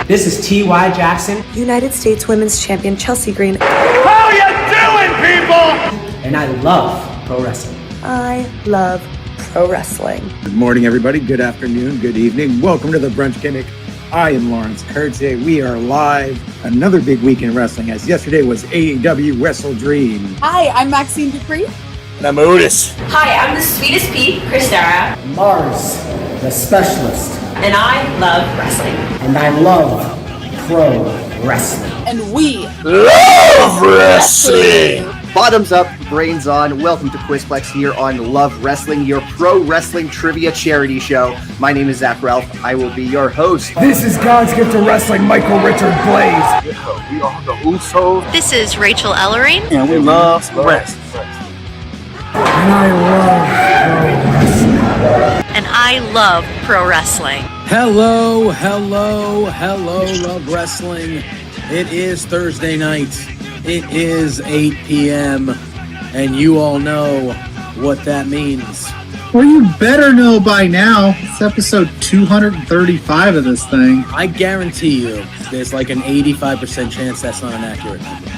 This is T.Y. Jackson. United States Women's Champion Chelsea Green. How you doing, people? And I love pro wrestling. I love pro wrestling. Good morning, everybody. Good afternoon. Good evening. Welcome to the Brunch Gimmick. I am Lawrence Kurtze. We are live. Another big week in wrestling, as yesterday was AEW Wrestle Dream. Hi, I'm Maxine Dupree. And I'm Otis. Hi, I'm the Sweetest Pea, Christara. Mars, the specialist. And I love wrestling. And I love pro wrestling. And we love wrestling. Bottoms up, brains on. Welcome to Quizplex here on Love Wrestling, your pro wrestling trivia charity show. My name is Zach Ralph. I will be your host. This is God's gift to wrestling, Michael Richard Blaze. We are the Usos. This is Rachel Ellering. And we love wrestling. And I love pro wrestling. And I love pro wrestling. Hello, Love Wrestling. It is Thursday night. It is 8 p.m. and you all know what that means. Well, you better know by now. It's episode 235 of this thing. I guarantee you there's like an 85% chance that's not an accurate number.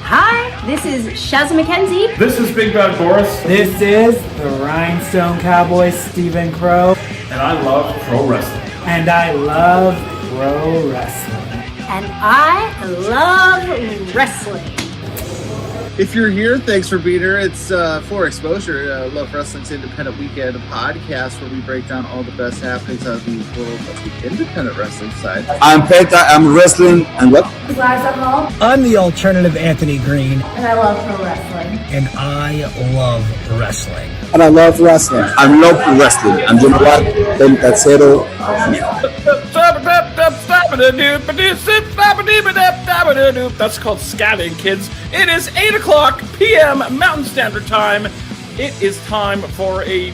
Hi, this is Shaz McKenzie. This is Big Bad Boris. This is the Rhinestone Cowboy, Stephen Crow. And I love pro wrestling. And I love pro wrestling. And I love wrestling. If you're here, thanks for being here. It's For Exposure, Love Wrestling's independent weekend podcast where we break down all the best happenings of the world of the independent wrestling side. I'm Penta, I'm wrestling, and what? I'm the alternative Anthony Green. And I love pro wrestling. And I love wrestling. And I love wrestling. I love wrestling. And you know what? Pentacero. That's called scatting, kids. It is 8 o'clock p.m. Mountain Standard Time. It is time for a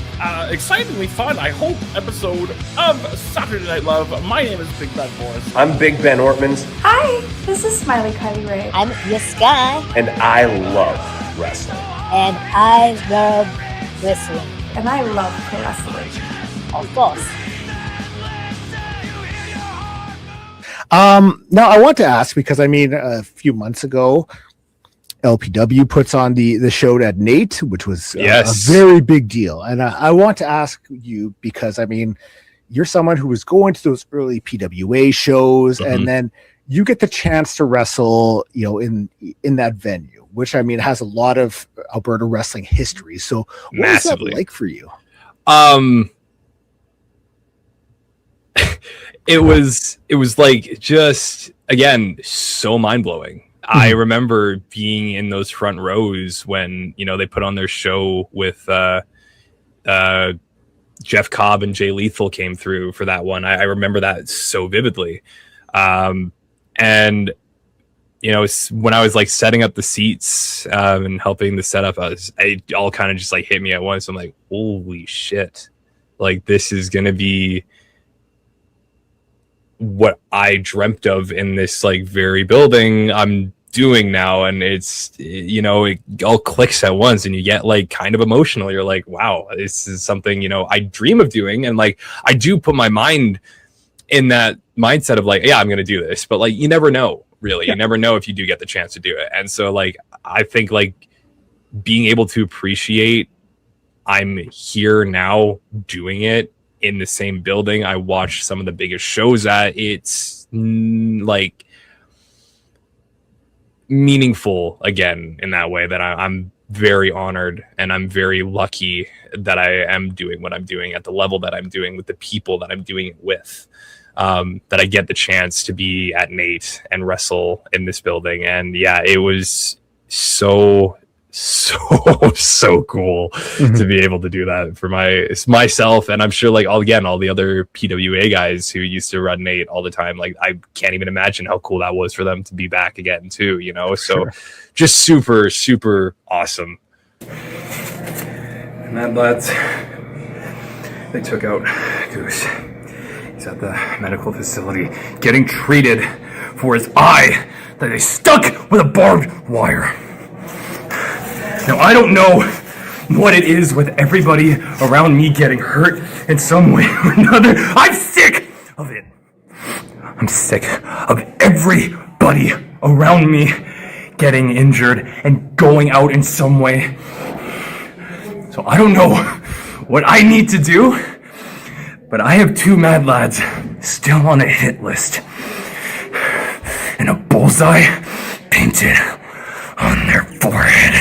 excitingly fun, I hope, episode of Saturday Night Love. My name is Big Bad Boris. I'm Big Ben Ortmans. Hi, this is Smiley Kylie Ray. I'm Yaskai. And I love wrestling. And I love wrestling. And I love pro wrestling. Of course. Now I want to ask, because I mean, a few months ago, LPW puts on the show at NAIT, which was a very big deal. And I want to ask you, because I mean, you're someone who was going to those early PWA shows, and then you get the chance to wrestle, you know, in that venue, which I mean has a lot of Alberta wrestling history. So what was that like for you? It was like, just again, so mind-blowing. I remember being in those front rows when, you know, they put on their show with Jeff Cobb and Jay Lethal came through for that one. I remember that so vividly. And you know, when I was like setting up the seats and helping the setup, it all kind of just like hit me at once. I'm like, holy shit, like this is gonna be what I dreamt of in this like very building I'm doing now. And it's, you know, it all clicks at once and you get like kind of emotional. You're like, wow, this is something, you know, I dream of doing. And like, I do put my mind in that mindset of like, yeah, I'm going to do this, but like, you never know, really. You never know if you do get the chance to do it. And so like, I think like being able to appreciate I'm here now doing it in the same building I watched some of the biggest shows at, it's like meaningful again in that way, that I'm very honored and I'm very lucky that I am doing what I'm doing at the level that I'm doing with the people that I'm doing it with, that I get the chance to be at NAIT and wrestle in this building. And yeah, it was so cool to be able to do that for myself. And I'm sure like all the other PWA guys who used to run NAIT all the time, like I can't even imagine how cool that was for them to be back again too, you know? So just super, super awesome. And that lads, they took out Goose. He's at the medical facility getting treated for his eye that they stuck with a barbed wire. Now, I don't know what it is with everybody around me getting hurt in some way or another. I'm sick of it. I'm sick of everybody around me getting injured and going out in some way. So I don't know what I need to do, but I have 2 mad lads still on a hit list and a bullseye painted on their forehead.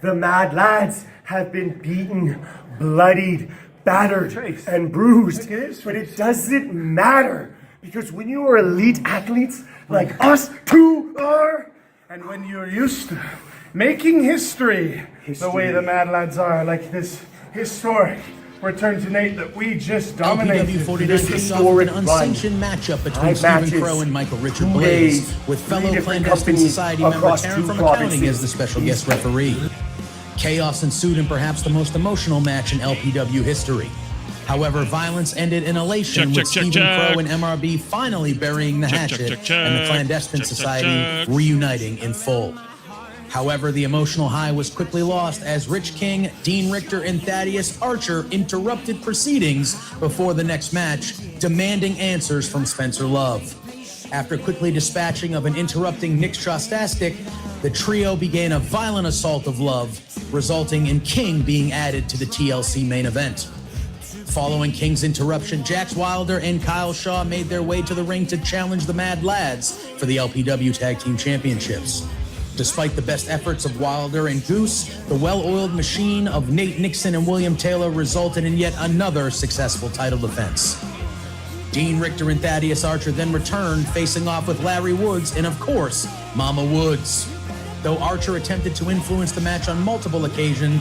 The mad lads have been beaten, bloodied, battered, and bruised, but it doesn't matter, because when you are elite athletes like us two are, and when you're used to making history the way the mad lads are, like this historic return to NAIT that we just dominated. LPW 49 this kicks off historic an unsanctioned matchup between 5 Stephen matches, Crow and Michael Richard 2 Blaze, days, with 3 fellow different Clandestine companies Society member across Taryn 2 from Accounting provinces. as the special guest referee. Chaos ensued in perhaps the most emotional match in LPW history. However, violence ended in elation with Stephen Crow and MRB finally burying the hatchet and the Clandestine Society reuniting in full. However, the emotional high was quickly lost as Rich King, Dean Richtor, and Thaddeus Archer interrupted proceedings before the next match, demanding answers from Spencer Love. After quickly dispatching of an interrupting Nick Shostastic, the trio began a violent assault of Love, resulting in King being added to the TLC main event. Following King's interruption, Jax Wilder and Kyle Shaw made their way to the ring to challenge the Mad Lads for the LPW Tag Team Championships. Despite the best efforts of Wilder and Goose, the well-oiled machine of Nate Nixon and William Taylor resulted in yet another successful title defense. Dean Richtor and Thaddeus Archer then returned, facing off with Larry Woods and, of course, Mama Woods. Though Archer attempted to influence the match on multiple occasions,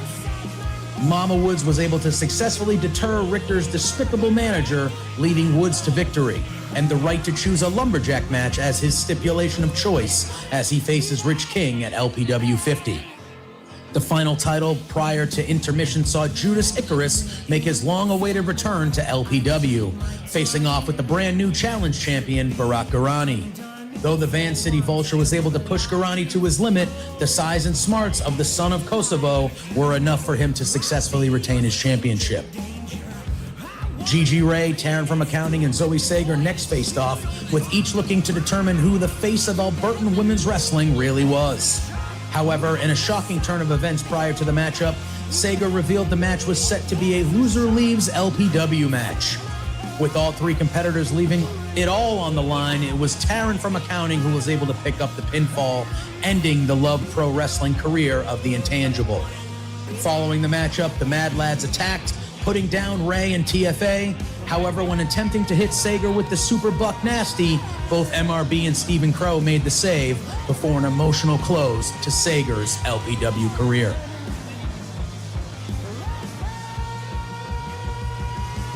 Mama Woods was able to successfully deter Richter's despicable manager, leading Woods to victory, and the right to choose a Lumberjack match as his stipulation of choice as he faces Rich King at LPW 50. The final title prior to intermission saw Judas Icarus make his long-awaited return to LPW, facing off with the brand new challenge champion, Barack Garani. Though the Van City Vulture was able to push Garani to his limit, the size and smarts of the son of Kosovo were enough for him to successfully retain his championship. Gigi Ray, Taryn from Accounting, and Zoe Sager next faced off, with each looking to determine who the face of Albertan women's wrestling really was. However, in a shocking turn of events prior to the matchup, Sager revealed the match was set to be a loser leaves LPW match. With all 3 competitors leaving it all on the line, it was Taryn from Accounting who was able to pick up the pinfall, ending the Love Pro Wrestling career of the Intangible. Following the matchup, the Mad Lads attacked, putting down Ray and TFA. However, when attempting to hit Sager with the Super Buck Nasty, both MRB and Stephen Crow made the save before an emotional close to Sager's LPW career.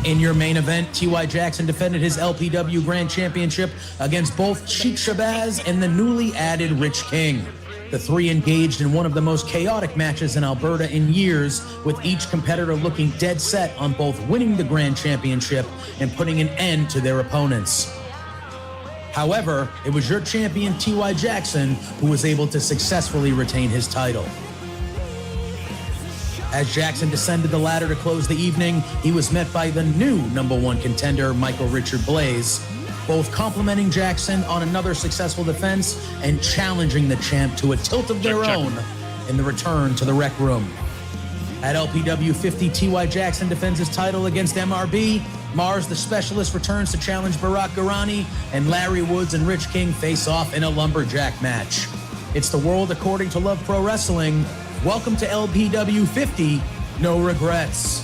In your main event, T.Y. Jackson defended his LPW Grand Championship against both Sheik Shabazz and the newly added Rich King. The 3 engaged in one of the most chaotic matches in Alberta in years, with each competitor looking dead set on both winning the Grand Championship and putting an end to their opponents. However, it was your champion T.Y. Jackson who was able to successfully retain his title. As Jackson descended the ladder to close the evening, he was met by the new #1 contender, Michael Richard Blaze, both complimenting Jackson on another successful defense and challenging the champ to a tilt of their own in the return to the Rec Room. At LPW 50, T.Y. Jackson defends his title against MRB. Mars, the Specialist, returns to challenge Barack Garani, and Larry Woods and Rich King face off in a Lumberjack match. It's the world according to Love Pro Wrestling. Welcome to LPW 50, no regrets.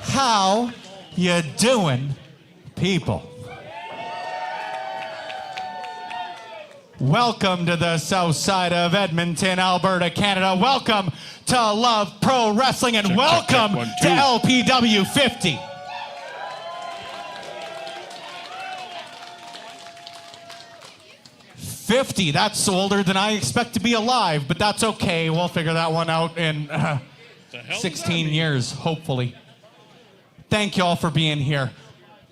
How you doing, people? Welcome to the south side of Edmonton, Alberta, Canada. Welcome to Love Pro Wrestling, and welcome to LPW 50. '50, that's older than I expect to be alive, but that's okay. We'll figure that one out in 16 years, hopefully. Thank you all for being here.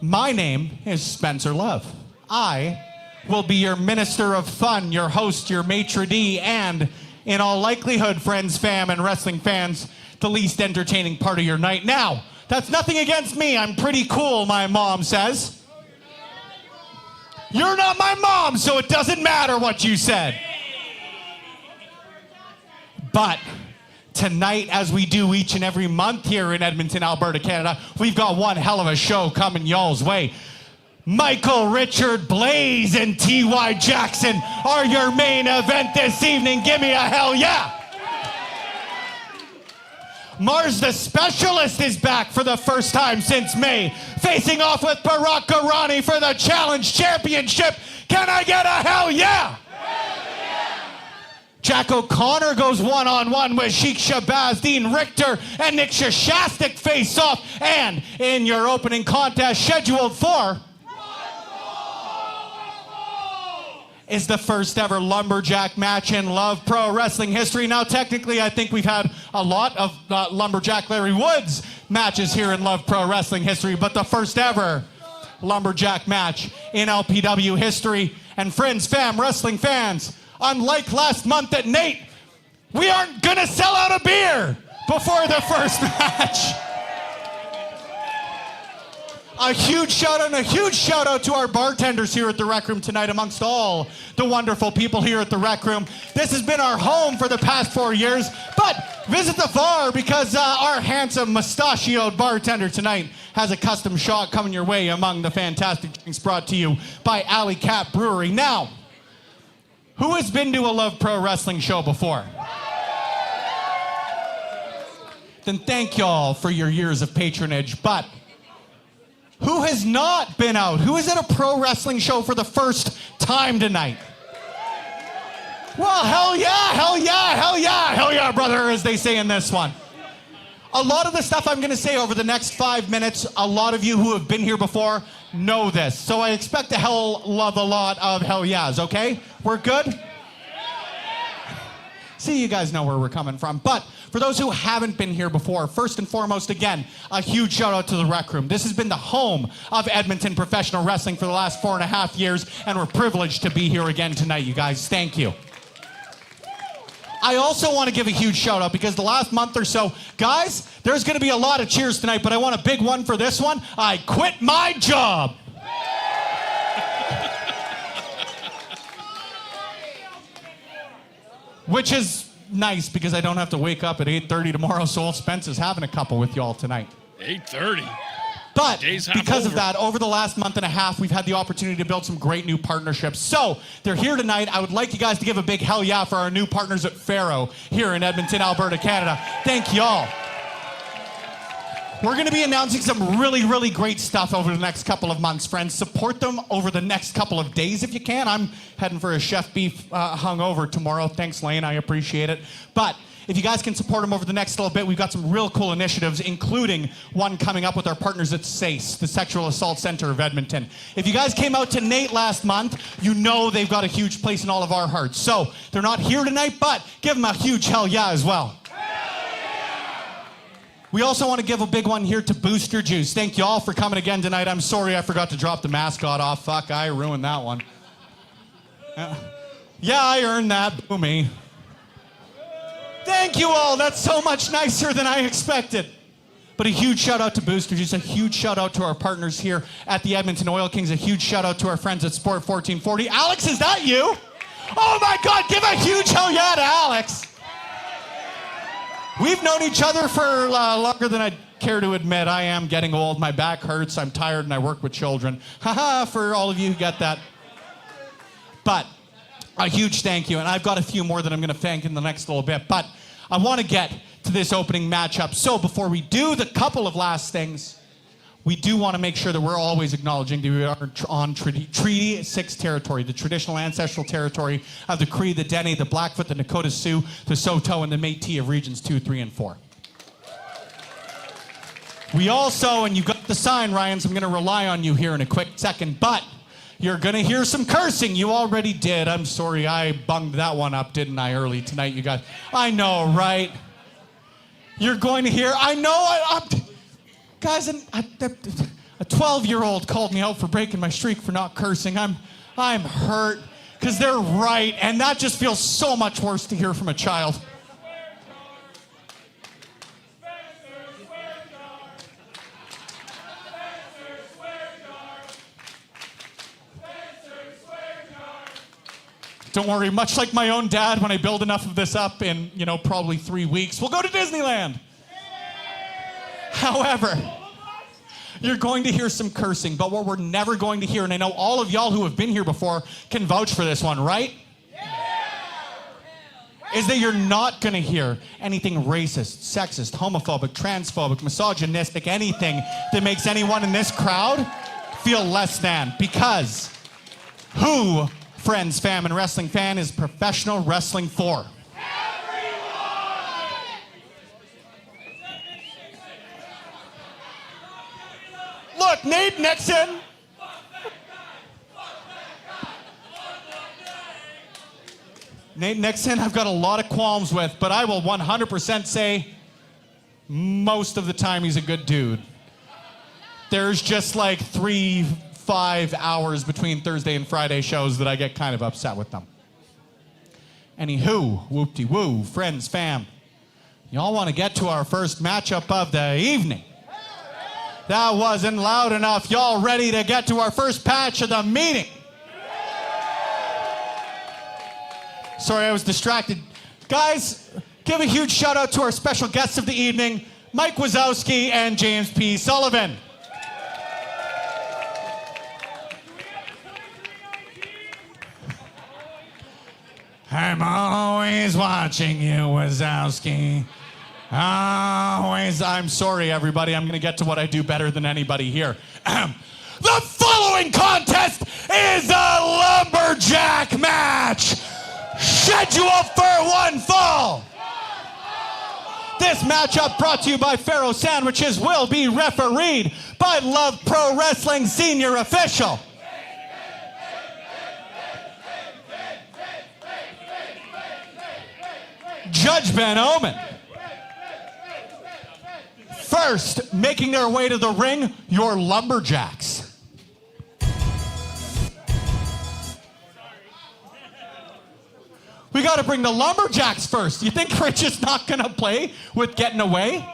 My name is Spencer Love. I will be your minister of fun, your host, your maitre d', and in all likelihood, friends, fam, and wrestling fans, the least entertaining part of your night. Now, that's nothing against me. I'm pretty cool, my mom says. You're not my mom, so it doesn't matter what you said. But tonight, as we do each and every month here in Edmonton, Alberta, Canada, we've got one hell of a show coming y'all's way. Michael, Richard, Blaze, and T.Y. Jackson are your main event this evening. Give me a hell yeah! Mars the Specialist is back for the first time since May, facing off with Barack Garani for the Challenge Championship. Can I get a hell yeah? Jack O'Connor goes one-on-one with Sheik Shabazz, Dean Richtor, and Nick Shashastik face off. And in your opening contest scheduled for is the first ever Lumberjack match in Love Pro Wrestling history. Now, technically, I think we've had a lot of Lumberjack Larry Woods matches here in Love Pro Wrestling history, but the first ever Lumberjack match in LPW history. And friends, fam, wrestling fans, unlike last month at NAIT, we aren't gonna sell out a beer before the first match. A huge shout out and a huge shout out to our bartenders here at the Rec Room tonight, amongst all the wonderful people here at the Rec Room. This has been our home for the past 4 years, but visit the bar because our handsome mustachioed bartender tonight has a custom shot coming your way among the fantastic drinks brought to you by Alley Cat Brewery. Now, who has been to a Love Pro Wrestling show before? Then thank y'all for your years of patronage, but who has not been out? Who is at a pro wrestling show for the first time tonight? Well, hell yeah, hell yeah, hell yeah, hell yeah, brother, as they say in this one. A lot of the stuff I'm going to say over the next 5 minutes, a lot of you who have been here before know this. So I expect to love a lot of hell yeahs, okay? We're good? See, you guys know where we're coming from. But for those who haven't been here before, first and foremost, again, a huge shout out to the Rec Room. This has been the home of Edmonton professional wrestling for the last 4.5 years, and we're privileged to be here again tonight, you guys. Thank you. I also want to give a huge shout out because the last month or so, guys, there's going to be a lot of cheers tonight, but I want a big one for this one. I quit my job. Which is nice because I don't have to wake up at 8:30 tomorrow, so old Spence is having a couple with y'all tonight. 8:30. But because of that, over the last month and a half, we've had the opportunity to build some great new partnerships. So they're here tonight. I would like you guys to give a big hell yeah for our new partners at Faro here in Edmonton, Alberta, Canada. Thank y'all. We're going to be announcing some really, really great stuff over the next couple of months, friends. Support them over the next couple of days if you can. I'm heading for a chef beef hungover tomorrow. Thanks, Lane. I appreciate it. But if you guys can support them over the next little bit, we've got some real cool initiatives, including one coming up with our partners at SACE, the Sexual Assault Center of Edmonton. If you guys came out to NAIT last month, you know they've got a huge place in all of our hearts. So they're not here tonight, but give them a huge hell yeah as well. We also want to give a big one here to Booster Juice. Thank you all for coming again tonight. I'm sorry I forgot to drop the mascot off. Fuck, I ruined that one. Yeah, I earned that. Boo me. Thank you all. That's so much nicer than I expected. But a huge shout out to Booster Juice, a huge shout out to our partners here at the Edmonton Oil Kings, a huge shout out to our friends at Sport 1440. Alex, is that you? Oh my God, give a huge hell yeah to Alex. We've known each other for longer than I'd care to admit. I am getting old, my back hurts, I'm tired, and I work with children. Haha, for all of you who get that. But a huge thank you, and I've got a few more that I'm going to thank in the next little bit. But I want to get to this opening matchup. So before we do the couple of last things, we do want to make sure that we're always acknowledging that we are on Treaty 6 territory, the traditional ancestral territory of the Cree, the Dene, the Blackfoot, the Nakota Sioux, the Saulteaux, and the Métis of Regions 2, 3, and 4. We also, and you got the sign, Ryan, so I'm going to rely on you here in a quick second, but you're going to hear some cursing. You already did. I'm sorry, I bunged that one up, didn't I, early tonight? You got, I know, right? You're going to hear, I know, guys, a 12-year-old called me out for breaking my streak for not cursing. I'm hurt, because they're right, and that just feels so much worse to hear from a child. Don't worry, much like my own dad, when I build enough of this up in, probably 3 weeks, we'll go to Disneyland. However, you're going to hear some cursing, but what we're never going to hear, and I know all of y'all who have been here before can vouch for this one, right? Is that you're not going to hear anything racist, sexist, homophobic, transphobic, misogynistic, anything that makes anyone in this crowd feel less than. Because who, friends, fam, and wrestling fan, is professional wrestling for? Look, Nate Nixon. Nate Nixon, I've got a lot of qualms with, but I will 100% say most of the time he's a good dude. There's just like 3-5 hours between Thursday and Friday shows that I get kind of upset with them. Anywho, whoop-de-woo, friends, fam. Y'all want to get to our first matchup of the evening? That wasn't loud enough. Y'all ready to get to our first patch of the meeting? Sorry, I was distracted. Guys, give a huge shout out to our special guests of the evening, Mike Wazowski and James P. Sullivan. I'm always watching you, Wazowski. Always. I'm sorry, everybody. I'm going to get to what I do better than anybody here. The following contest is a Lumberjack Match, scheduled for one fall. This matchup brought to you by Pharaoh Sandwiches will be refereed by Love Pro Wrestling Senior Official. Judge Ben Omen. First, making their way to the ring, your Lumberjacks. We got to bring the Lumberjacks first. You think Rich is not going to play with getting away?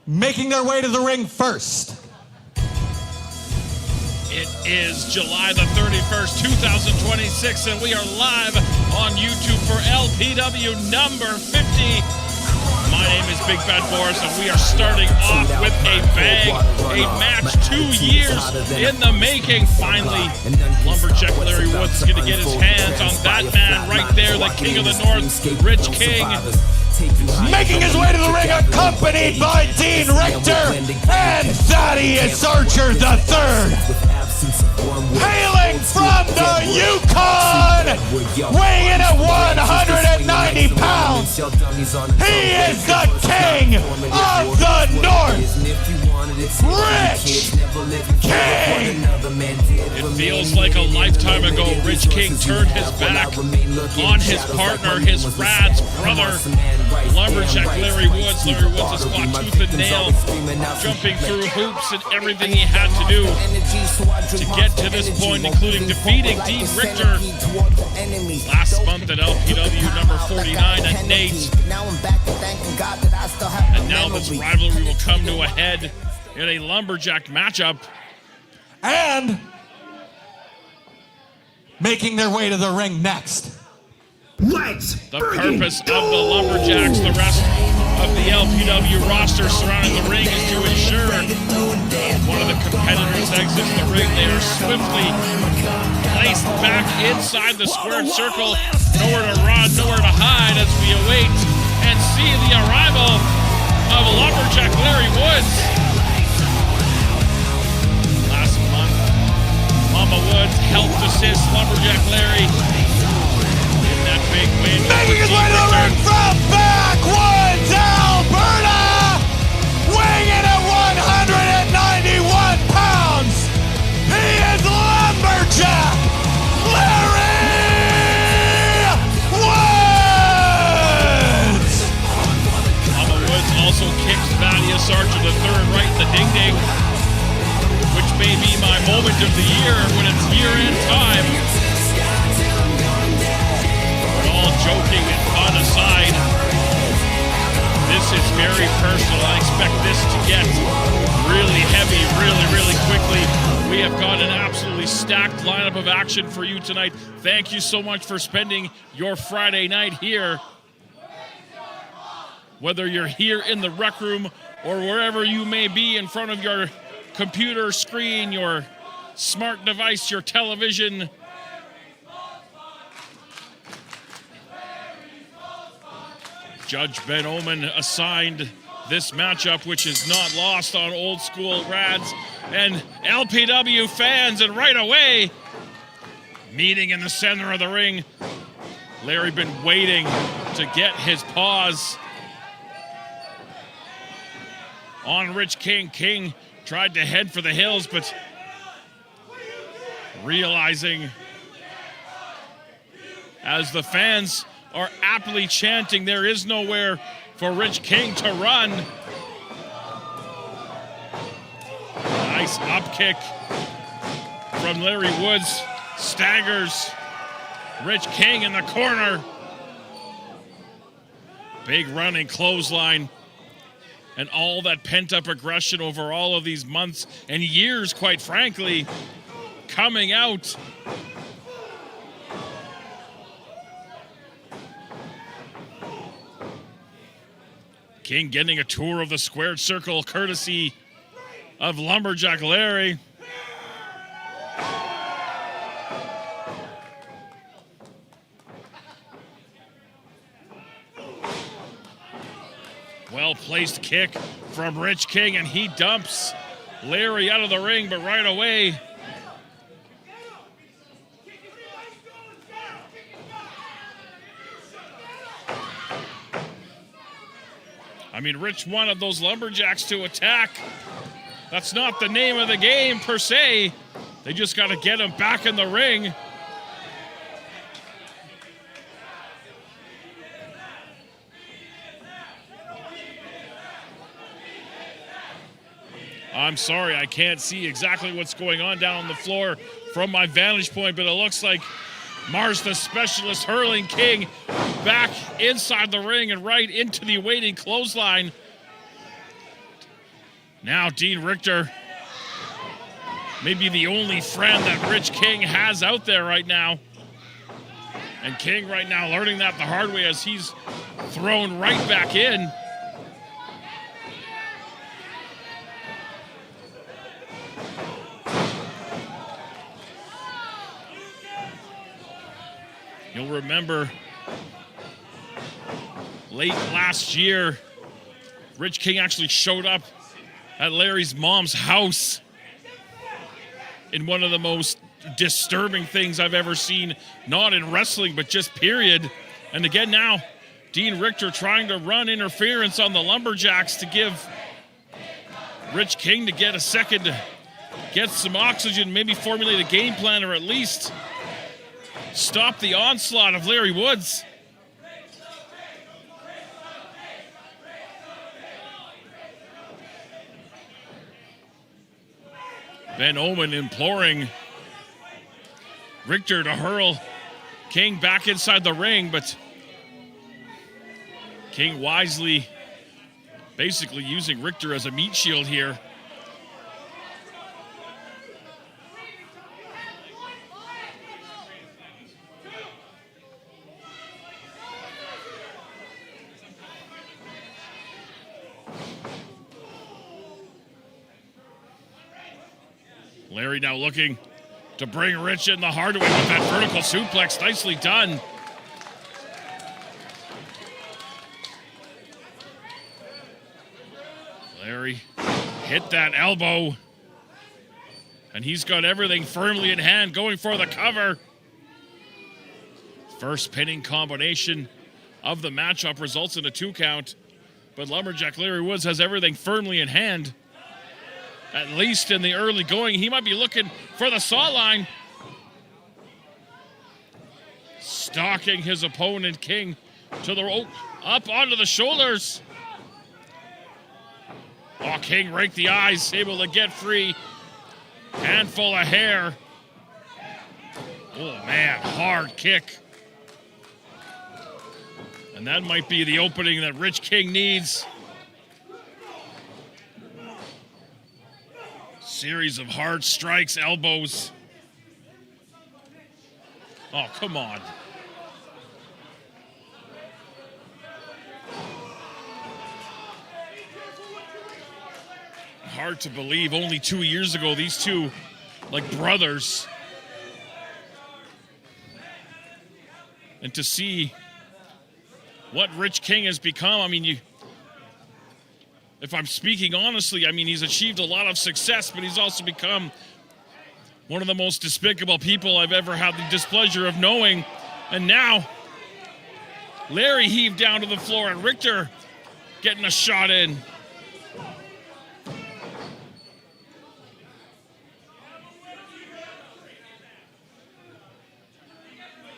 Making their way to the ring first. It is July the 31st, 2026, and we are live on YouTube for LPW number 50. My name is Big Bad Boris, and we are starting off with a bang, a match 2 years in the making. Finally, Lumberjack Larry Woods is going to get his hands on that man right there, the King of the North, Rich King. Making his way to the ring, accompanied by Dean Richtor and Thaddeus Archer III. Hailing from the Yukon, weighing in at 190 pounds, he is the King of the North. Rich King! It feels like a lifetime ago, Rich King turned his back on his partner, his Rad's brother, Lumberjack Larry Woods. Larry Woods has fought tooth and nail, jumping through hoops and everything he had to do to get to this point, including defeating Dean Richtor last month at LPW number 49 at NAIT. And now this rivalry will come to a head in a Lumberjack matchup. And making their way to the ring next. The purpose of the Lumberjacks, the rest of the LPW roster surrounding the ring, is to ensure one of the competitors exits the ring. They are swiftly placed back inside the squared circle. Nowhere to run, nowhere to hide as we await and see the arrival of Lumberjack Larry Woods. Last month, Mama Woods helped assist Lumberjack Larry in that big win. Making his way to the ring from backwoods, Alberta! Weighing in at 191 pounds, he is Lumberjack Larry Woods! Mama Woods also kicks Thaddeus Archer III right in the ding-ding, which may be my moment of the year when it's year-end time. But all joking and fun aside, this is very personal. I expect this to get really heavy really quickly. We have got an absolutely stacked lineup of action for you tonight. Thank you so much for spending your Friday night here. Whether you're here in the rec room or wherever you may be in front of your computer screen, your smart device, your television. Judge Ben Oman assigned this matchup, which is not lost on old school Rads and LPW fans, and right away, meeting in the center of the ring. Larry been waiting to get his paws on Rich King. King tried to head for the hills, but realizing, as the fans are aptly chanting, there is nowhere for Rich King to run. Nice up kick from Larry Woods. Staggers Rich King in the corner. Big running clothesline. And all that pent-up aggression over all of these months and years, quite frankly, coming out. King getting a tour of the squared circle, courtesy of Lumberjack Larry. Well-placed kick from Rich King, and he dumps Larry out of the ring, but right away, I mean, Rich wanted those Lumberjacks to attack. That's not the name of the game, per se. They just got to get him back in the ring. I'm sorry, I can't see exactly what's going on down on the floor from my vantage point, but it looks like Mars the Specialist hurling King back inside the ring and right into the awaiting clothesline. Now Dean Richtor, maybe the only friend that Rich King has out there right now. And King right now learning that the hard way as he's thrown right back in. You'll remember late last year, Rich King actually showed up at Larry's mom's house in one of the most disturbing things I've ever seen, not in wrestling, but just period. And again now, Dean Richtor trying to run interference on the Lumberjacks to give Rich King to get a second, to get some oxygen, maybe formulate a game plan, or at least stop the onslaught of Larry Woods. Ben Omen imploring Richtor to hurl King back inside the ring, but King wisely basically using Richtor as a meat shield here. Larry now looking to bring Rich in the heart of it with that vertical suplex. Nicely done. Larry hit that elbow. And he's got everything firmly in hand, going for the cover. First pinning combination of the matchup results in a 2 count. But Lumberjack Larry Woods has everything firmly in hand. At least in the early going, he might be looking for the saw line. Stalking his opponent, King, to the rope, up onto the shoulders. Oh, King raked the eyes, able to get free. Handful of hair. Oh, man, hard kick. And that might be the opening that Rich King needs. Series of hard strikes, elbows. Oh, come on. Hard to believe, only 2 years ago, these two, like brothers. And to see what Rich King has become, I mean, if I'm speaking honestly, I mean, he's achieved a lot of success, but he's also become one of the most despicable people I've ever had the displeasure of knowing. And now, Larry heaved down to the floor, and Richtor getting a shot in.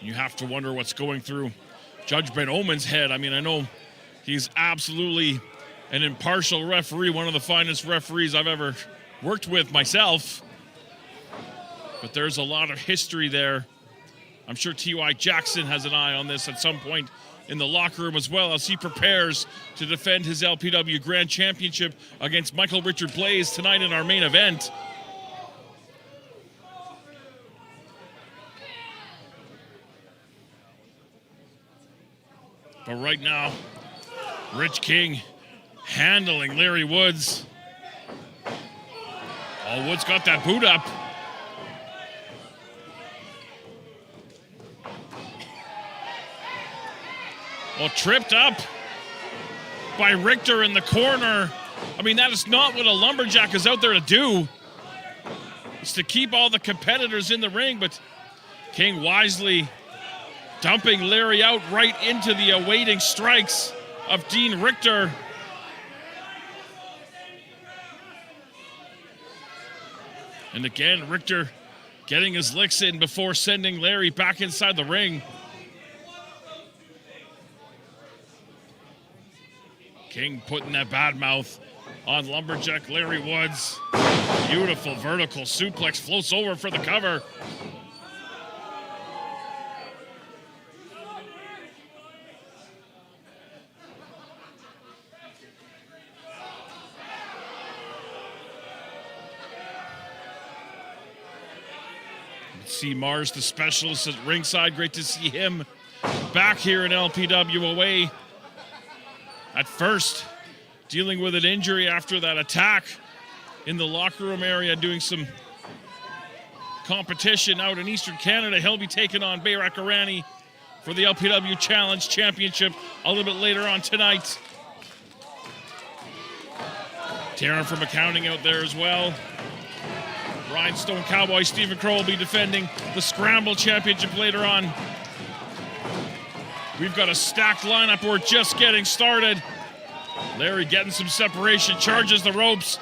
You have to wonder what's going through Judge Ben Omen's head. I mean, I know he's absolutely an impartial referee, one of the finest referees I've ever worked with myself. But there's a lot of history there. I'm sure T.Y. Jackson has an eye on this at some point in the locker room as well, as he prepares to defend his LPW Grand Championship against Michael Richard Blaze tonight in our main event. But right now, Rich King handling Larry Woods. Oh, Woods got that boot up. Well, tripped up by Richtor in the corner. I mean, that is not what a lumberjack is out there to do. It's to keep all the competitors in the ring, but King wisely dumping Larry out right into the awaiting strikes of Dean Richtor. And again, Richtor getting his licks in before sending Larry back inside the ring. King putting that bad mouth on Lumberjack Larry Woods. Beautiful vertical suplex, floats over for the cover. See Mars, the specialist at ringside. Great to see him back here in LPW away. At first, dealing with an injury after that attack in the locker room area, doing some competition out in Eastern Canada. He'll be taking on Bayrak Arani for the LPW Challenge Championship a little bit later on tonight. Darren from accounting out there as well. Rhinestone Cowboy Stephen Crow will be defending the Scramble Championship later on. We've got a stacked lineup. We're just getting started. Larry getting some separation, charges the ropes,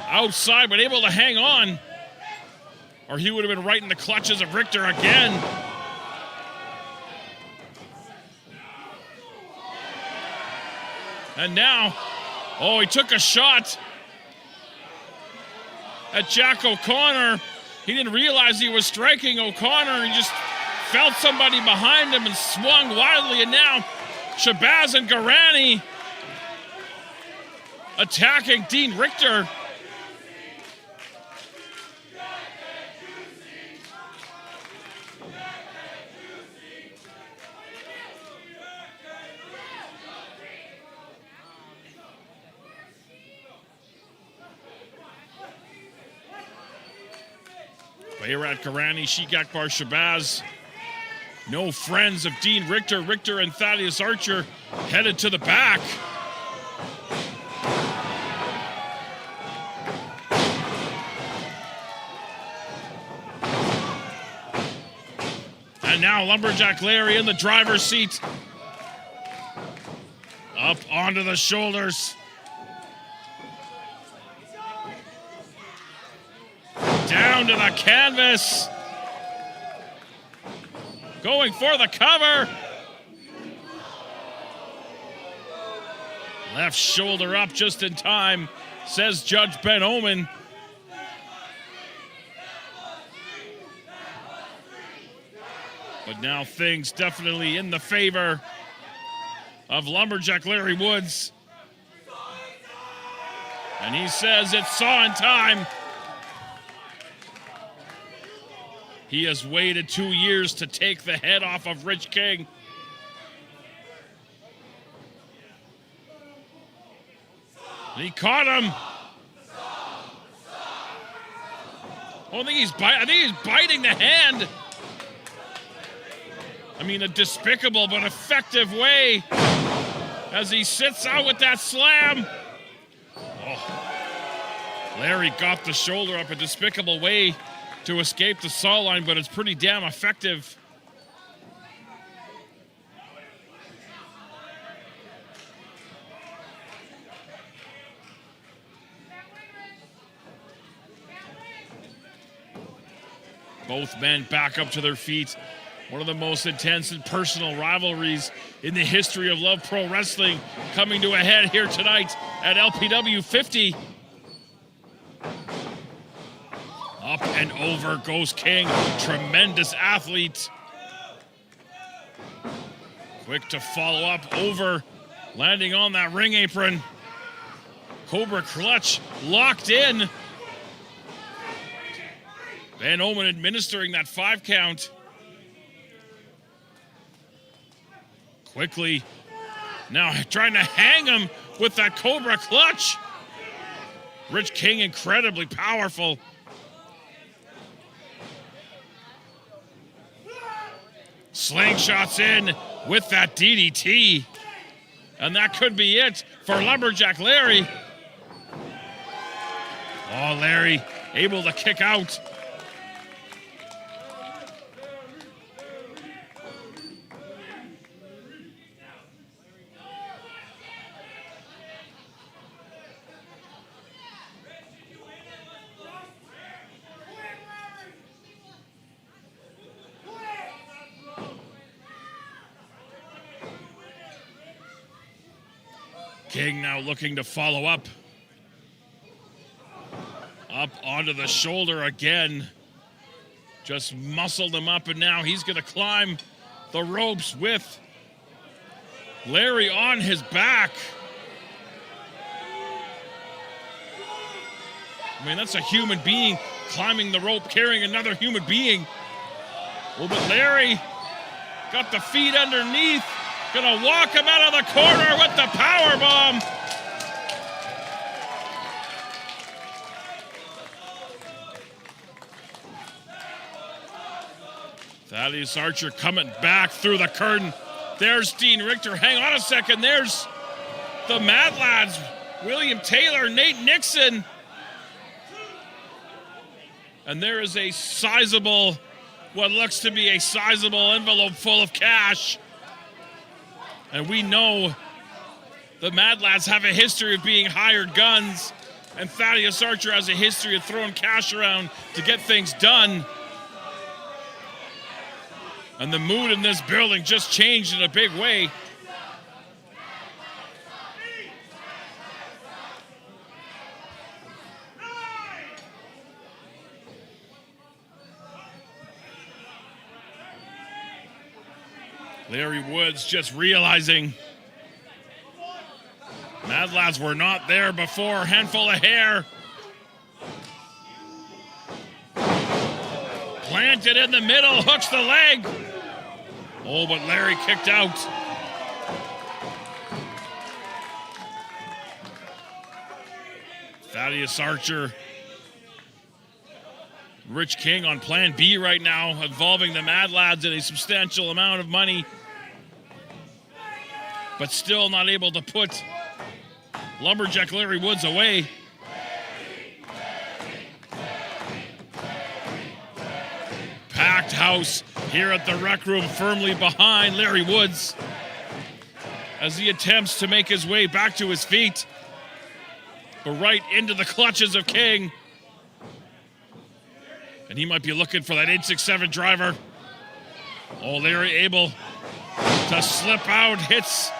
outside, but able to hang on, or he would have been right in the clutches of Richtor again. And now, oh, he took a shot at Jack O'Connor. He didn't realize he was striking O'Connor. He just felt somebody behind him and swung wildly. And now Shabazz and Garani attacking Dean Richtor. Bayrat Garani, Sheik Akbar Shabazz. No friends of Dean Richtor. Richtor and Thaddeus Archer headed to the back. And now Lumberjack Larry in the driver's seat. Up onto the shoulders. Down to the canvas. Going for the cover. Left shoulder up just in time, says Judge Ben Omen. But now things definitely in the favor of Lumberjack Larry Woods. And he says it's saw in time. He has waited 2 years to take the head off of Rich King. And he caught him. Oh, I think he's biting the hand. I mean, a despicable but effective way as he sits out with that slam. Oh. Larry got the shoulder up, a despicable way to escape the saw line, but it's pretty damn effective. Both men back up to their feet. One of the most intense and personal rivalries in the history of Love Pro Wrestling coming to a head here tonight at LPW 50. Up and over goes King. Tremendous athlete. Quick to follow up over, landing on that ring apron. Cobra clutch locked in. Van Omen administering that 5 count. Quickly now trying to hang him with that Cobra clutch. Rich King incredibly powerful. Slingshots in with that DDT. And that could be it for Lumberjack Larry. Oh, Larry able to kick out. King now looking to follow up. Up onto the shoulder again. Just muscled him up, and now he's going to climb the ropes with Larry on his back. I mean, that's a human being climbing the rope, carrying another human being. Oh, but Larry got the feet underneath. Gonna walk him out of the corner with the power bomb. Thaddeus Archer coming back through the curtain. There's Dean Richtor. Hang on a second. There's the Mad Lads. William Taylor, Nate Nixon. And there is a sizable, what looks to be a sizable envelope full of cash. And we know the Mad Lads have a history of being hired guns. and Thaddeus Archer has a history of throwing cash around to get things done. And the mood in this building just changed in a big way. Larry Woods just realizing Mad Lads were not there before. Handful of hair. Planted in the middle, hooks the leg. Oh, but Larry kicked out. Thaddeus Archer. Rich King on plan B right now, involving the Mad Lads in a substantial amount of money, but still not able to put Lumberjack Larry Woods away. Packed house here at the Rec Room, firmly behind Larry Woods as he attempts to make his way back to his feet, but right into the clutches of King. And he might be looking for that 867 driver. Oh, Larry able to slip out, hits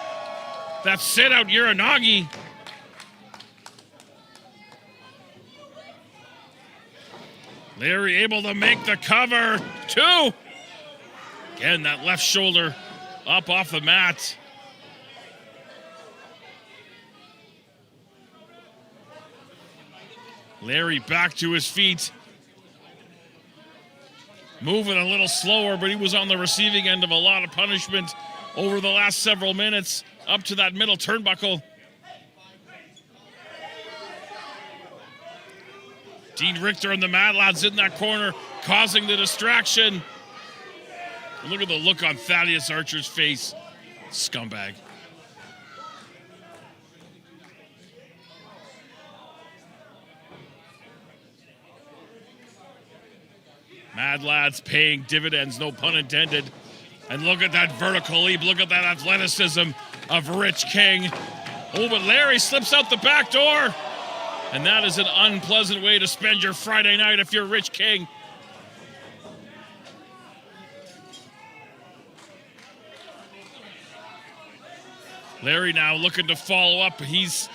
that sit out Uranagi. Larry able to make the cover. 2. Again, that left shoulder up off the mat. Larry back to his feet. Moving a little slower, but he was on the receiving end of a lot of punishment over the last several minutes up to that middle turnbuckle. Dean Richtor and the Mad Lads in that corner, causing the distraction. Look at the look on Thaddeus Archer's face. Scumbag. Mad Lads paying dividends, no pun intended. And look at that vertical leap. Look at that athleticism of Rich King. Oh, but Larry slips out the back door. And that is an unpleasant way to spend your Friday night if you're Rich King. Larry now looking to follow up. He's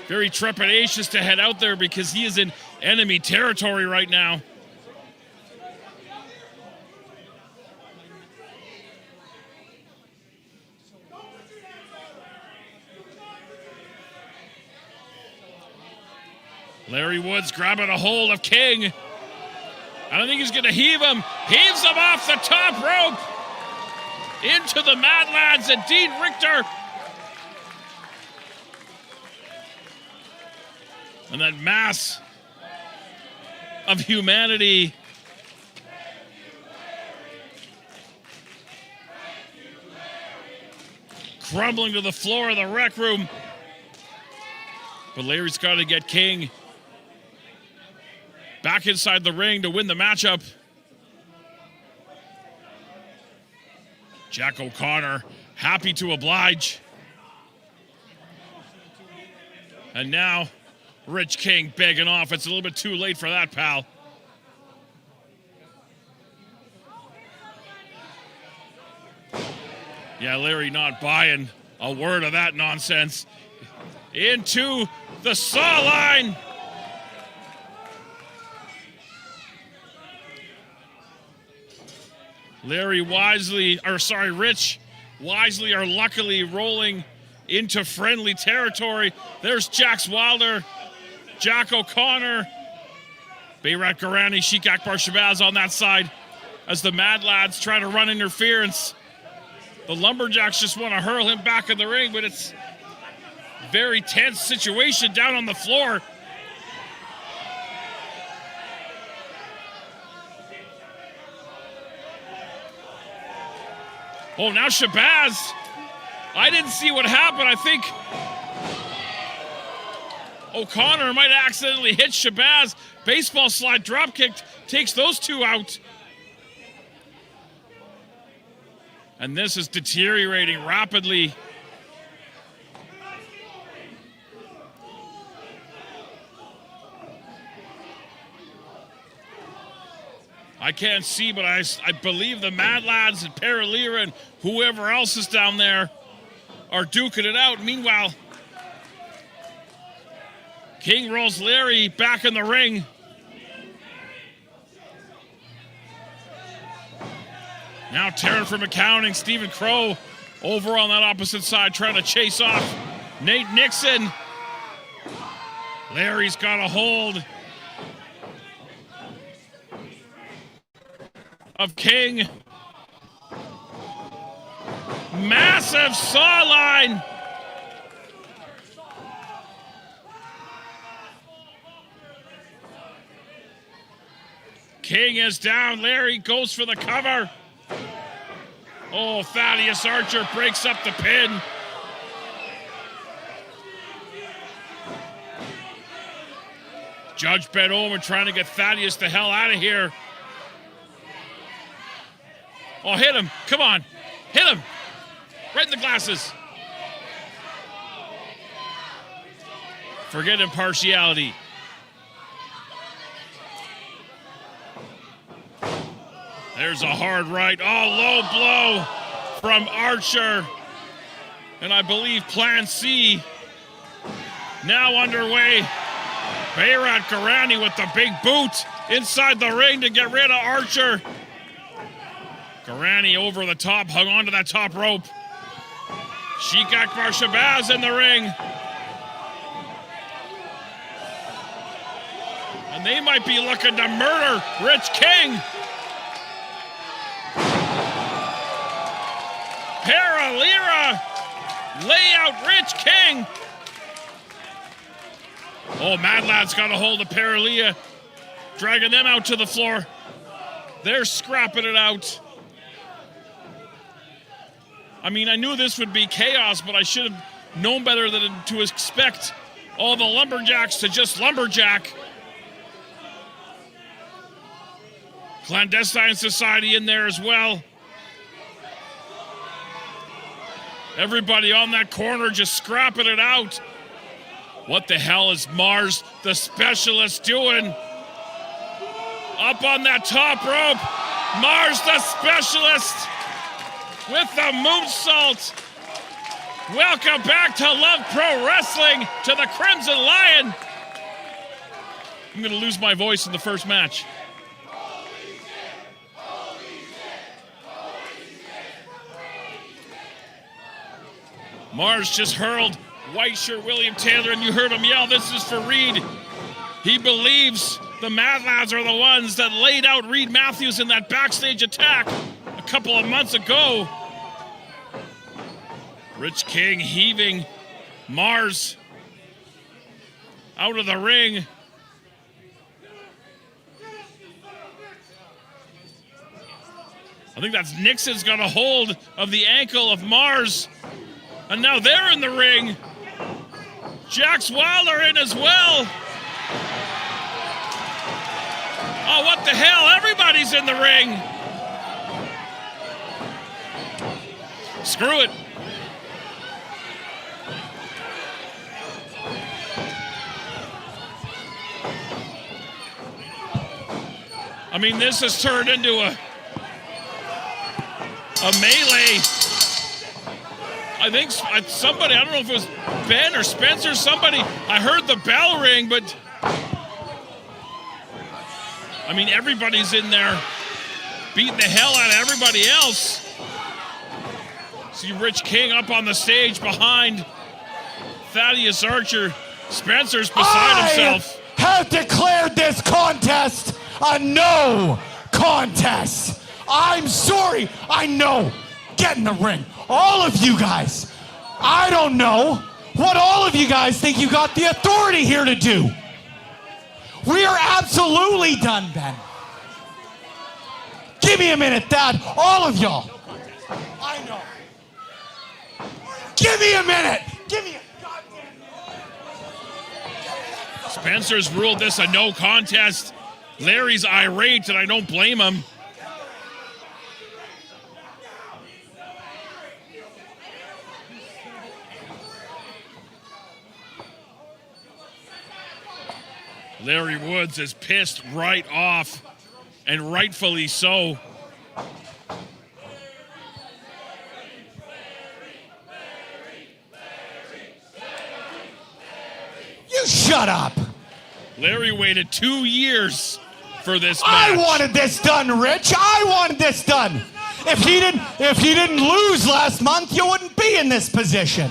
very trepidatious to head out there because he is in enemy territory right now. Larry Woods grabbing a hold of King. I don't think he's going to heave him. Heaves him off the top rope. Into the Mad Lads and Dean Richtor. And that mass of humanity crumbling to the floor of the Rec Room. But Larry's got to get King back inside the ring to win the matchup. Jack O'Connor happy to oblige. And now Rich King begging off. It's a little bit too late for that, pal. Yeah, Larry not buying a word of that nonsense. Into the saw line. Rich wisely or luckily rolling into friendly territory. There's Jax Wilder, Jack O'Connor, Bayrat Garani, Sheik Akbar Shabazz on that side as the Mad Lads try to run interference. The Lumberjacks just want to hurl him back in the ring, but it's a very tense situation down on the floor. Oh, now Shabazz. I didn't see what happened. I think O'Connor might have accidentally hit Shabazz. Baseball slide drop kick takes those two out. And this is deteriorating rapidly. I can't see, but I believe the Mad Lads and Paralira and whoever else is down there are duking it out. Meanwhile, King rolls Larry back in the ring. Now tearing from accounting, Stephen Crow over on that opposite side trying to chase off Nate Nixon. Larry's got a hold of King. Massive saw line. King is down. Larry goes for the cover. Oh, Thaddeus Archer breaks up the pin. Judge Ben Owen trying to get Thaddeus the hell out of here. Oh, hit him. Come on. Hit him. Right in the glasses. Forget impartiality. There's a hard right. Oh, low blow from Archer. And I believe Plan C now underway. Bayrat Garani with the big boot inside the ring to get rid of Archer. Garani over the top, hung onto that top rope. Sheik Akbar Shabazz in the ring. And they might be looking to murder Rich King. Paralira lay out Rich King. Oh, Mad Lad's got a hold of Paralila, dragging them out to the floor. They're scrapping it out. I mean, I knew this would be chaos, but I should have known better than to expect all the lumberjacks to just lumberjack. Clandestine Society in there as well. Everybody on that corner just scrapping it out. What the hell is Mars, the specialist, doing? Up on that top rope. Mars, the specialist, with the moonsault. Welcome back to Love Pro Wrestling, to the Crimson Lion. I'm going to lose my voice in the first match. Mars just hurled white shirt William Taylor, and you heard him yell, "This is for Reed." He believes the Mad Lads are the ones that laid out Reed Matthews in that backstage attack a couple of months ago. Rich King heaving Mars out of the ring. I think that's Nixon's got a hold of the ankle of Mars. And now they're in the ring. Jax Wilder in as well. Oh, what the hell? Everybody's in the ring. Screw it. I mean, this has turned into a melee. I think somebody, I don't know if it was Ben or Spencer, somebody, I heard the bell ring, but I mean, everybody's in there beating the hell out of everybody else. See Rich King up on the stage behind Thaddeus Archer. Spencer's beside himself. I have declared this contest a no contest. I'm sorry. I know. Get in the ring. All of you guys. I don't know what all of you guys think you got the authority here to do. We are absolutely done, Ben. Give me a minute, Dad. All of y'all. I know. Give me a minute. Give me a goddamn minute. Spencer's ruled this a no contest. Larry's irate, and I don't blame him. Larry Woods is pissed right off. and rightfully so. You shut up. Larry waited 2 years for this match. I wanted this done, Rich. I wanted this done. If he didn't lose last month, you wouldn't be in this position.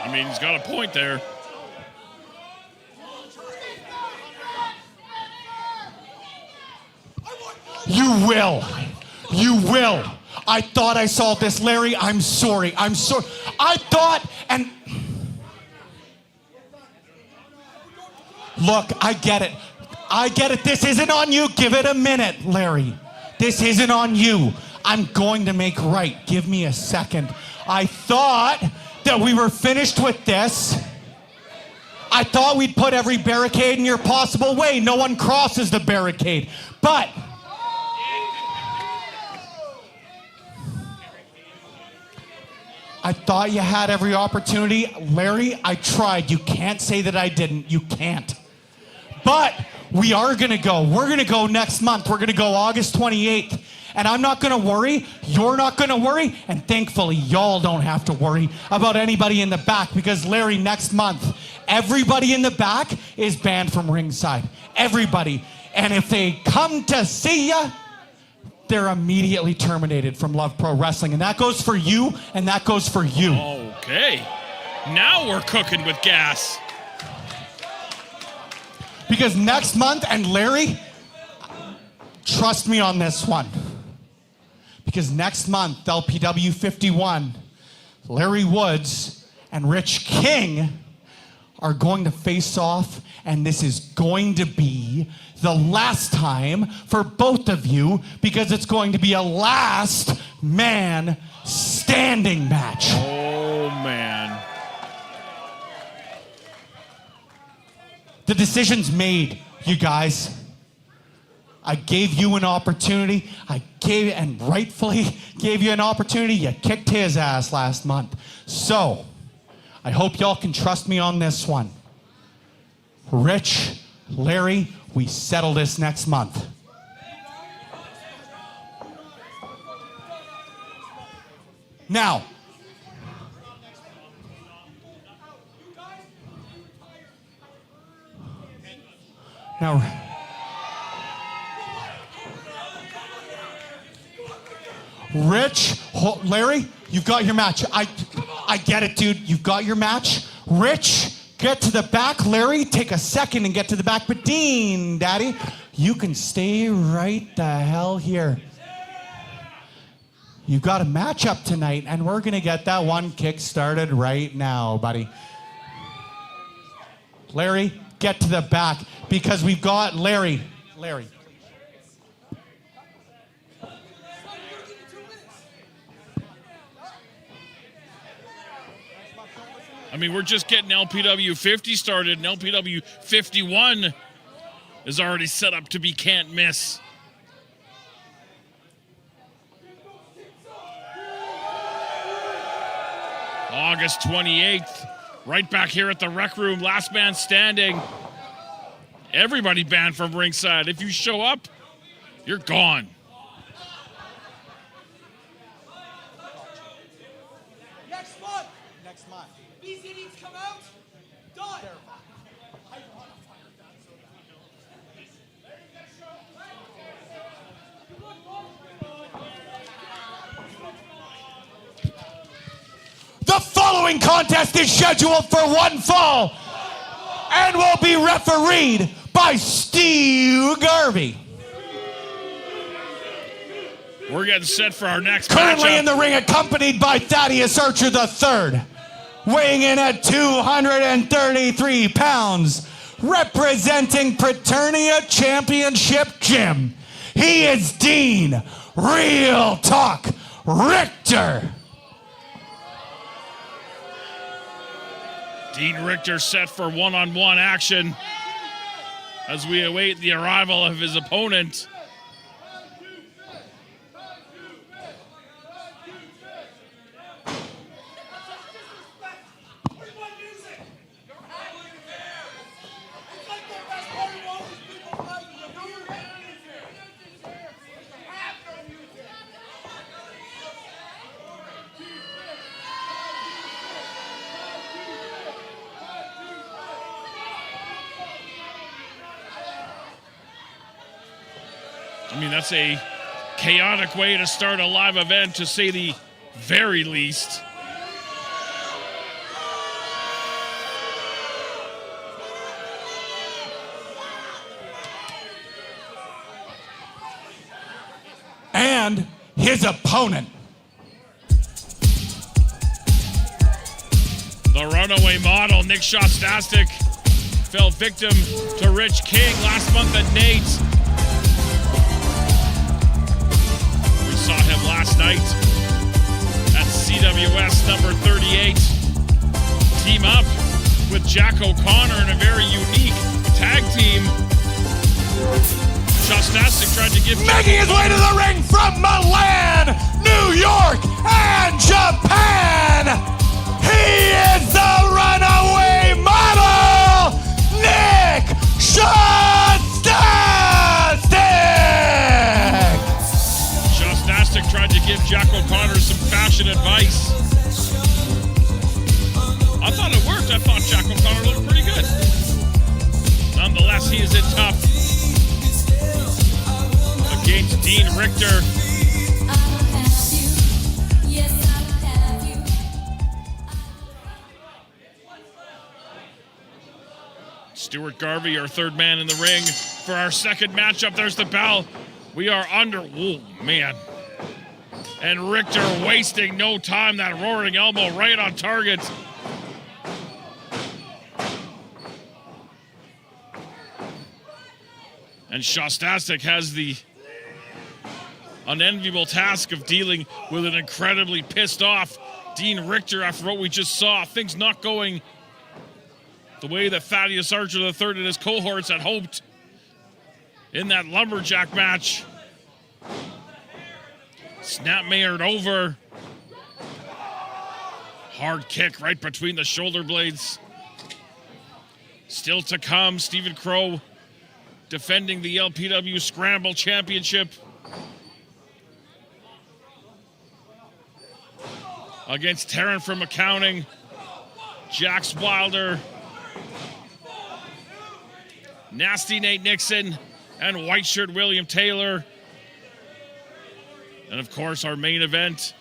I mean, he's got a point there. You will. You will. I thought I saw this, Larry. I'm sorry. I'm sorry. I thought, and look, I get it. I get it. This isn't on you. Give it a minute, Larry. This isn't on you. I'm going to make right. Give me a second. I thought that we were finished with this. I thought we'd put every barricade in your possible way. No one crosses the barricade. But I thought you had every opportunity. Larry, I tried. You can't say that I didn't. You can't. But we are going to go. We're going to go next month. We're going to go August 28th. And I'm not going to worry. You're not going to worry. And thankfully, y'all don't have to worry about anybody in the back because, Larry, next month, everybody in the back is banned from ringside. Everybody. And if they come to see ya, they're immediately terminated from Love Pro Wrestling. And that goes for you, and that goes for you. Okay. Now we're cooking with gas. Because next month, and Larry, trust me on this one. Because next month, LPW 51, Larry Woods and Rich King are going to face off, and this is going to be the last time for both of you because it's going to be a last man standing match. Oh, man. The decision's made, you guys. I gave you an opportunity. And rightfully gave you an opportunity. You kicked his ass last month. So, I hope y'all can trust me on this one. Rich, Larry, we settle this next month. Now, Rich, Larry, you've got your match. I get it, dude. You've got your match. Rich, get to the back. Larry, take a second and get to the back. But Dean, Daddy, you can stay right the hell here. You've got a matchup tonight, and we're going to get that one kick started right now, buddy. Larry, get to the back because we've got Larry. I mean, we're just getting LPW 50 started, and LPW 51 is already set up to be can't miss. August 28th, right back here at the Rec Room, last man standing. Everybody banned from ringside. If you show up, you're gone. Next month. These idiots come out. Done. The following contest is scheduled for one fall and will be refereed by Steve Garvey. We're getting set for our next Currently matchup. in the ring, accompanied by Thaddeus Archer III, weighing in at 233 pounds, representing Preternia Championship Gym. He is Dean Real Talk Richtor. Dean Richtor set for one-on-one action as we await the arrival of his opponent. I mean, that's a chaotic way to start a live event, to say the very least. And his opponent. The runaway model, Nick Shostastic, fell victim to Rich King last month at NAIT. We saw him last night at CWS number 38 team up with Jack O'Connor in a very unique tag team. Shostastic tried to give making his way to the ring from Milan, New York, and Japan. He is the runaway model, Nick Shostastic. Shostastic tried to give Jack O'Connor some fashion advice. I thought it worked. I thought Jack O'Connor looked pretty good. Nonetheless, he is in tough against Dean Richtor. Stuart Garvey, our third man in the ring for our second matchup. There's the bell. We are under. Oh, man. And Richtor wasting no time. That roaring elbow right on target. And Shostastic has the unenviable task of dealing with an incredibly pissed off Dean Richtor after what we just saw. Things not going the way that Thaddeus Archer III and his cohorts had hoped in that Lumberjack match. Snapmared over. Hard kick right between the shoulder blades. Still to come, Stephen Crow defending the LPW Scramble Championship against Taryn from Accounting, Jax Wilder, Nasty Nate Nixon, and White Shirt William Taylor. And of course, our main event,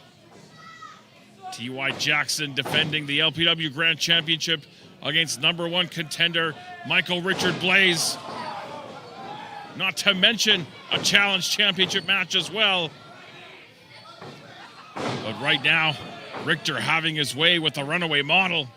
T.Y. Jackson defending the LPW Grand Championship against number one contender, Michael Richard Blaze. Not to mention a challenge championship match as well. But right now, Richtor having his way with the runaway model.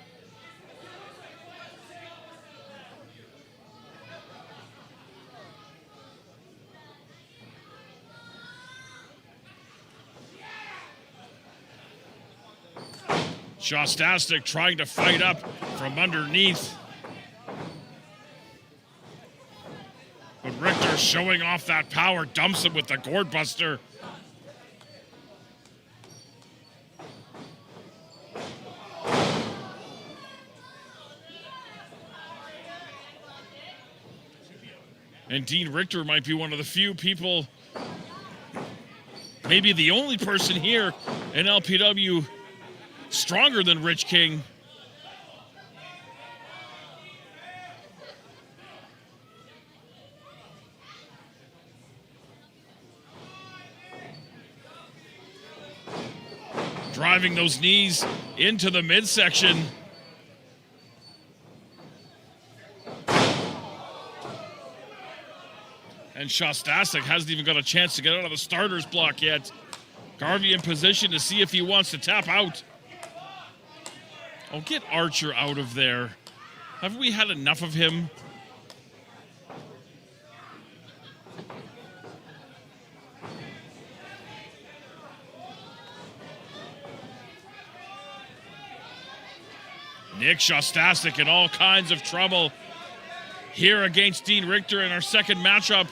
Shostastic trying to fight up from underneath. But Richtor showing off that power, dumps him with the gourd buster. And Dean Richtor might be one of the few people, maybe the only person here in LPW stronger than Rich King. Driving those knees into the midsection. And Shostastic hasn't even got a chance to get out of the starter's block yet. Garvey in position to see if he wants to tap out. Oh, get Archer out of there. Haven't we had enough of him? Nick Shostastic in all kinds of trouble here against Dean Richtor in our second matchup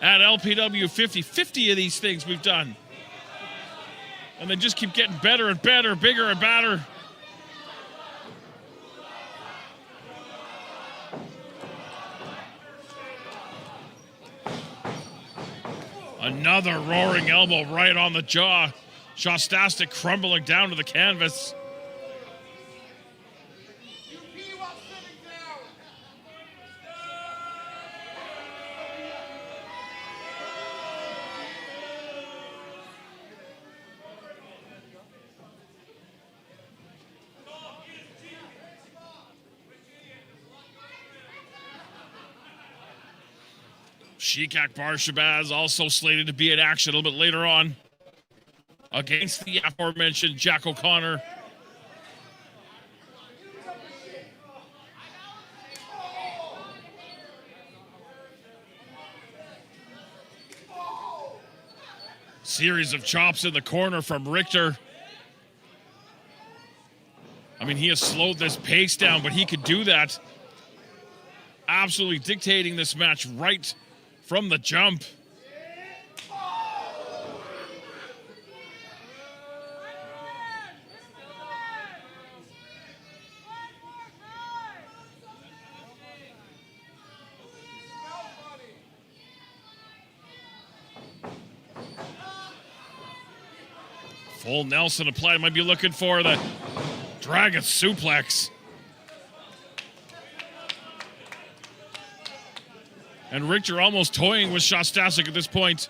at LPW 50. 50 of these things we've done. And they just keep getting better and better, bigger and badder. Another roaring elbow right on the jaw. Shostastic crumbling down to the canvas. Sheik Akbar Shabazz also slated to be in action a little bit later on against the aforementioned Jack O'Connor. Series of chops in the corner from Richtor. I mean, he has slowed this pace down, but he could do that. Absolutely dictating this match right from the jump. Full Nelson applied. Might be looking for the Dragon suplex. And Richtor almost toying with Shostastic at this point.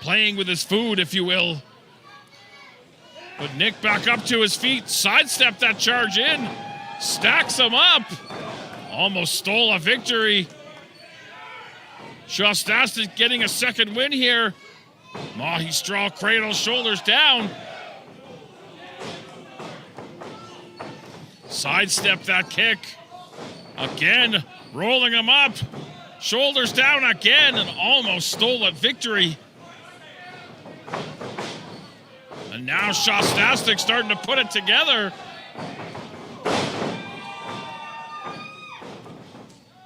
Playing with his food, if you will. But Nick back up to his feet. Sidestepped that charge in. Stacks him up. Almost stole a victory. Shostastic getting a second win here. Mahi Straw cradle, shoulders down. Sidestep that kick. Again, rolling him up. Shoulders down again and almost stole a victory. And now Shostastic starting to put it together.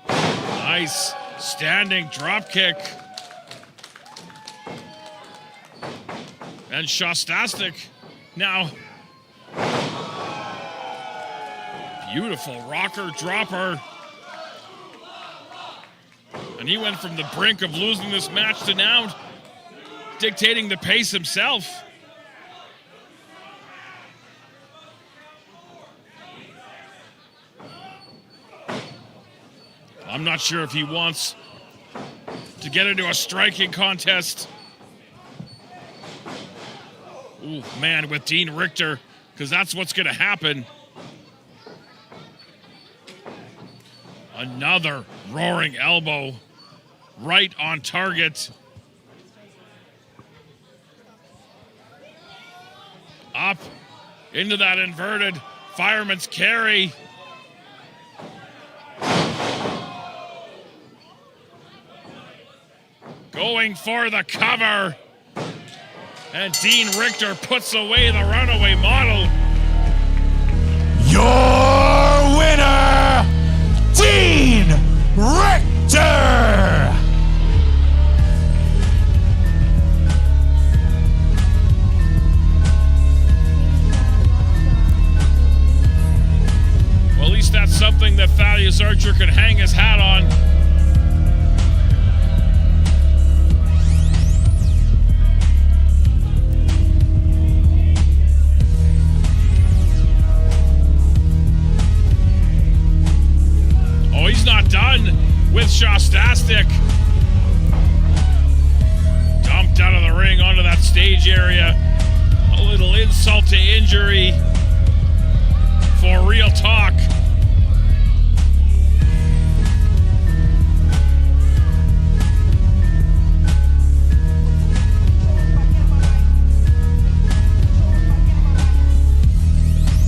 Nice standing drop kick. And Shostastic now. Beautiful rocker dropper. And he went from the brink of losing this match to now dictating the pace himself. I'm not sure if he wants to get into a striking contest. Ooh, man, with Dean Richtor, because that's what's going to happen. Another roaring elbow right on target. Up into that inverted fireman's carry. Going for the cover. And Dean Richtor puts away the runaway model. Your winner, Dean Richtor! Well, at least that's something that Thaddeus Archer can hang his hat on. Oh, he's not done with Shostastic. Dumped out of the ring onto that stage area. A little insult to injury for real talk.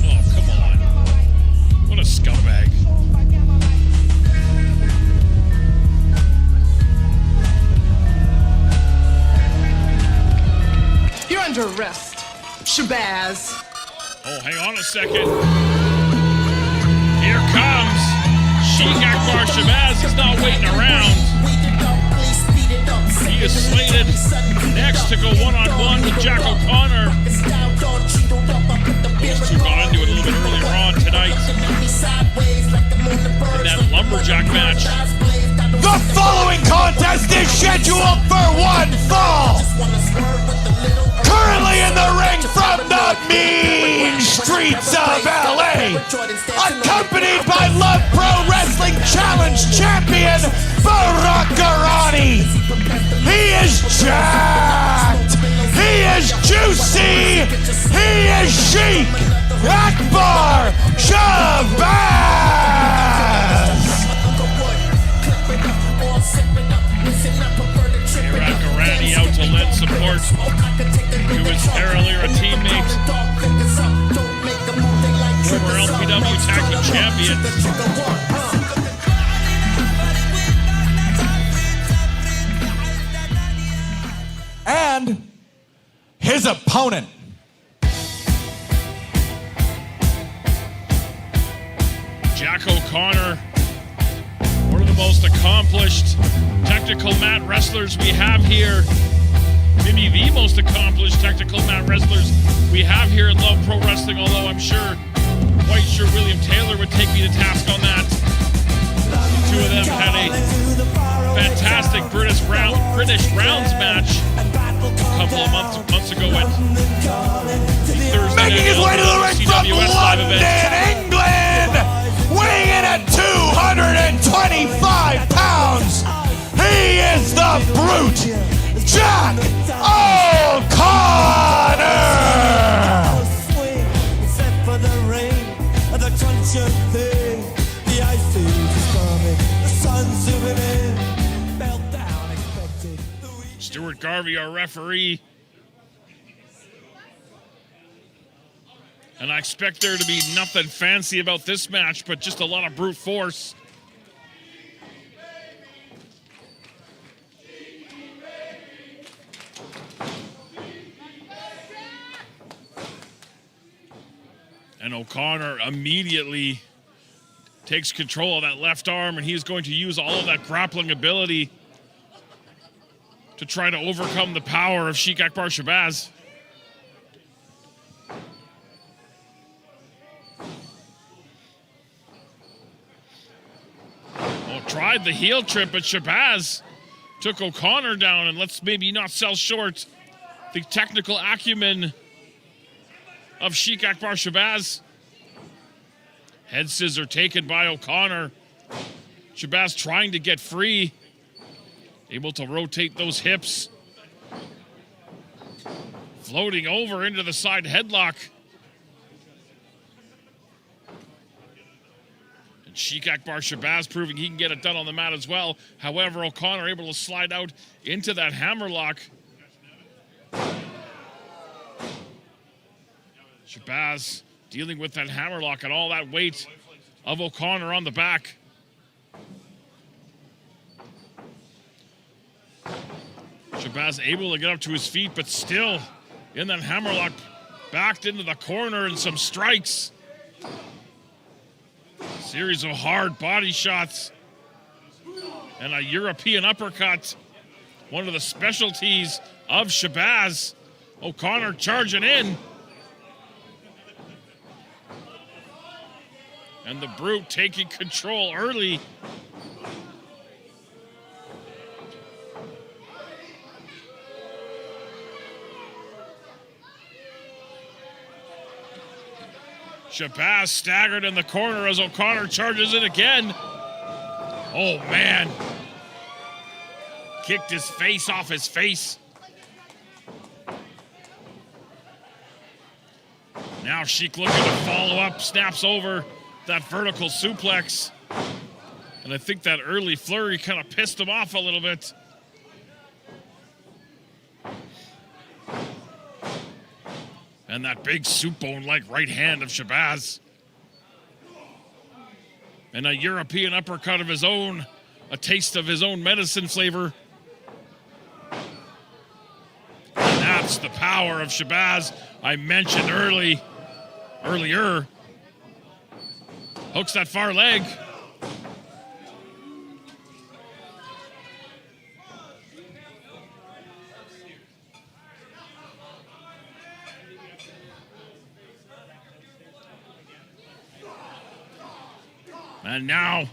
Oh, come on. What a scumbag. Under arrest, Shabazz. Oh, hang on a second. Here comes Sheik Akbar Shabazz. He's not waiting around. He is slated next to go one-on-one with Jack O'Connor. Those two got into it a little bit earlier on tonight in that Lumberjack match. The following contest is scheduled for one fall. Currently in the ring from the mean streets of LA, accompanied by Love Pro Wrestling Challenge champion Barack Garani. He is jacked. He is juicy. He is Sheik Akbar Shabazz. support to his Paralera teammate, former LPW Tag Team Champion. And his opponent. Jack O'Connor, one of the most accomplished technical mat wrestlers we have here. Maybe the most accomplished technical mat wrestlers we have here in Love Pro Wrestling, although I'm quite sure William Taylor would take me to task on that. The two of them had a fantastic British rounds match a couple of months ago at the Thursday Making his way to the ring from London, England, weighing in at 225 pounds, he is the Brute, Jack O'Connor! Stuart Garvey, our referee. And I expect there to be nothing fancy about this match, but just a lot of brute force. And O'Connor immediately takes control of that left arm, and he's going to use all of that grappling ability to try to overcome the power of Sheik Akbar Shabazz. Tried the heel trip, but Shabazz took O'Connor down, and let's maybe not sell short the technical acumen of Sheik Akbar Shabazz. Head scissor taken by O'Connor. Shabazz trying to get free, able to rotate those hips, floating over into the side headlock. Sheik Akbar Shabazz proving he can get it done on the mat as well. However, O'Connor able to slide out into that hammerlock. Shabazz dealing with that hammerlock and all that weight of O'Connor on the back. Shabazz able to get up to his feet, but still in that hammerlock, backed into the corner, and some strikes. Series of hard body shots and a European uppercut. One of the specialties of Shabazz. O'Connor charging in. And the Brute taking control early. Shabazz staggered in the corner as O'Connor charges in again. Oh, man. Kicked his face off his face. Now Sheik looking to follow up, snaps over that vertical suplex. And I think that early flurry kind of pissed him off a little bit. And that big soup bone-like right hand of Shabazz. And a European uppercut of his own, a taste of his own medicine flavor. And that's the power of Shabazz I mentioned earlier. Hooks that far leg. And now,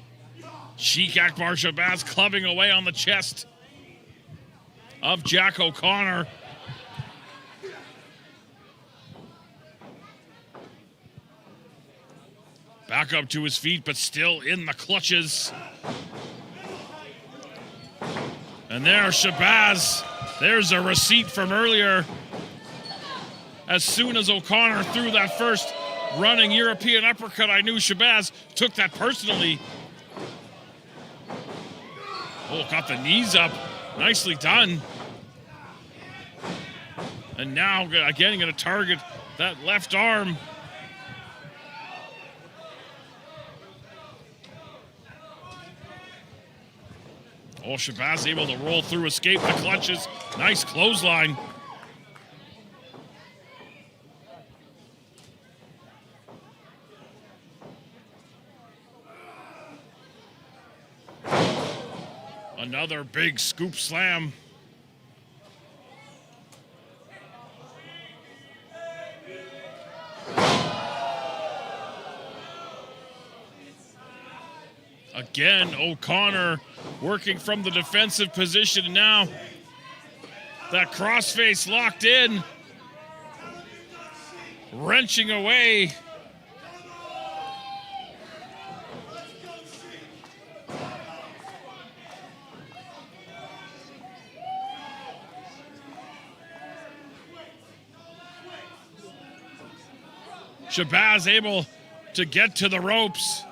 Sheik Akbar Shabazz clubbing away on the chest of Jack O'Connor. Back up to his feet, but still in the clutches. And there's Shabazz. There's a receipt from earlier. As soon as O'Connor threw that first running European uppercut, I knew Shabazz took that personally. Oh, got the knees up. Nicely done. And now, again, going to target that left arm. Oh, Shabazz able to roll through, escape the clutches. Nice clothesline. Another big scoop slam. Again, O'Connor working from the defensive position now. That crossface locked in. Wrenching away. Shabazz able to get to the ropes.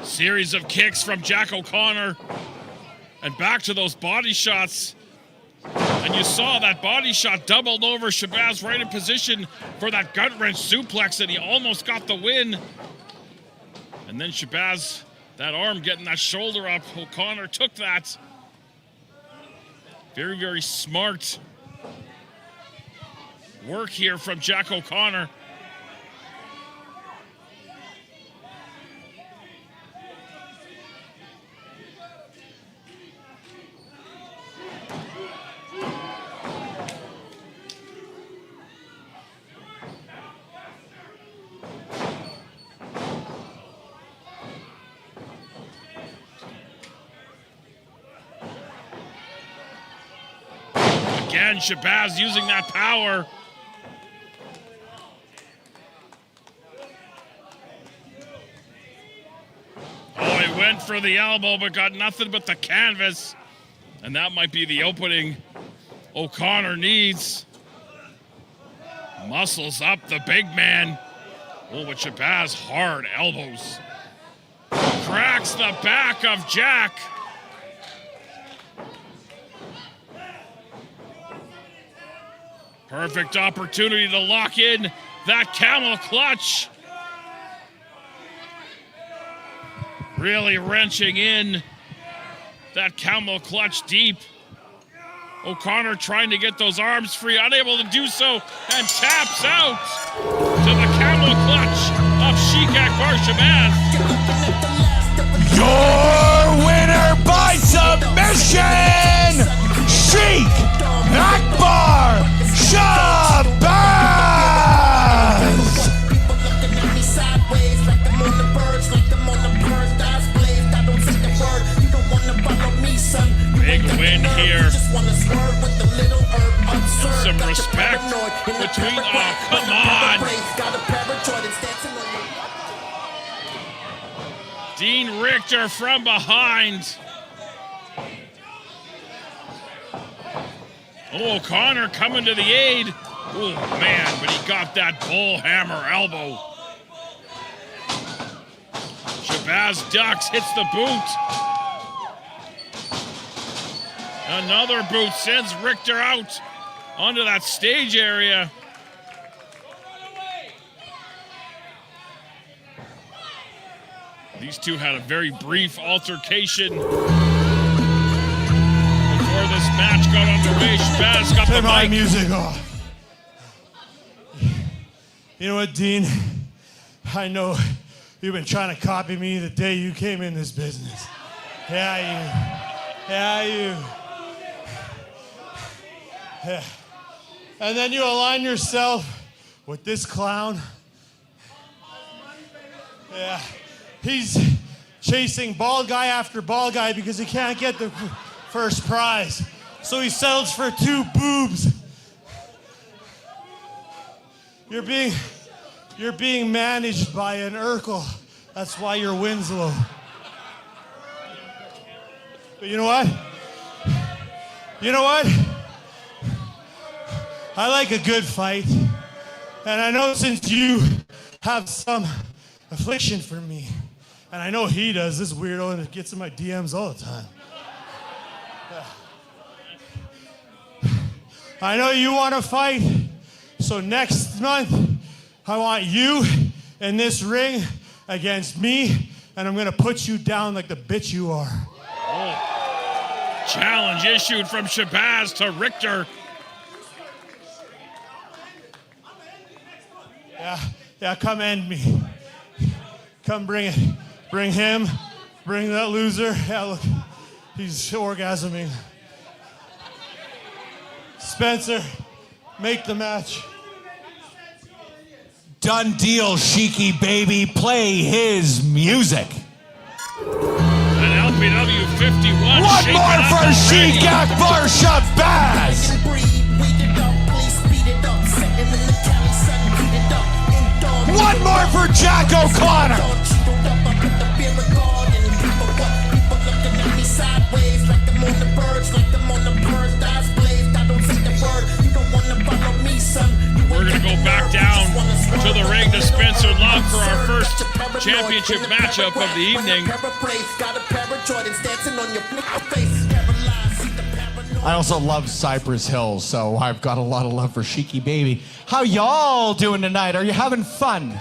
Series of kicks from Jack O'Connor. And back to those body shots. And you saw that body shot doubled over Shabazz right in position for that gut wrench suplex, and he almost got the win. And then Shabazz, that arm getting that shoulder up. O'Connor took that. Very, very smart work here from Jack O'Connor. Again, Shabazz using that power. Oh, he went for the elbow, but got nothing but the canvas. And that might be the opening O'Connor needs. Muscles up the big man. Oh, but Shabazz hard elbows. Cracks the back of Jack. Perfect opportunity to lock in that camel clutch. Really wrenching in that camel clutch deep. O'Connor trying to get those arms free, unable to do so, and taps out to the camel clutch of Sheik Akbar Shabazz. Your winner by submission, Sheik Akbar Shabazz! Big win here. And some respect between, oh, come on! Dean Richtor from behind. Oh, O'Connor coming to the aid. Oh, man, but he got that bull hammer elbow. Shabazz ducks, hits the boot. Another boot sends Richtor out onto that stage area. These two had a very brief altercation before this match got underway. Shabazz got the my mic. music off. You know what, Dean? I know you've been trying to copy me the day you came in this business. Yeah, you. Yeah. And then you align yourself with this clown. Yeah. He's chasing bald guy after bald guy because he can't get the first prize. So he settles for 2 boobs. You're being managed by an Urkel. That's why your win's low. But you know what? I like a good fight. And I know since you have some affliction for me, and I know he does, this weirdo, and it gets in my DMs all the time. I know you want to fight, so next month, I want you in this ring against me, and I'm going to put you down like the bitch you are. Oh. Challenge issued from Shabazz to Richtor. Yeah, come end me. Come bring it. Bring him. Bring that loser. Yeah, look, he's orgasming. Spencer, make the match. Done deal, Sheiky baby. Play his music. An LPW 51. One more for Sheik Akbar Shabazz. One more for Jack O'Connor. We're going to go back down to the ring to Spencer Love for our first championship matchup of the evening. I also love Cypress Hill, so I've got a lot of love for Sheiky baby. How y'all doing tonight? Are you having fun?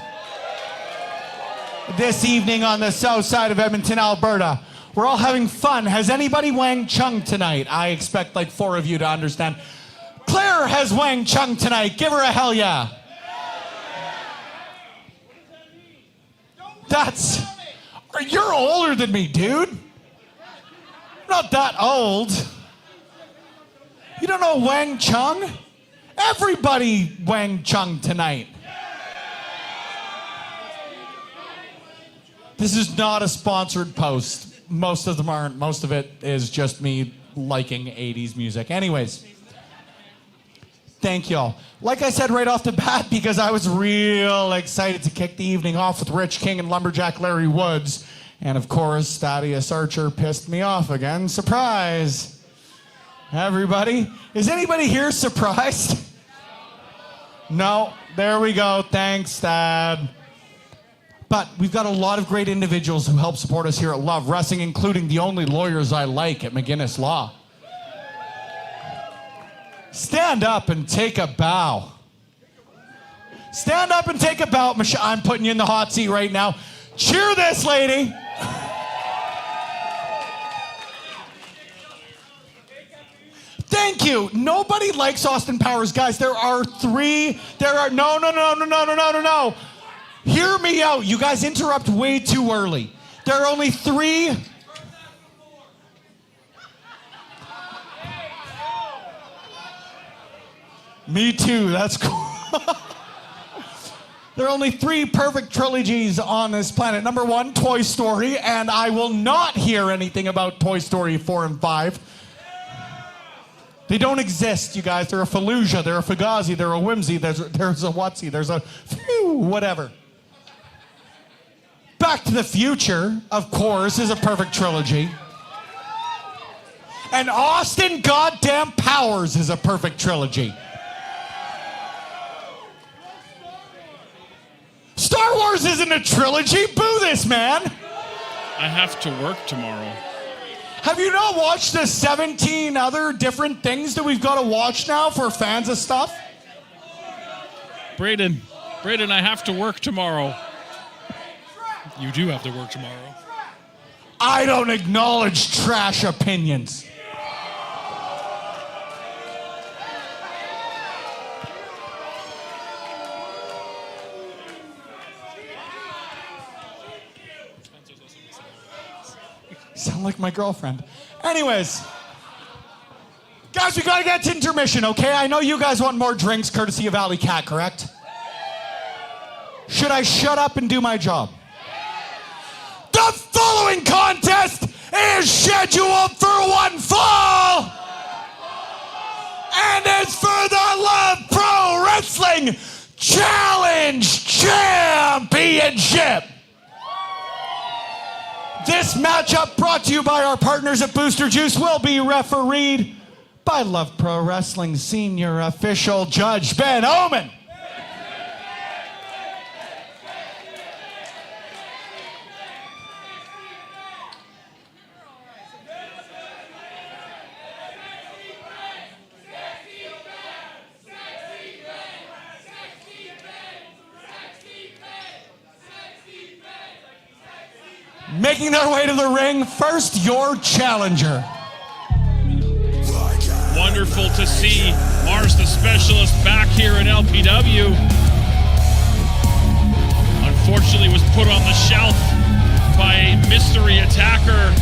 This evening on the south side of Edmonton, Alberta. We're all having fun. Has anybody Wang Chung tonight? I expect like 4 of you to understand. Claire has Wang Chung tonight. Give her a hell yeah. You're older than me, dude. I'm not that old. You don't know Wang Chung? Everybody Wang Chung tonight. This is not a sponsored post. Most of them aren't. Most of it is just me liking 80s music. Anyways, thank y'all. Like I said right off the bat, because I was real excited to kick the evening off with Rich King and Lumberjack Larry Woods. And of course, Thaddeus Archer pissed me off again. Surprise. Everybody? Is anybody here surprised? No. There we go. Thanks, Thad. But we've got a lot of great individuals who help support us here at Love Wrestling, including the only lawyers I like at McGinnis Law. Stand up and take a bow. Stand up and take a bow. Michelle, I'm putting you in the hot seat right now. Cheer this lady. Thank you. Nobody likes Austin Powers. Guys, no. Hear me out. You guys interrupt way too early. There are only 3. Me too. That's cool. There are only 3 perfect trilogies on this planet. Number 1, Toy Story, and I will not hear anything about Toy Story 4 and 5. They don't exist, you guys. They're a Fallujah, they're a Fugazi, they're a Whimsy, there's a Whatsy, there's a whatever. Back to the Future, of course, is a perfect trilogy. And Austin goddamn Powers is a perfect trilogy. Star Wars isn't a trilogy. Boo this, man. I have to work tomorrow. Have you not watched the 17 other different things that we've got to watch now for fans of stuff? Braden, I have to work tomorrow. You do have to work tomorrow. I don't acknowledge trash opinions. Sound like my girlfriend. Anyways, guys, we gotta get to intermission, okay? I know you guys want more drinks courtesy of Alley Cat, correct? Should I shut up and do my job? The following contest is scheduled for one fall, and it's for the Love Pro Wrestling Challenge Championship. This matchup, brought to you by our partners at Booster Juice, will be refereed by Love Pro Wrestling Senior Official Judge Ben Omen. Making their way to the ring, first, your challenger. Wonderful to see Mars the Specialist back here in LPW. Unfortunately was put on the shelf by a mystery attacker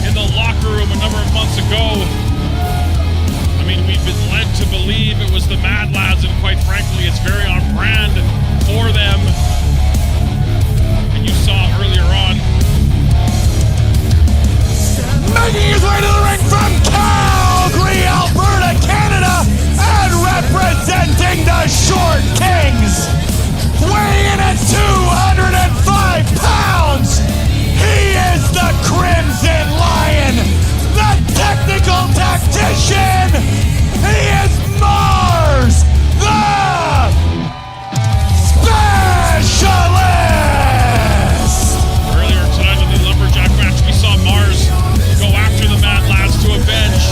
in the locker room a number of months ago. I mean, we've been led to believe it was the Mad Lads, and quite frankly, it's very on brand for them. And you saw earlier on, making his way to the ring from Calgary, Alberta, Canada, and representing the Short Kings, weighing in at 205 pounds, he is the Crimson Lion, the technical tactician, he is Mars, the Specialist! Earlier tonight in the Lumberjack match, we saw Mars go after the Mad Lads to avenge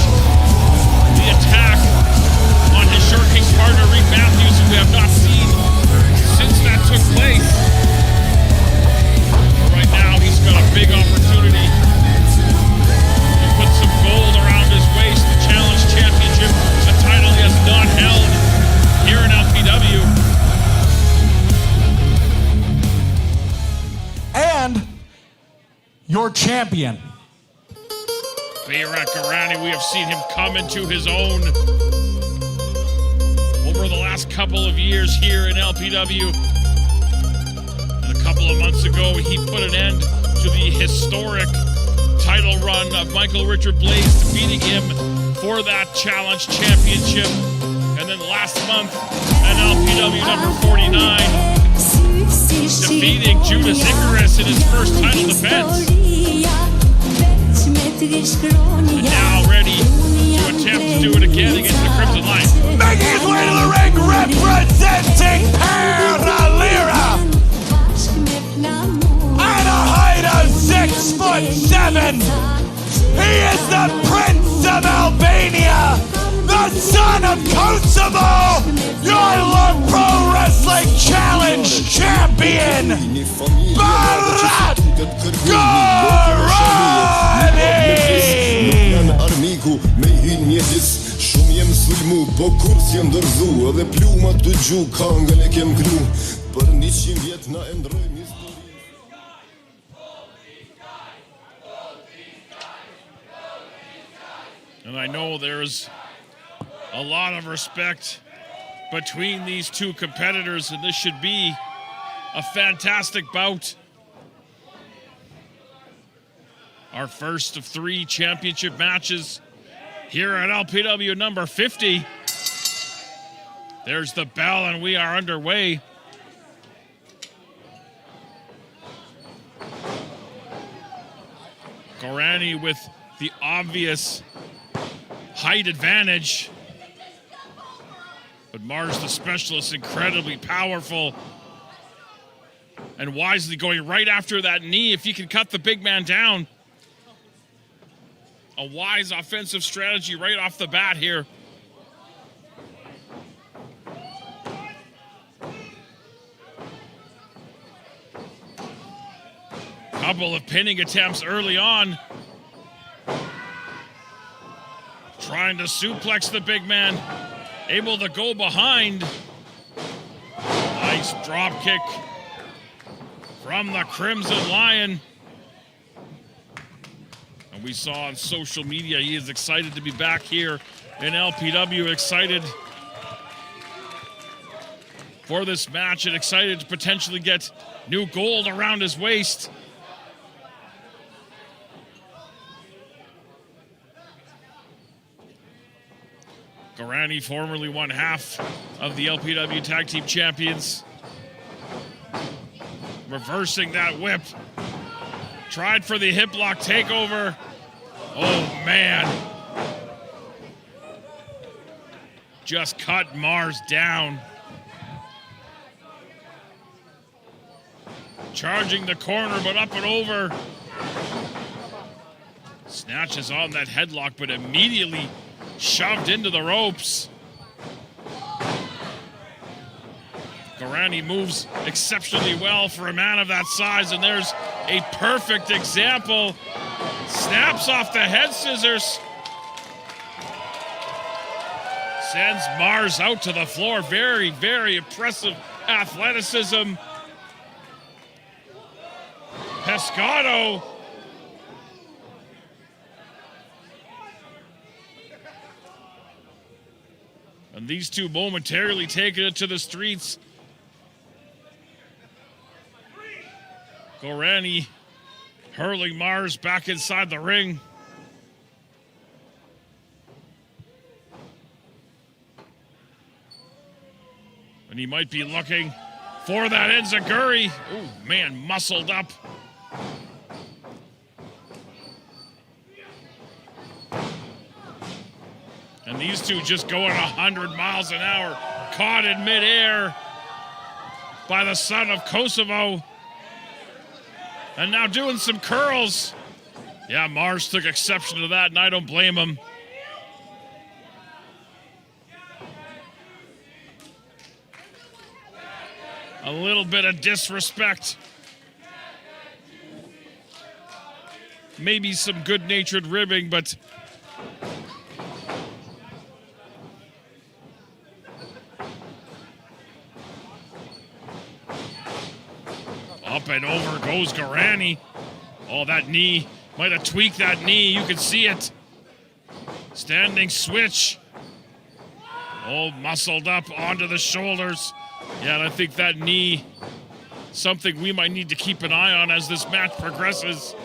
the attack on his Short Kings partner, Reed Matthews, who we have not seen since that took place. Right now, he's got a big opportunity to put some gold around his waist, the Challenge Championship, a title he has not held here in LPW. And your champion. Bayrak Garani, we have seen him come into his own over the last couple of years here in LPW. And a couple of months ago, he put an end to the historic title run of Michael Richard Blaze, defeating him for that Challenge Championship. And then last month, at LPW number 49, defeating Judas Icarus in his first title defense. And now ready to attempt to do it again against the Crimson Lion. Making his way to the ring, representing Paralira, at a height of 6'7". He is the Prince of Albania, the son of Kosovo, your Love Pro Wrestling Challenge champion, Barat Garani! And I know there's a lot of respect between these two competitors, and this should be a fantastic bout. Our first of 3 championship matches here at LPW number 50. There's the bell, and we are underway. Garani with the obvious height advantage. But Mars the Specialist, incredibly powerful. And wisely going right after that knee if he can cut the big man down. A wise offensive strategy right off the bat here. Couple of pinning attempts early on. Trying to suplex the big man. Able to go behind. Nice drop kick from the Crimson Lion. And we saw on social media he is excited to be back here in LPW. Excited for this match and excited to potentially get new gold around his waist. Garani, formerly one half of the LPW Tag Team Champions. Reversing that whip. Tried for the hip lock takeover. Oh, man. just cut Mars down. Charging the corner, but up and over. Snatches on that headlock, but immediately shoved into the ropes. Gorani moves exceptionally well for a man of that size, and there's a perfect example. Snaps off the head scissors. Sends Mars out to the floor. Very, very impressive athleticism. Pescado. And these two momentarily taking it to the streets. Gorani hurling Mars back inside the ring. And he might be looking for that enziguri. Oh, man, muscled up. And these two just going 100 miles an hour, caught in midair by the son of Kosovo. And now doing some curls. Yeah, Mars took exception to that, and I don't blame him. A little bit of disrespect. Maybe some good-natured ribbing, but up and over goes Gorani. Oh, that knee. Might have tweaked that knee. You can see it. Standing switch. Oh, muscled up onto the shoulders. Yeah, and I think that knee, something we might need to keep an eye on as this match progresses.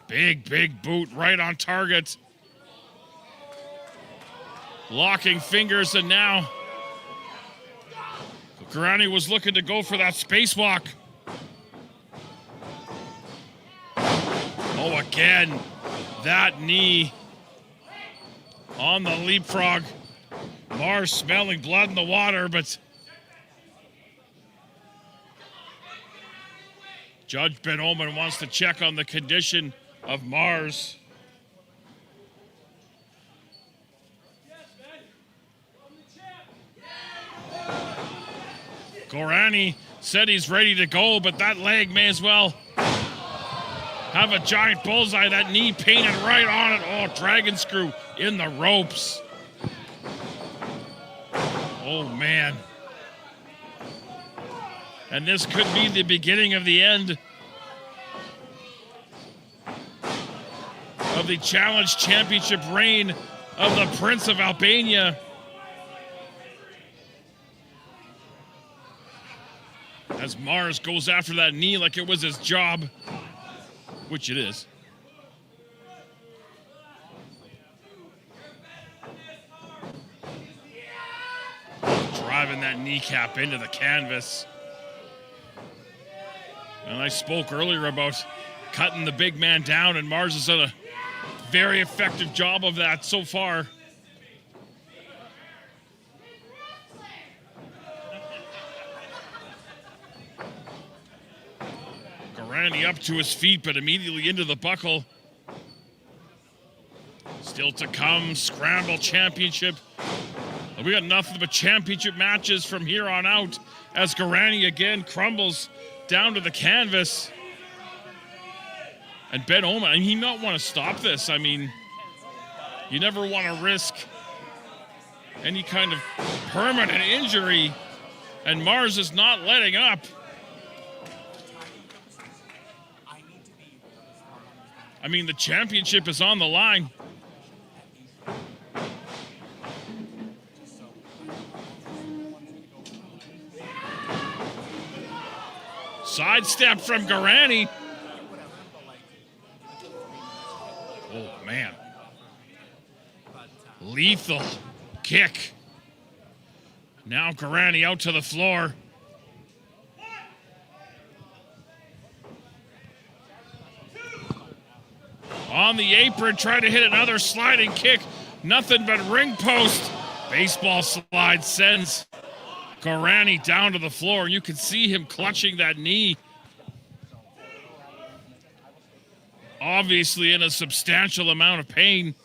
Big, big boot right on target. Locking fingers, and now Gorani was looking to go for that spacewalk. Oh, again, that knee on the leapfrog. Mars smelling blood in the water, but Judge Ben Oman wants to check on the condition of Mars. Gorani said he's ready to go, but that leg may as well have a giant bullseye. That knee painted right on it. Oh, dragon screw in the ropes. Oh, man. And this could be the beginning of the end of the Challenge Championship reign of the Prince of Albania. As Mars goes after that knee like it was his job, which it is. Driving that kneecap into the canvas. And I spoke earlier about cutting the big man down, and Mars has done a very effective job of that so far. Gorani up to his feet, but immediately into the buckle. Still to come, Scramble Championship. We got nothing but championship matches from here on out as Gorani again crumbles down to the canvas. And Ben Oman, he might want to stop this. I mean, you never want to risk any kind of permanent injury, and Mars is not letting up. I mean, the championship is on the line. Sidestep from Gorani. Oh, man. Lethal kick. Now Gorani out to the floor. On the apron, trying to hit another sliding kick. Nothing but ring post. Baseball slide sends Gorani down to the floor. You can see him clutching that knee. Obviously in a substantial amount of pain.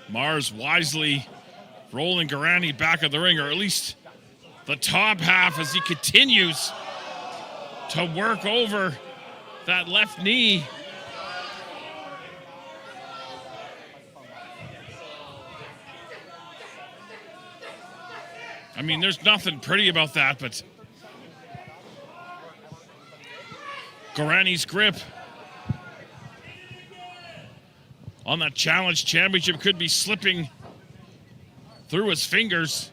Mars wisely rolling Gorani back of the ring, or at least the top half, as he continues to work over that left knee. I mean, there's nothing pretty about that, but Gorani's grip on that Challenge Championship could be slipping through his fingers.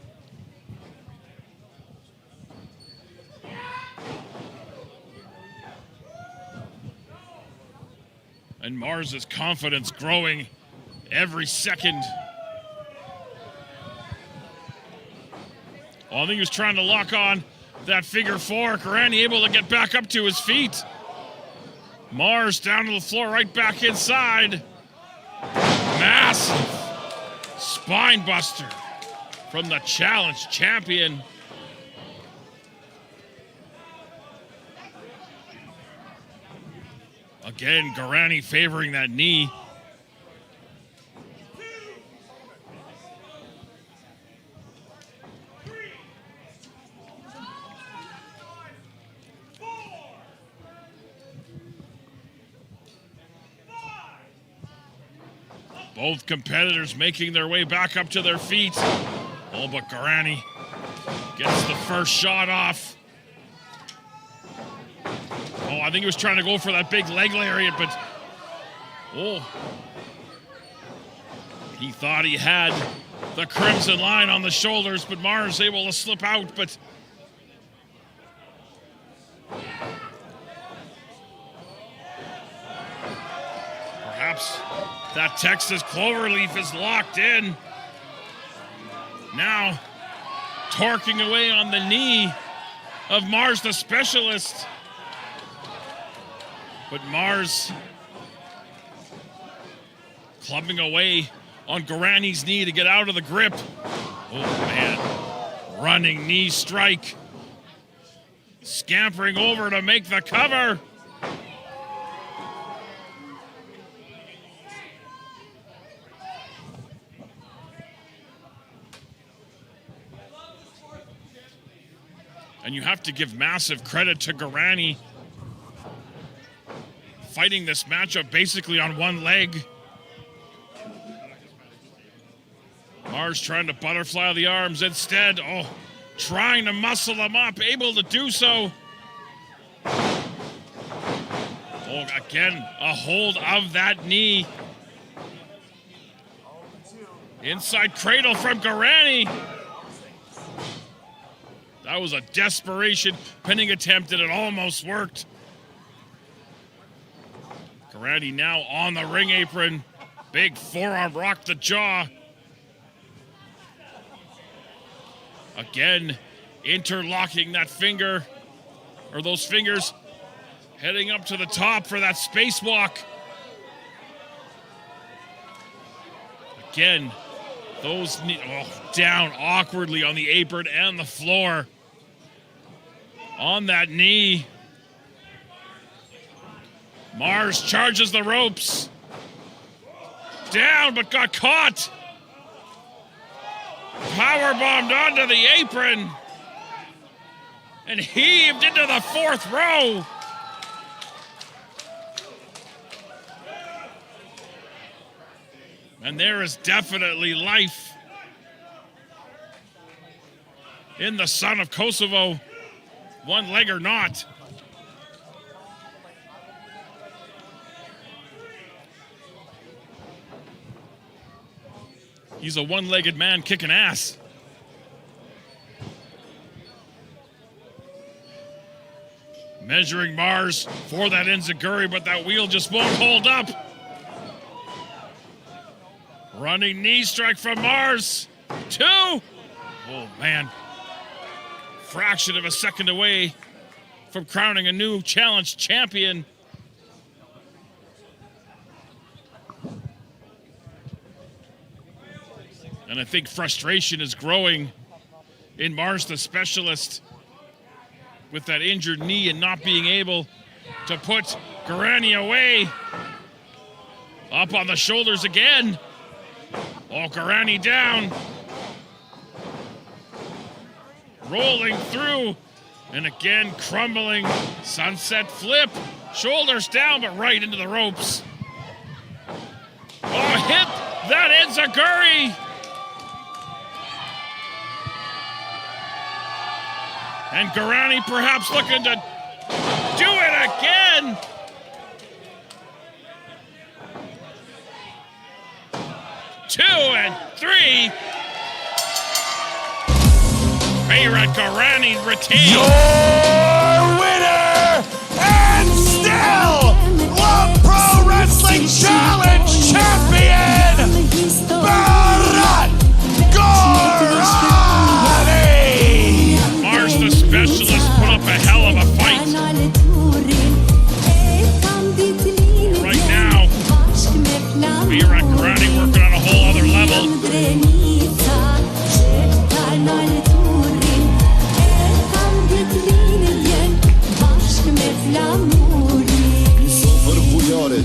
And Mars's confidence growing every second. Oh, I think he was trying to lock on that figure four. Gorani able to get back up to his feet. Mars down to the floor, right back inside. Massive spine buster from the Challenge Champion. Again, Gorani favoring that knee. Both competitors making their way back up to their feet. Oh, but Gorani gets the first shot off. Oh, I think he was trying to go for that big leg lariat, but oh, he thought he had the crimson line on the shoulders, but Mars able to slip out, but perhaps that Texas cloverleaf is locked in. Now, torquing away on the knee of Mars, the specialist. But Mars clubbing away on Gorani's knee to get out of the grip. Oh, man. Running knee strike. Scampering over to make the cover. And you have to give massive credit to Gorani, fighting this matchup basically on one leg. Mars trying to butterfly the arms instead. Oh, trying to muscle him up, able to do so. Oh, again, a hold of that knee. Inside cradle from Gorani. That was a desperation pinning attempt, and it almost worked. Gorani now on the ring apron. Big forearm rocked the jaw. Again, interlocking that finger, or those fingers, heading up to the top for that spacewalk. Again, those down awkwardly on the apron and the floor. On that knee. Mars charges the ropes. Down, but got caught. Powerbombed onto the apron. And heaved into the fourth row. And there is definitely life in the son of Kosovo, one leg or not. He's a one-legged man kicking ass. Measuring Mars for that enziguri, but that wheel just won't hold up. Running knee strike from Mars. 2. Oh, man. Fraction of a second away from crowning a new challenge champion. And I think frustration is growing in Mars, the specialist, with that injured knee and not being able to put Garani away. Up on the shoulders again. Oh, Garani down. Rolling through. And again, crumbling. Sunset flip. Shoulders down, but right into the ropes. Oh, hit. That ends Aguri. And Garani perhaps looking to do it again. Two and three. Favorite Garani retains. Your winner and still Love Pro Wrestling Challenge champion, Barat Garani. Mars the specialist put up a hell of a fight. Right now, Favorite Garani working on a whole other level.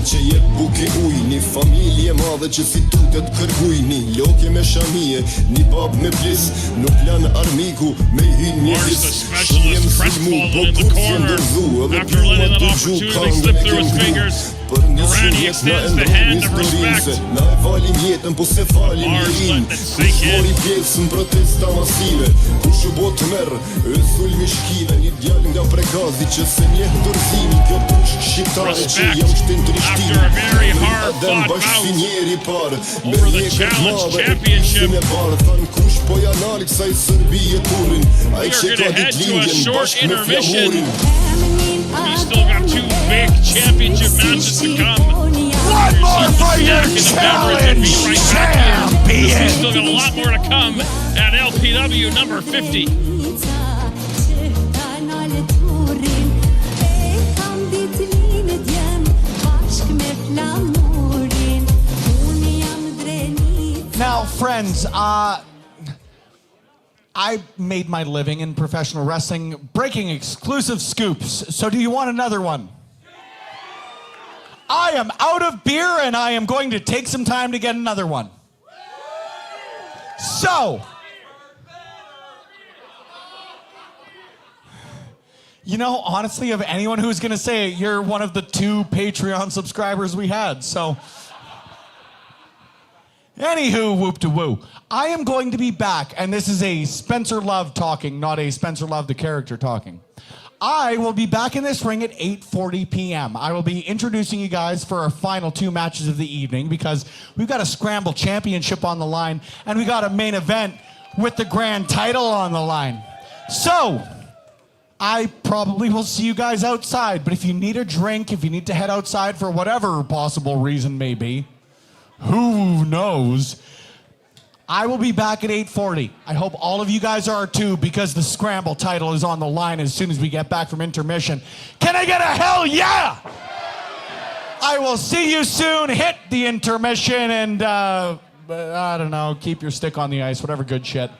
Që jep buke uj, një familje madhe që si tutet kërkuj, një lokje me shamije, një bab me plis, nuk plan armiku me hin mjekis, shumë jem silmu, po kur si ndërzu, edhe pluma të gju, kangën e kem gru, për një shuhjes na endron historinse, na e falim jetën, po se falim jerin, kush mori pjesën protesta masive, kush u bot merë, e sulmi shkive, një djall nga prekazi që se njeh dorëzimin, kjo tush shqiptare që jam shtin të After a very hard fought bout over the challenge championship, we are going to head to a short intermission. We still got two big championship matches to come. One more for your challenge champion. We still got a lot more to come at LPW number 50. Now, friends, I made my living in professional wrestling breaking exclusive scoops. So do you want another one? I am out of beer and I am going to take some time to get another one. So, you know, honestly, of anyone who's going to say it, you're one of the 2 Patreon subscribers we had, so... Anywho, whoop to woo. I am going to be back, and this is a Spencer Love talking, not a Spencer Love the character talking. I will be back in this ring at 8:40 p.m. I will be introducing you guys for our final 2 matches of the evening because we've got a Scramble Championship on the line, and we got a main event with the grand title on the line. So, I probably will see you guys outside, but if you need a drink, if you need to head outside for whatever possible reason may be, who knows? I will be back at 8:40. I hope all of you guys are too, because the Scramble title is on the line as soon as we get back from intermission. Can I get a hell yeah? I will see you soon. Hit the intermission and, I don't know, keep your stick on the ice, whatever good shit.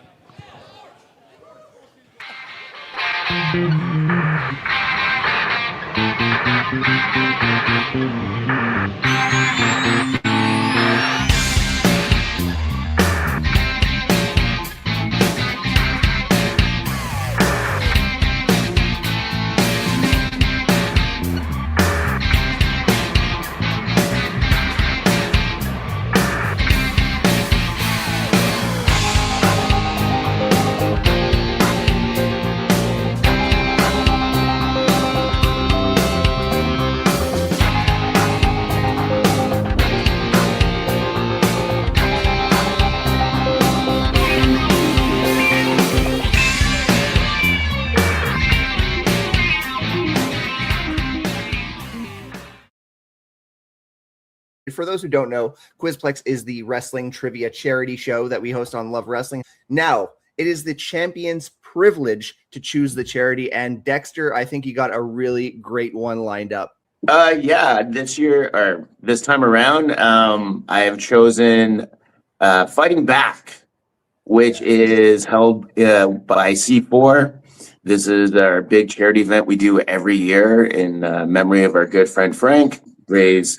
For those who don't know, Quizplex is the wrestling trivia charity show that we host on Love Wrestling. Now, it is the champion's privilege to choose the charity. And Dexter, I think you got a really great one lined up. Yeah, this year or this time around, I have chosen Fighting Back, which is held by C4. This is our big charity event we do every year in memory of our good friend Frank. Raise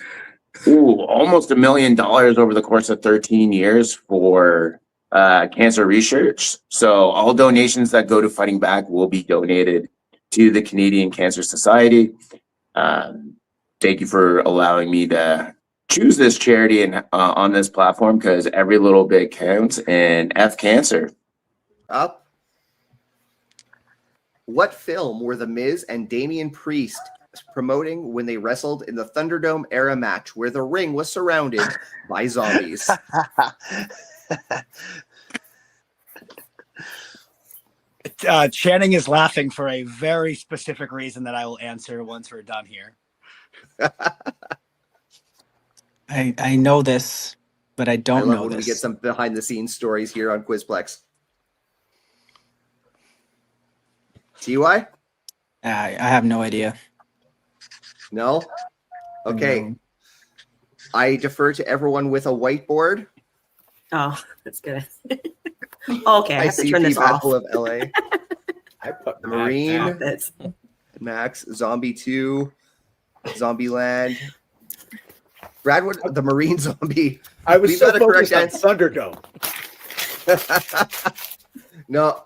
almost $1 million over the course of 13 years for cancer research. So all donations that go to Fighting Back will be donated to the Canadian Cancer Society. Thank you for allowing me to choose this charity and on this platform, because every little bit counts, and F cancer. Up. What film were The Miz and Damian Priest promoting when they wrestled in the Thunderdome era match where the ring was surrounded by zombies? Channing is laughing for a very specific reason that I will answer once we're done here. I know this, but I don't know when this. We get some behind the scenes stories here on Quizplex. TY? I have no idea. No? Okay. No. I defer to everyone with a whiteboard. Oh, that's good. Okay, I have to turn this off. Battle of LA. I put Marine, Max, Zombie 2, Zombieland. Brad, what the Marine zombie? I was so got a correct focused on answer. Thunderdome. No,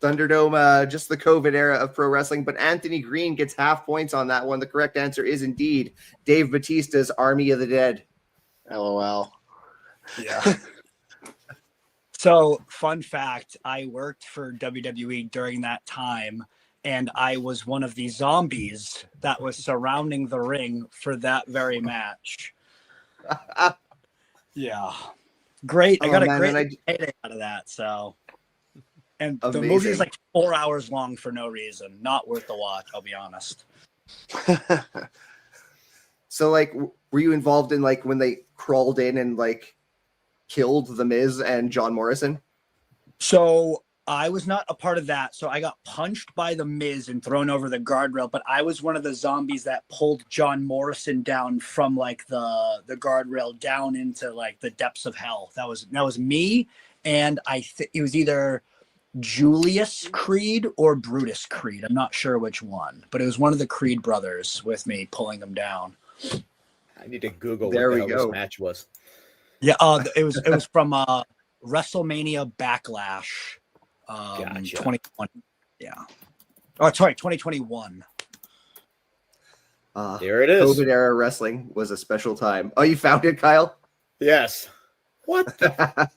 Thunderdome, just the COVID era of pro wrestling. But Anthony Green gets half points on that one. The correct answer is indeed Dave Bautista's Army of the Dead. LOL. Yeah. So, fun fact, I worked for WWE during that time, and I was one of the zombies that was surrounding the ring for that very match. Yeah. Great. I got a great payday out of that, so. And the movie is like 4 hours long for no reason. Not worth the watch, I'll be honest. So, like, were you involved in, like, when they crawled in and, like, killed The Miz and John Morrison? So I was not a part of that. So I got punched by The Miz and thrown over the guardrail, but I was one of the zombies that pulled John Morrison down from like the guardrail down into like the depths of hell. That was me, and it was either Julius Creed or Brutus Creed. I'm not sure which one, but it was one of the Creed brothers with me pulling them down. I need to Google There what we the hell go. this match was. Yeah, it was from WrestleMania Backlash, Gotcha. 2020. Yeah. Oh, sorry, 2021. There it is. COVID era wrestling was a special time. Oh, you found it, Kyle? Yes. What the?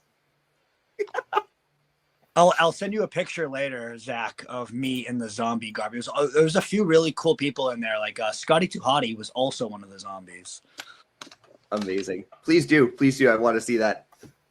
I'll send you a picture later, Zach, of me in the zombie garb. There was a few really cool people in there. Like Scotty Too Hottie was also one of the zombies. Amazing. Please do. I want to see that.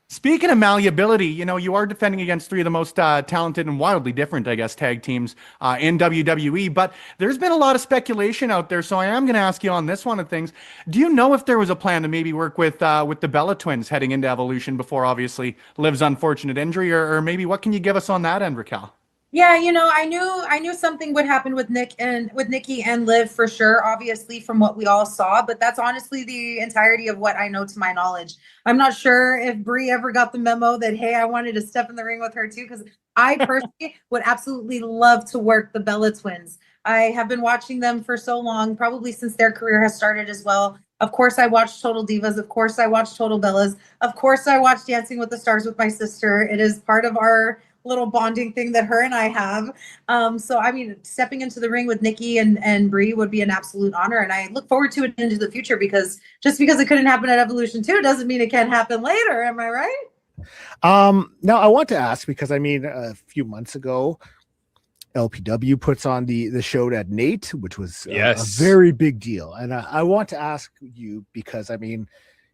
Speaking of malleability, you are defending against three of the most talented and wildly different, I guess, tag teams in WWE. But there's been a lot of speculation out there, so I am going to ask you on this one of things. Do you know if there was a plan to maybe work with the Bella Twins heading into Evolution before, obviously, Liv's unfortunate injury, or maybe what can you give us on that end, Raquel? Yeah, I knew something would happen with Nikki and Liv for sure, obviously from what we all saw, but that's honestly the entirety of what I know to my knowledge. I'm not sure if Brie ever got the memo that, hey, I wanted to step in the ring with her too, because I personally would absolutely love to work the Bella Twins. I have been watching them for so long, probably since their career has started as well. Of course, I watched Total Divas. Of course, I watched Total Bellas. Of course, I watched Dancing with the Stars with my sister. It is part of our little bonding thing that her and I have. So, I mean, stepping into the ring with Nikki and Brie would be an absolute honor. And I look forward to it into the future, because just because it couldn't happen at Evolution 2 doesn't mean it can't happen later. Am I right? Now I want to ask, because I mean, a few months ago, LPW puts on the show at NAIT, which was a very big deal. And I want to ask you, because I mean,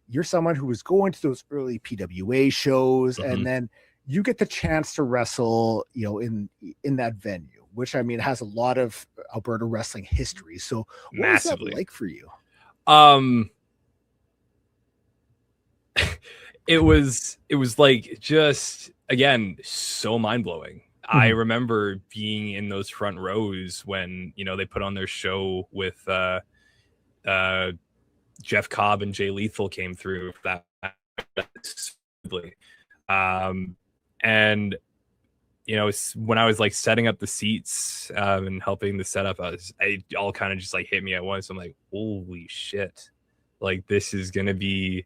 you're someone who was going to those early PWA shows, and then you get the chance to wrestle, in that venue, which I mean has a lot of Alberta wrestling history. So what was that like for you? It was like just again, so mind-blowing. I remember being in those front rows when, you know, they put on their show with Jeff Cobb and Jay Lethal came through for that. And, you know, when I was like setting up the seats and helping the setup, it all kind of just like hit me at once. I'm like, holy shit. Like, this is going to be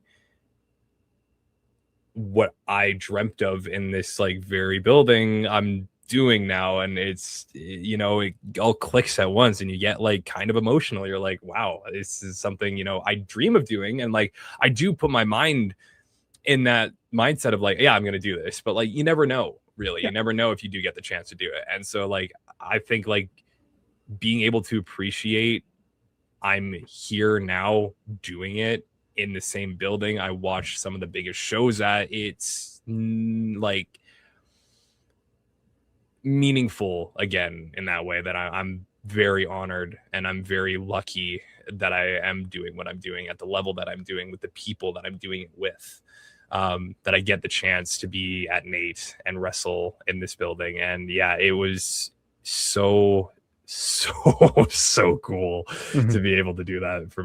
what I dreamt of in this like very building I'm doing now. And it's, you know, it all clicks at once and you get like kind of emotional. You're like, wow, this is something, you know, I dream of doing. And like, I do put my mind in that mindset of like, yeah, I'm going to do this, but like, you never know, really. You never know if you do get the chance to do it. And so like, I think like being able to appreciate I'm here now doing it in the same building I watched some of the biggest shows at, it's like meaningful again in that way, that I'm very honored and I'm very lucky that I am doing what I'm doing at the level that I'm doing with the people that I'm doing it with, that I get the chance to be at NAIT and wrestle in this building. And yeah, it was so cool to be able to do that for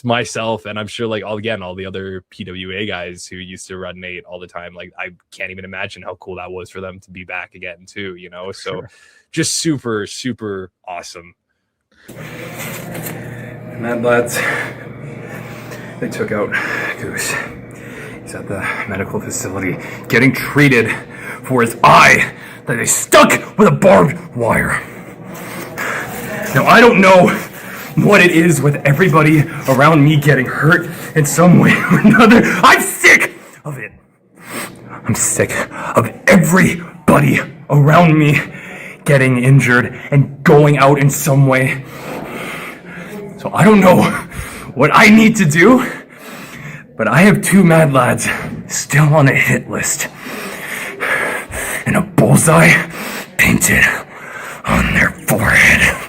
myself. And I'm sure like all the other PWA guys who used to run NAIT all the time, like I can't even imagine how cool that was for them to be back again too, you know? So just super, super awesome. And that lads, they took out Goose. He's at the medical facility getting treated for his eye that they stuck with a barbed wire. Now, I don't know what it is with everybody around me getting hurt in some way or another. I'm sick of it. I'm sick of everybody around me getting injured and going out in some way. So I don't know what I need to do, but I have 2 mad lads still on a hit list and a bullseye painted on their forehead.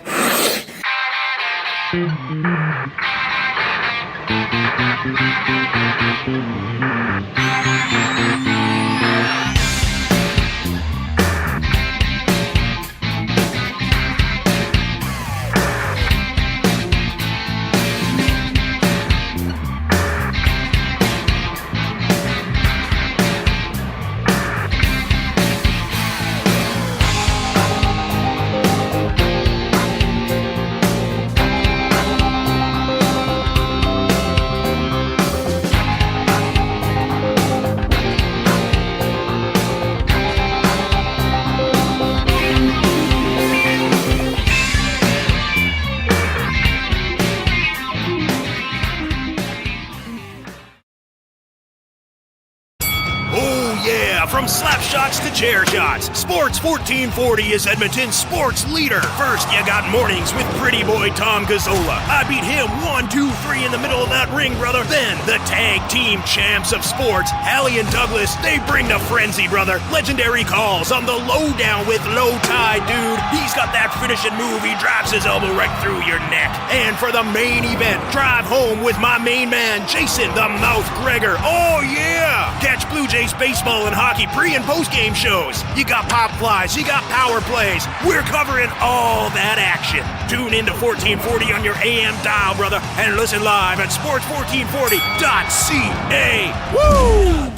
From slap shots to chair shots, Sports 1440 is Edmonton's sports leader. First, you got mornings with pretty boy Tom Gazzola. I beat him 1, 2, 3 in the middle of that ring, brother. Then, the tag team champs of sports, Hallie and Douglas, they bring the frenzy, brother. Legendary calls on the lowdown with Low Tide, dude. He's got that finishing move. He drives his elbow right through your neck. And for the main event, drive home with my main man, Jason the Mouth Gregor. Oh, yeah! Catch Blue Jays baseball and hockey pre- and post-game shows. You got pop flies, you got power plays. We're covering all that action. Tune into 1440 on your AM dial, brother, and listen live at sports1440.ca. Woo!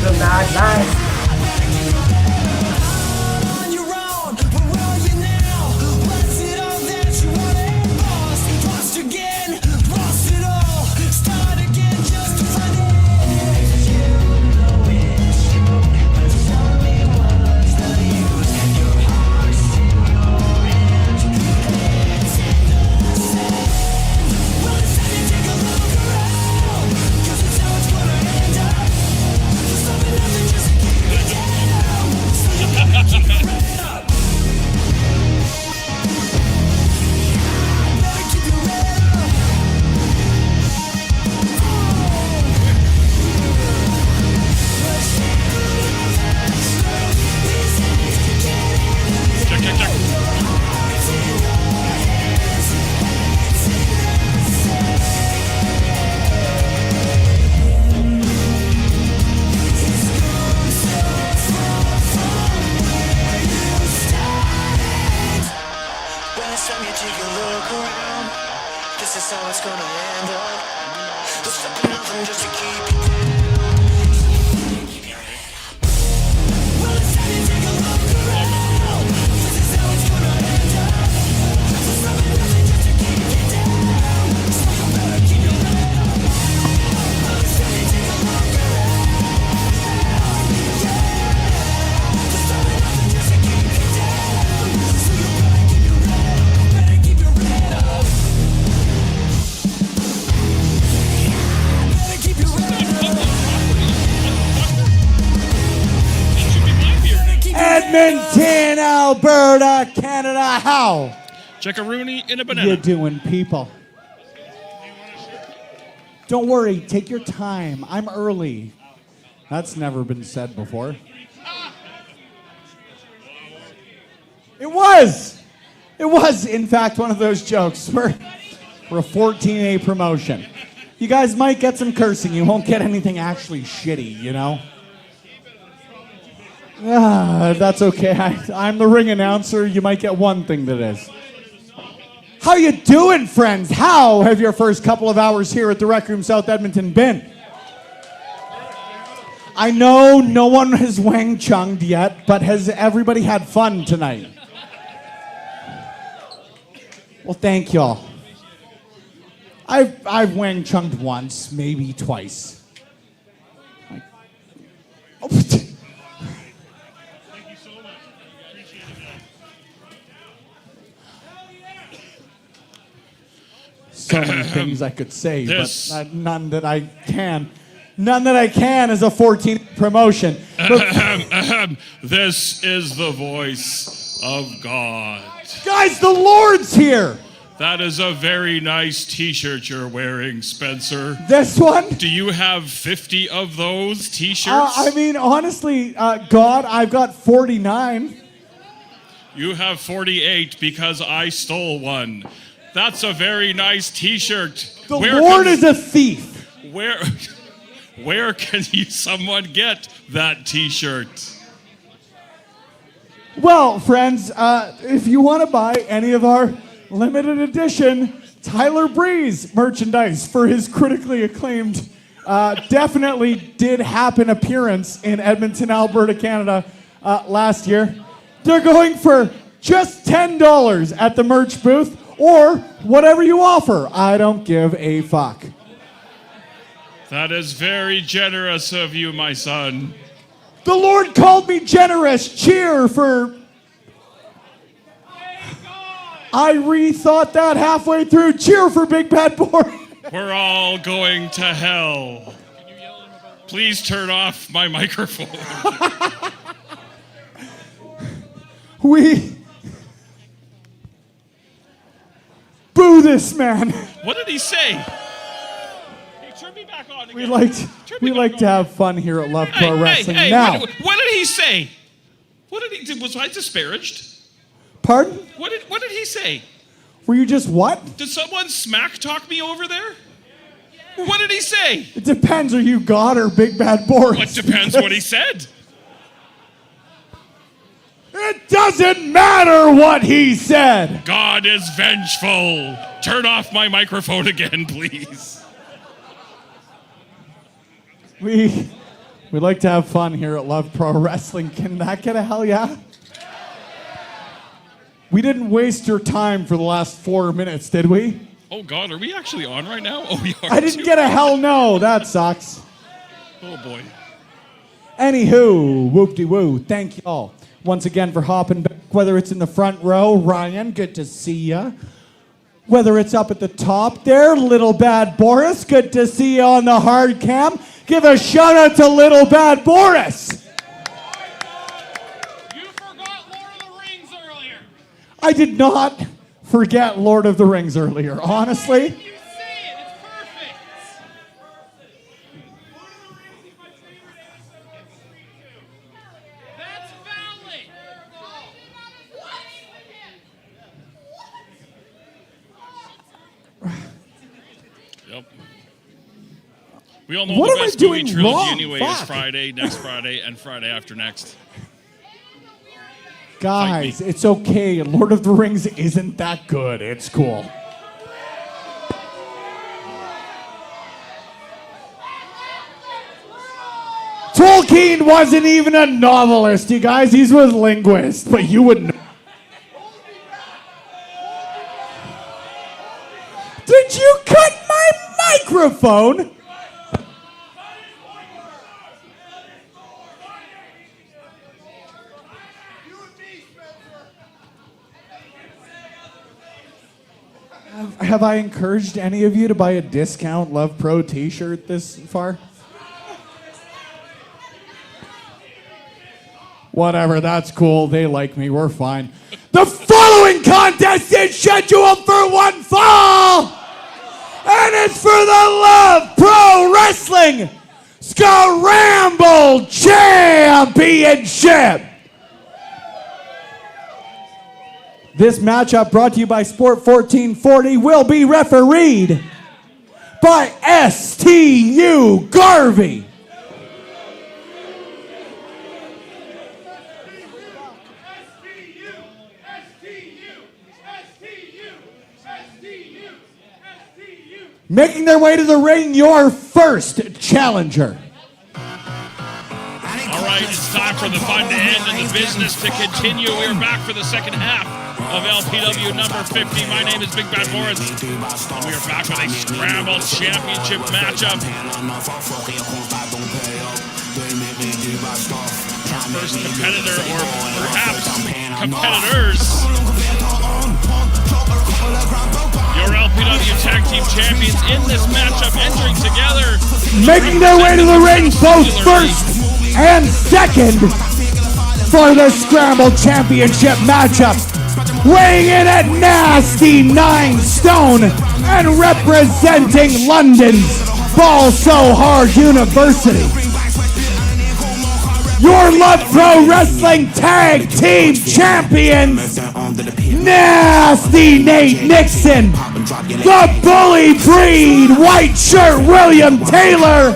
The Mad Life. Just it's gonna end up. There's something nothing just to keep you Edmonton, Alberta, Canada. How Check a Rooney in a banana. you doing, people? Don't worry, take your time. I'm early. That's never been said before. It was, in fact, one of those jokes. We're a 14A promotion. You guys might get some cursing. You won't get anything actually shitty, you know? That's okay. I'm the ring announcer. You might get one thing that is. How you doing, friends? How have your first couple of hours here at the Rec Room South Edmonton been? I know no one has Wang Chunged yet, but has everybody had fun tonight? Well, thank y'all. I've Wang Chunged once, maybe twice. So many things I could say, but none that I can. None that I can is a 14 promotion. This is the voice of God. Guys, the Lord's here. That is a very nice t-shirt you're wearing, Spencer. This one? Do you have 50 of those t-shirts? I mean, honestly, God, I've got 49. You have 48 because I stole one. That's a very nice t-shirt. The Lord is a thief. Where can someone get that t-shirt? Well, friends, if you want to buy any of our limited edition Tyler Breeze merchandise for his critically acclaimed definitely did happen appearance in Edmonton, Alberta, Canada last year, they're going for just $10 at the merch booth. Or whatever you offer. I don't give a fuck. That is very generous of you, my son. The Lord called me generous. Cheer for... I rethought that halfway through. Cheer for Big Bad Boy. We're all going to hell. Please turn off my microphone. Boo this man. What did he say? Hey, turn me back on again. We like to have fun here at Love Pro Wrestling. Hey, now, what did he say? Was I disparaged? Pardon? What did he say? Were you just what? Did someone smack talk me over there? What did he say? It depends. Are you God or Big Bad Boris? It depends what he said. It doesn't matter what he said. God is vengeful. Turn off my microphone again, please. We like to have fun here at Love Pro Wrestling. Can that get a hell yeah? We didn't waste your time for the last 4 minutes, did we? Oh God, are we actually on right now? Oh, we are. I didn't get a hell no. That sucks. Oh boy. Anywho, whoop-de-woo. Thank you all once again for hopping back, whether it's in the front row. Ryan, good to see ya. Whether it's up at the top there, Little Bad Boris, good to see you on the hard cam. Give a shout out to Little Bad Boris. You forgot Lord of the Rings earlier. I did not forget Lord of the Rings earlier, honestly. You say it, it's perfect. That's valid. Yep. We all know What the am I best movie doing trilogy wrong? anyway is Fuck. Friday, next Friday, and Friday after next. Guys, it's okay. Lord of the Rings isn't that good. It's cool. Dean wasn't even a novelist, you guys. He was a linguist, but you wouldn't know. Did you cut my microphone? Have I encouraged any of you to buy a discount Love Pro t-shirt this far? Whatever, that's cool. They like me. We're fine. The following contest is scheduled for one fall, and it's for the Love Pro Wrestling Scramble Championship. This matchup, brought to you by Sport 1440, will be refereed by STU Garvey. Making their way to the ring, your first challenger. All right, it's time for the fun to end and the business to continue. We are back for the second half of LPW number 50. My name is Big Bad Boris, and we are back with a Scramble Championship matchup. Our first competitor, or perhaps competitors, your LPW Tag Team Champions in this matchup, entering together. Making their way to the ring, both first and second for the Scramble Championship matchup. Weighing in at nasty 9 stone and representing London's Ball So Hard University, your Love Pro Wrestling Tag Team Champions, Nasty Nate Nixon, the Bully Breed White Shirt William Taylor,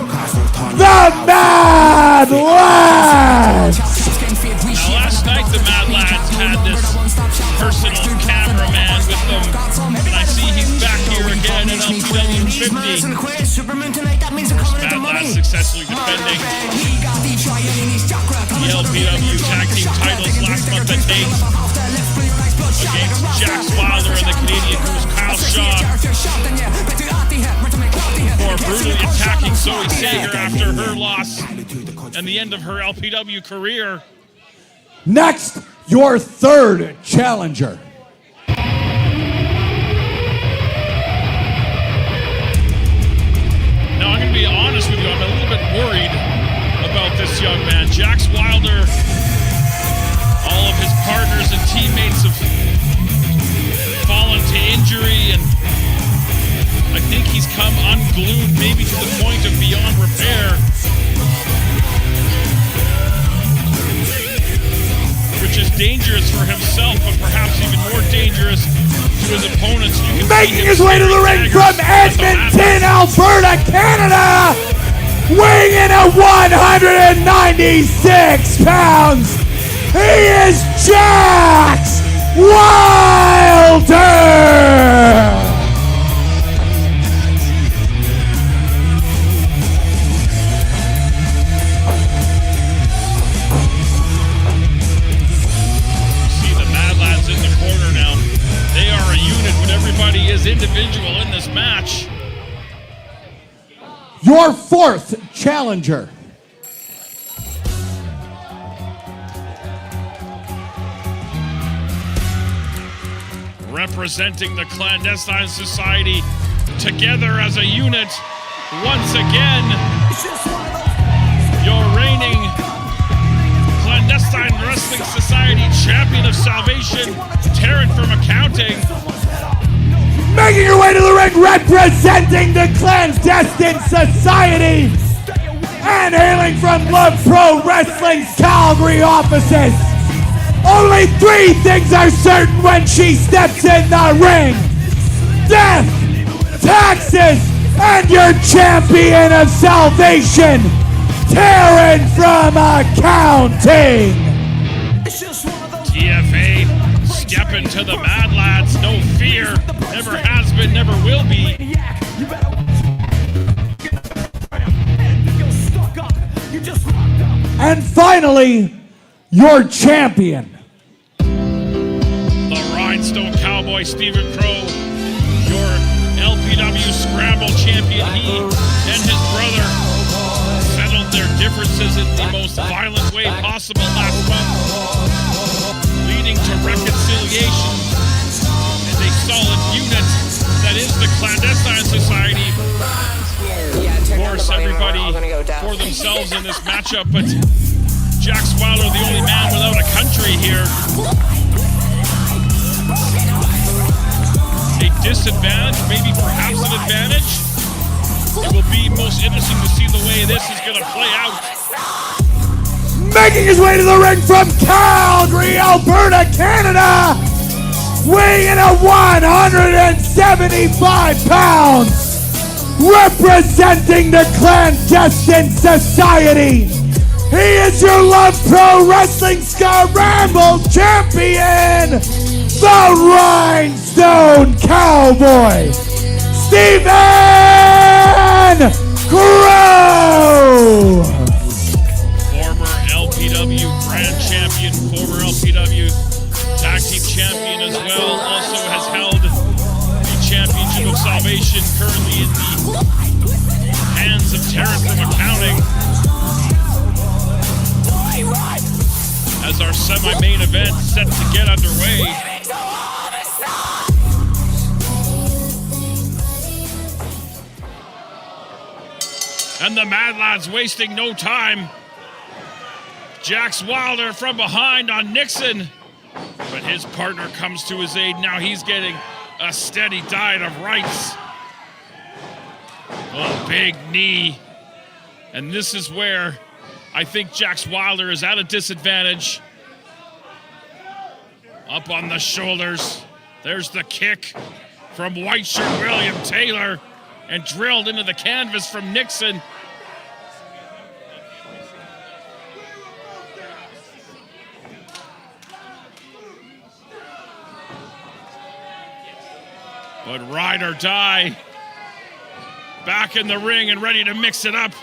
the Mad Lads. Now, last night the Mad Lads had this personal cameraman with them, and I see he's back here again at LPW 50. Mad Lads successfully defending the LPW Tag Team titles last month at NAIT against Jax Wilder and the Canadian Goose Kyle Shaw, before brutally attacking Zoe Sager after her loss and the end of her LPW career. Next, your third challenger. Now, I'm going to be honest with you, I'm a little bit worried about this young man. Jax Wilder, all of his partners and teammates have fallen to injury, and I think he's come unglued, maybe to the point of beyond repair, which is dangerous for himself, but perhaps even more dangerous to his opponents. Making his way to the ring from Edmonton, Alberta, Canada, weighing in at 196 pounds, he is Jax Wilder! Everybody is individual in this match. Your fourth challenger. Representing the Clandestine Society together as a unit once again. Your reigning Clandestine Wrestling Society Champion of Salvation, Tarrant from Accounting. Making your way to the ring, representing the Clandestine Society, and hailing from Love Pro Wrestling's Calgary offices. Only 3 things are certain when she steps in the ring: death, taxes, and your champion of salvation, Tarrant from Accounting. TFA stepping to the Mad Lads, no fear, never has been, never will be. And finally, your champion. The Rhinestone Cowboy, Stephen Crow, your LPW Scramble champion. He and his brother settled their differences in the most violent way possible last month, leading to reconciliation and a solid unit that is the Clandestine Society. Of course, everybody for themselves in this matchup, but Jack Wilder, the only man without a country here. A disadvantage, maybe perhaps an advantage. It will be most interesting to see the way this is going to play out. Making his way to the ring from Calgary, Alberta, Canada, weighing in at 175 pounds, representing the Clandestine Society. He is your Love Pro Wrestling Scramble champion, the Rhinestone Cowboy, Stephen Crow. Former LPW Grand Champion, former LPW Tag Team Champion as well, also has held the Championship of Salvation, currently in the hands of Terran from Accounting. As our semi-main event set to get underway. And the Mad Lads wasting no time. Jax Wilder from behind on Nixon, but his partner comes to his aid. Now he's getting a steady diet of rights. Oh, big knee. And this is where I think Jax Wilder is at a disadvantage. Up on the shoulders. There's the kick from white shirt William Taylor and drilled into the canvas from Nixon. But ride or die. Back in the ring and ready to mix it up.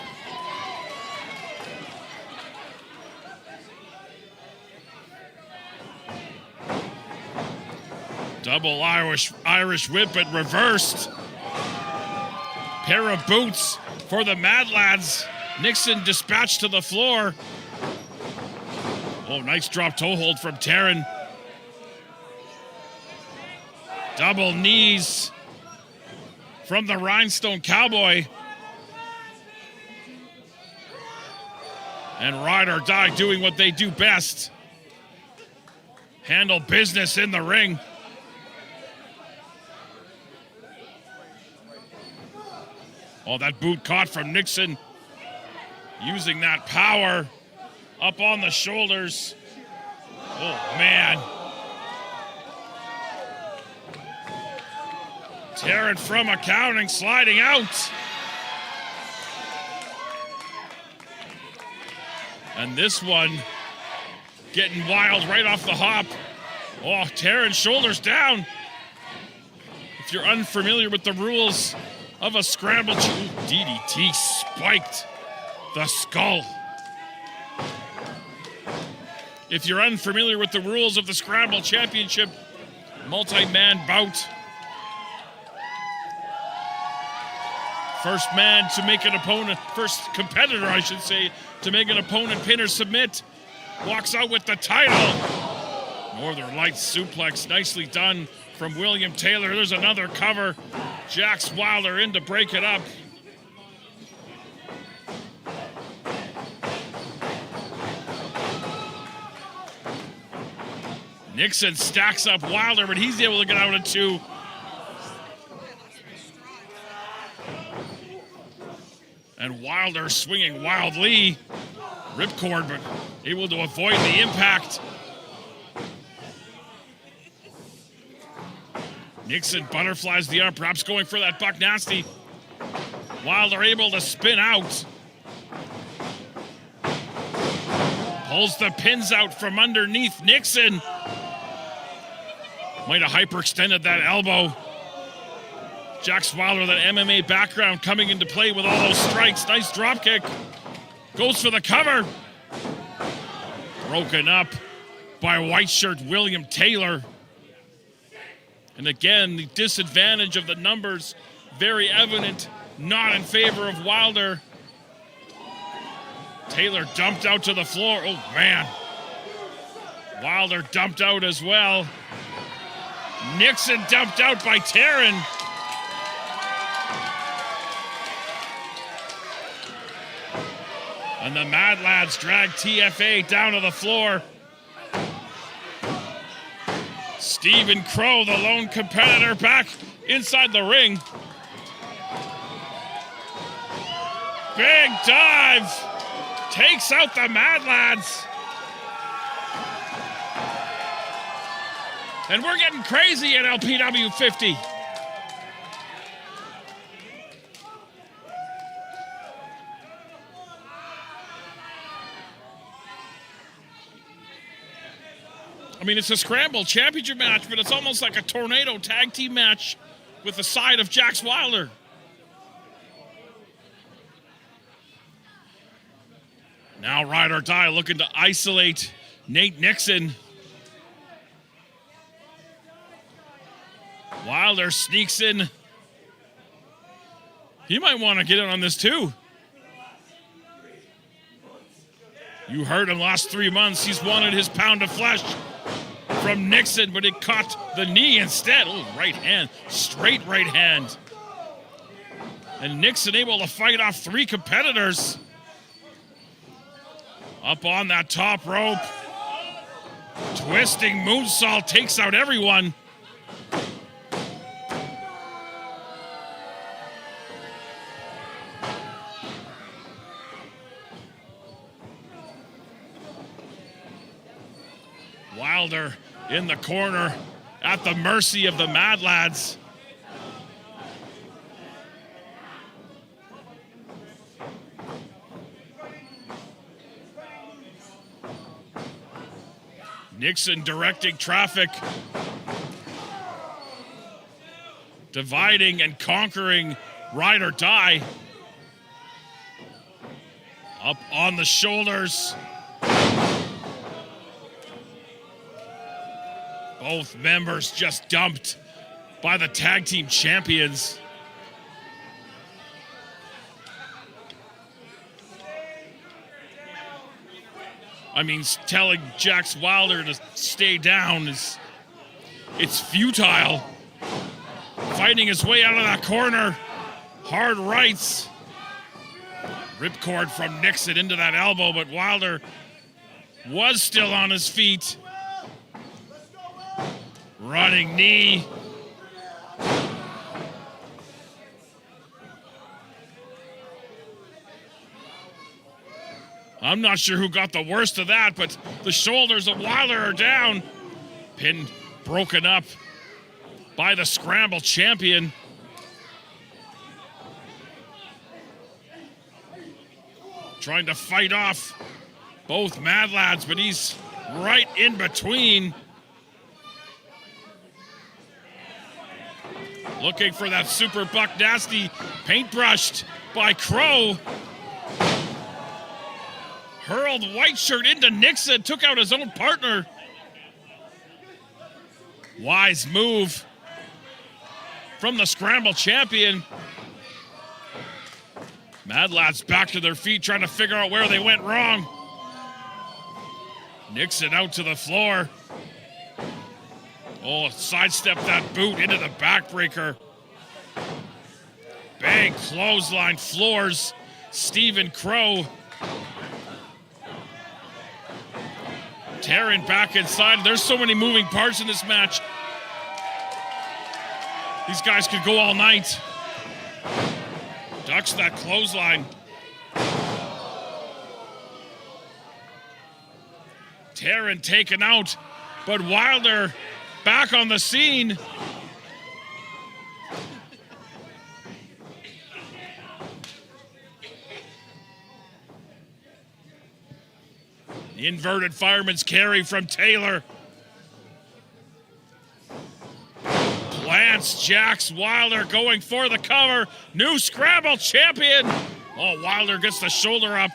Double Irish whip, but reversed. Pair of boots for the Mad Lads. Nixon dispatched to the floor. Oh, nice drop toe hold from Terran. Double knees from the Rhinestone Cowboy. And Ride or Die doing what they do best. Handle business in the ring. Oh, that boot caught from Nixon. Using that power up on the shoulders. Oh, man. Terran from Accounting sliding out. And this one getting wild right off the hop. Oh, Terran shoulders down. If you're unfamiliar with the rules of a scramble, DDT spiked the skull. If you're unfamiliar with the rules of the Scramble Championship multi-man bout, first man to make an opponent, first competitor, I should say, to make an opponent pin or submit, walks out with the title. Northern Lights suplex, nicely done from William Taylor. There's another cover. Jax Wilder in to break it up. Nixon stacks up Wilder, but he's able to get out at two. And Wilder swinging wildly. Ripcord, but able to avoid the impact. Nixon butterflies the arm, perhaps going for that buck nasty. Wilder able to spin out. Pulls the pins out from underneath Nixon. Might have hyperextended that elbow. Jax Wilder, that MMA background coming into play with all those strikes. Nice drop kick. Goes for the cover. Broken up by white shirt William Taylor. And again, the disadvantage of the numbers, very evident, not in favor of Wilder. Taylor dumped out to the floor. Oh, man. Wilder dumped out as well. Nixon dumped out by Taryn. And the Mad Lads drag TFA down to the floor. Stephen Crow, the lone competitor, back inside the ring. Big dive. Takes out the Mad Lads. And we're getting crazy at LPW 50. I mean, it's a scramble championship match, but it's almost like a tornado tag team match with the side of Jax Wilder. Now Ride or Die looking to isolate Nate Nixon. Wilder sneaks in. He might want to get in on this too. You heard him last 3 months. He's wanted his pound of flesh from Nixon, but it caught the knee instead. Oh, right hand, straight right hand. And Nixon able to fight off 3 competitors. Up on that top rope. Twisting moonsault takes out everyone. Wilder in the corner at the mercy of the Mad Lads. Nixon directing traffic. Dividing and conquering Ride or Die. Up on the shoulders. Both members just dumped by the tag team champions. I mean, telling Jax Wilder to stay down it's futile. Fighting his way out of that corner. Hard rights. Ripcord from Nixon into that elbow, but Wilder was still on his feet. Running knee. I'm not sure who got the worst of that, but the shoulders of Wilder are down. Pin broken up by the scramble champion. Trying to fight off both Mad Lads, but he's right in between. Looking for that super buck nasty, paintbrushed by Crow. Hurled white shirt into Nixon, took out his own partner. Wise move from the scramble champion. Mad Lads back to their feet, trying to figure out where they went wrong. Nixon out to the floor. Oh, sidestep that boot into the backbreaker. Bang, clothesline, floors Stephen Crow. Taryn back inside. There's so many moving parts in this match. These guys could go all night. Ducks that clothesline. Taryn taken out, but Wilder back on the scene. The inverted fireman's carry from Taylor. Plants Jax Wilder going for the cover. New scramble champion. Oh, Wilder gets the shoulder up.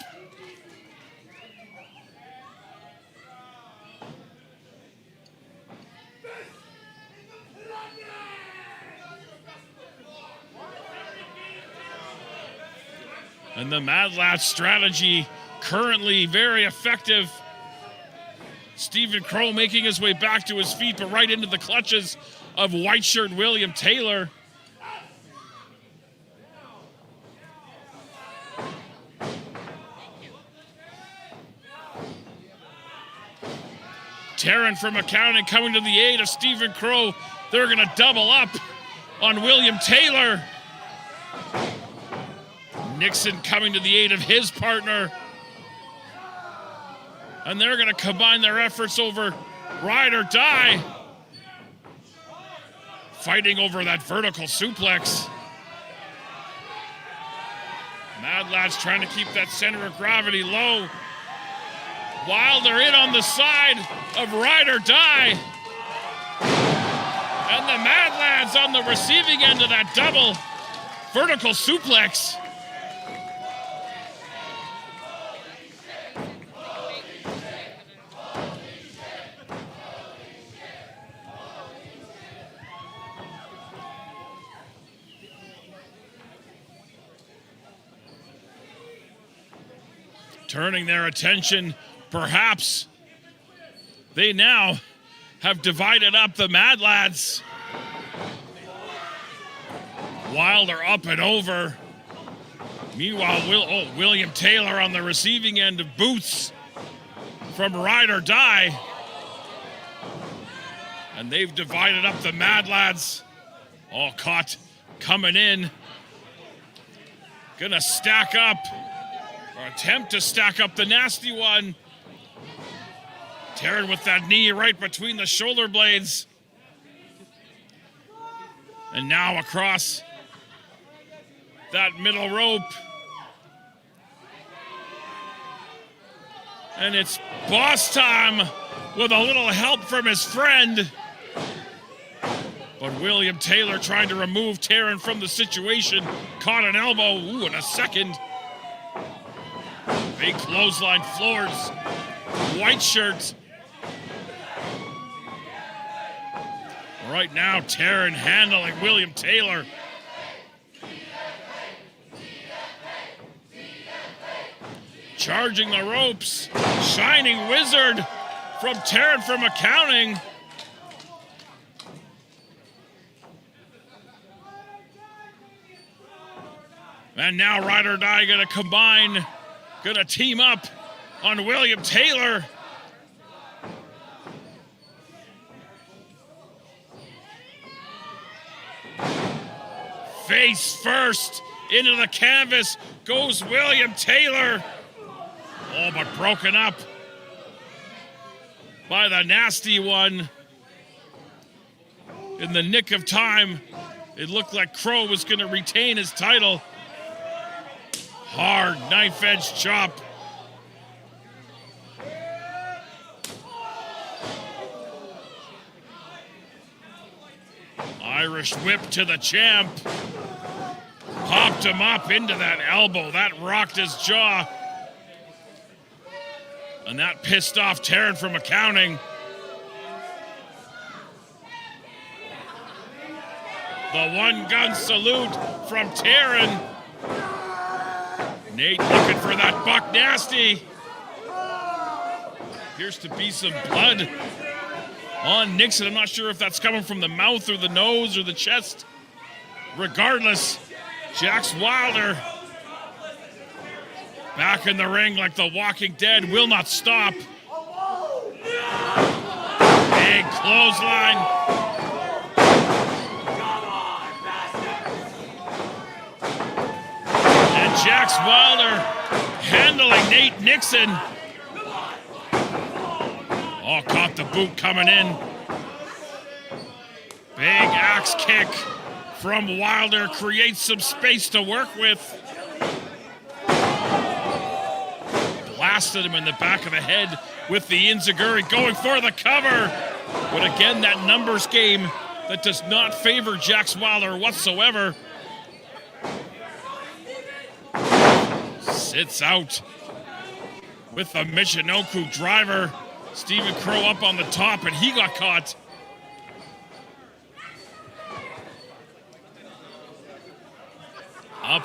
And the Mad Lads strategy currently very effective. Stephen Crow making his way back to his feet, but right into the clutches of white shirt William Taylor. Taryn from accounting coming to the aid of Stephen Crow. They're going to double up on William Taylor. Nixon coming to the aid of his partner. And they're going to combine their efforts over Ride or Die. Fighting over that vertical suplex. Mad Lads trying to keep that center of gravity low. Wilder in on the side of Ride or Die. And the Mad Lads on the receiving end of that double vertical suplex. Turning their attention, perhaps they now have divided up the Mad Lads. Wilder up and over. Meanwhile, William Taylor on the receiving end of boots from Ride or Die. And they've divided up the Mad Lads. All caught coming in. Gonna stack up, or attempt to stack up the nasty one. Taryn with that knee right between the shoulder blades. And now across that middle rope. And it's boss time with a little help from his friend. But William Taylor trying to remove Taryn from the situation. Caught an elbow. Ooh, and a second. Big clothesline floors. White shirt. Right now, Taryn handling William Taylor. Charging the ropes. Shining Wizard from Taryn from accounting. And now Ride or Die gonna combine, gonna team up on William Taylor. Face first into the canvas goes William Taylor. Oh, but broken up by the nasty one. In the nick of time, it looked like Crow was going to retain his title. Hard knife edge chop. Irish whip to the champ. Popped him up into that elbow. That rocked his jaw. And that pissed off Taryn from accounting. The one-gun salute from Taryn. Nate looking for that buck nasty. Appears to be some blood on Nixon. I'm not sure if that's coming from the mouth or the nose or the chest. Regardless, Jax Wilder back in the ring like the Walking Dead, will not stop. Big clothesline. And Jax Wilder handling Nate Nixon. Oh, caught the boot coming in. Big axe kick from Wilder creates some space to work with. Blasted him in the back of the head with the enziguri, going for the cover. But again, that numbers game that does not favor Jax Wilder whatsoever. Sits out with the Michinoku driver. Stephen Crow up on the top, and he got caught. Up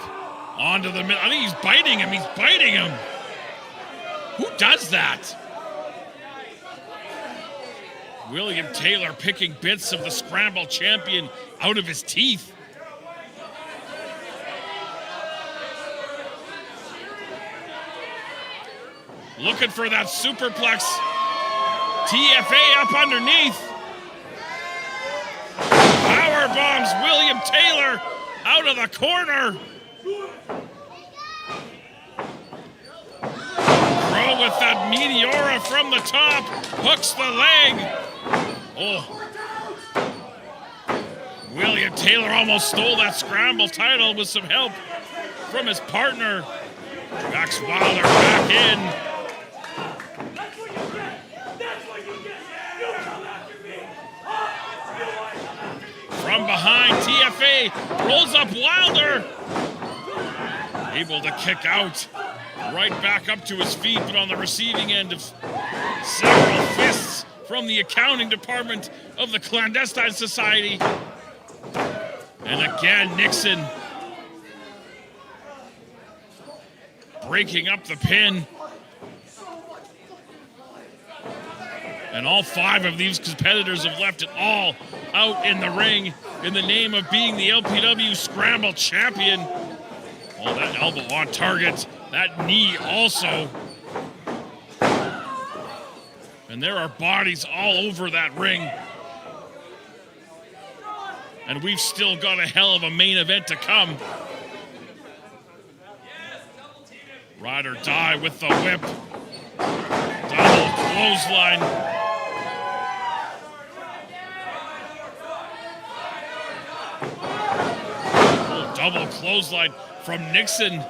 Onto the middle. I think he's biting him. He's biting him. Who does that? William Taylor picking bits of the scramble champion out of his teeth. Looking for that superplex. TFA up underneath. Power bombs William Taylor out of the corner. Crow with that Meteora from the top. Hooks the leg. Oh. William Taylor almost stole that scramble title with some help from his partner. Jax Wilder back in. From behind, TFA rolls up Wilder. Able to kick out. Right back up to his feet, but on the receiving end of several fists from the accounting department of the Clandestine Society. And again, Nixon breaking up the pin. And all 5 of these competitors have left it all out in the ring in the name of being the LPW Scramble Champion. Oh, that elbow on target. That knee also. And there are bodies all over that ring. And we've still got a hell of a main event to come. Ride or die with the whip. Double clothesline. Oh, double clothesline from Nixon.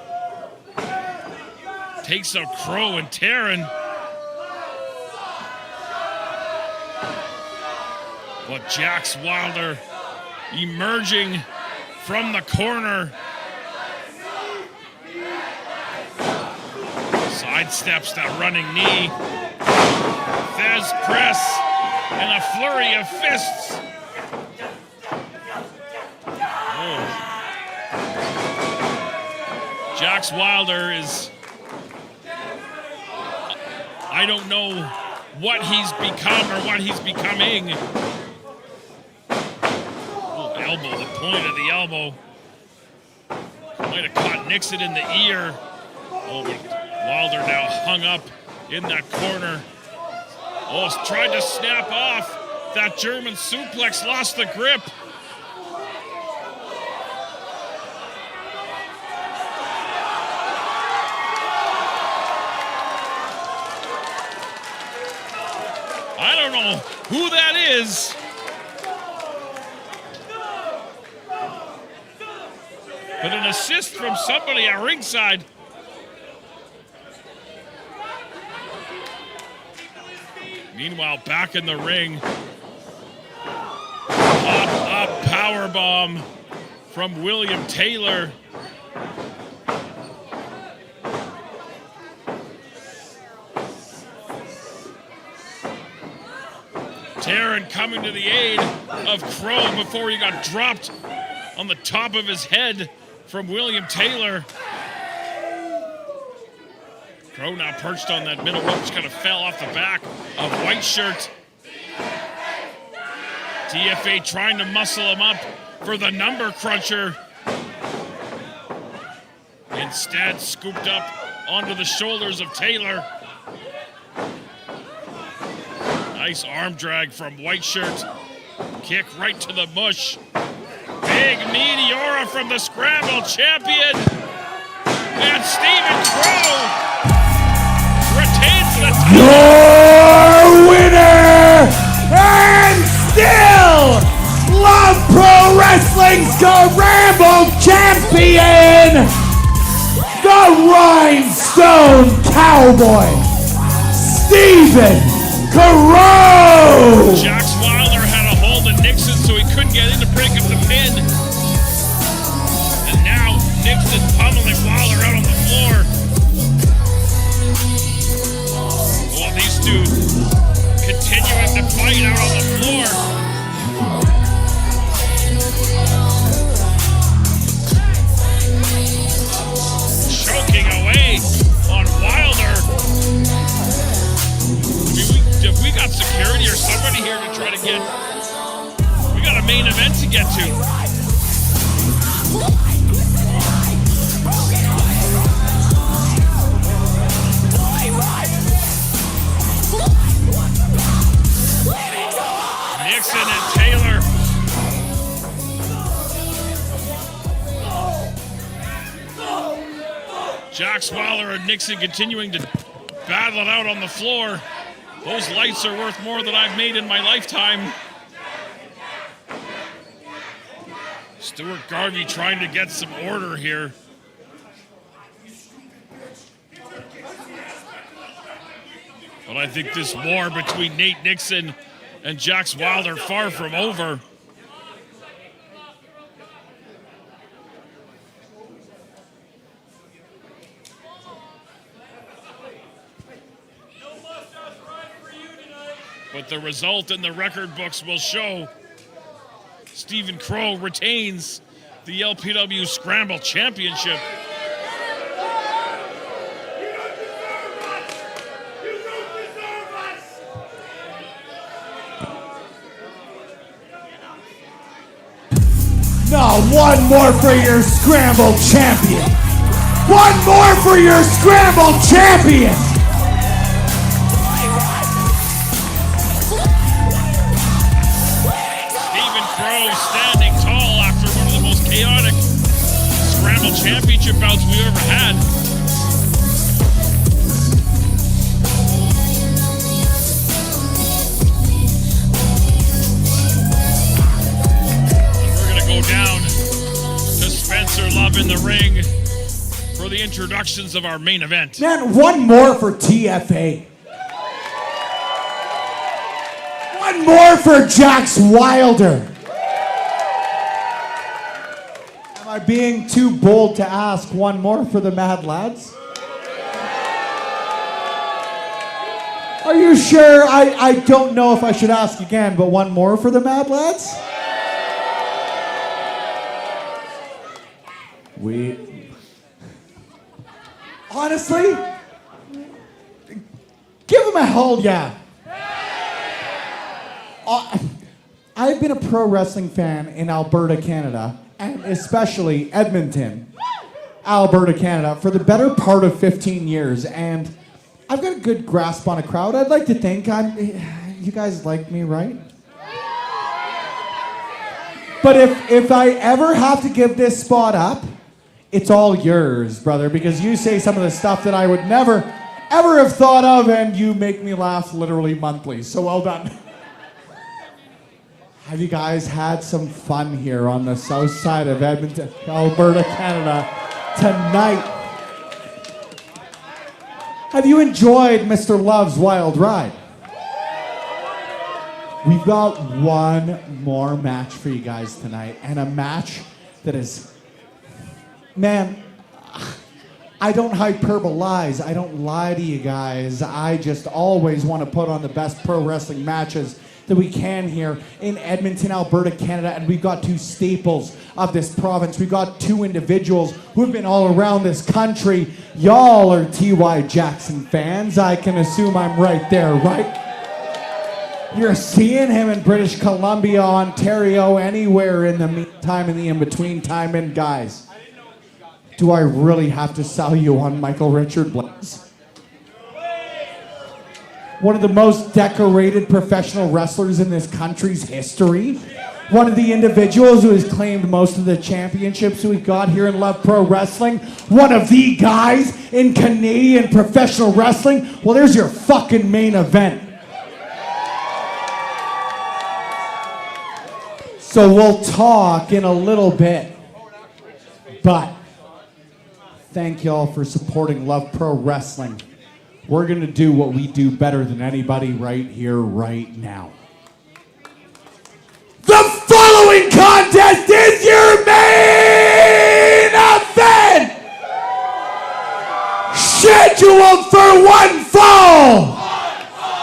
Takes out Crow and Taryn. But Jax Wilder emerging from the corner. Sidesteps that running knee. Thez press and a flurry of fists. Oh. Jax Wilder is... I don't know what he's become or what he's becoming. Oh, elbow, the point of the elbow. Might have caught Nixon in the ear. Oh, Wilder now hung up in that corner. Oh, tried to snap off that German suplex, lost the grip. I don't know who that is. But an assist from somebody at ringside. Meanwhile, back in the ring. Up powerbomb from William Taylor. Taryn coming to the aid of Crow before he got dropped on the top of his head from William Taylor. Crow now perched on that middle rope, just kind of fell off the back of White Shirt. TFA trying to muscle him up for the number cruncher. Instead, scooped up onto the shoulders of Taylor. Nice arm drag from White Shirt. Kick right to the mush. Big Meteora from the Scramble champion. And Stephen Crow retains the title. Your winner and still Love Pro Wrestling Scramble champion, the Rhinestone Cowboy, Stephen Crow! Jax Wilder had a hold of Nixon so he couldn't get in to break up the pin. And now Nixon pummeling Wilder out on the floor. Well, these two continuing to fight out on the floor. got security or somebody here to try to get... We got a main event to get to. Nixon and Taylor. Jack Wilder and Nixon continuing to battle it out on the floor. Those lights are worth more than I've made in my lifetime. Stuart Garvey trying to get some order here. But I think this war between Nate Nixon and Jax Wilder far from over. But the result in the record books will show Stephen Crow retains the LPW Scramble Championship. No, one more for your Scramble champion. One more for your Scramble champion. Stephen Crow standing tall after one of the most chaotic Scramble Championship bouts we've ever had. Go down to Spencer Love in the ring for the introductions of our main event. Man, one more for TFA. One more for Jax Wilder. Am I being too bold to ask one more for the Mad Lads? Are you sure? I don't know if I should ask again, but one more for the Mad Lads? Honestly, give him a hell yeah. I've been a pro wrestling fan in Alberta, Canada, and especially Edmonton, Alberta, Canada, for the better part of 15 years, and I've got a good grasp on a crowd. I'd like to think you guys like me, right? But if I ever have to give this spot up, it's all yours, brother, because you say some of the stuff that I would never, ever have thought of, and you make me laugh literally monthly. So well done. Have you guys had some fun here on the south side of Edmonton, Alberta, Canada, tonight? Have you enjoyed Mr. Love's Wild Ride? We've got one more match for you guys tonight, and a match that is... Man, I don't hyperbolize. I don't lie to you guys. I just always want to put on the best pro wrestling matches that we can here in Edmonton, Alberta, Canada. And we've got two staples of this province. We've got two individuals who have been all around this country. Y'all are T.Y. Jackson fans. I can assume I'm right there, right? You're seeing him in British Columbia, Ontario, anywhere in the meantime, in the in-between time. And guys, do I really have to sell you on Michael Richard Blaze? One of the most decorated professional wrestlers in this country's history. One of the individuals who has claimed most of the championships we've got here in Love Pro Wrestling. One of the guys in Canadian professional wrestling. Well, there's your fucking main event. So we'll talk in a little bit. But thank y'all for supporting Love Pro Wrestling. We're going to do what we do better than anybody right here, right now. The following contest is your main event! Scheduled for one fall!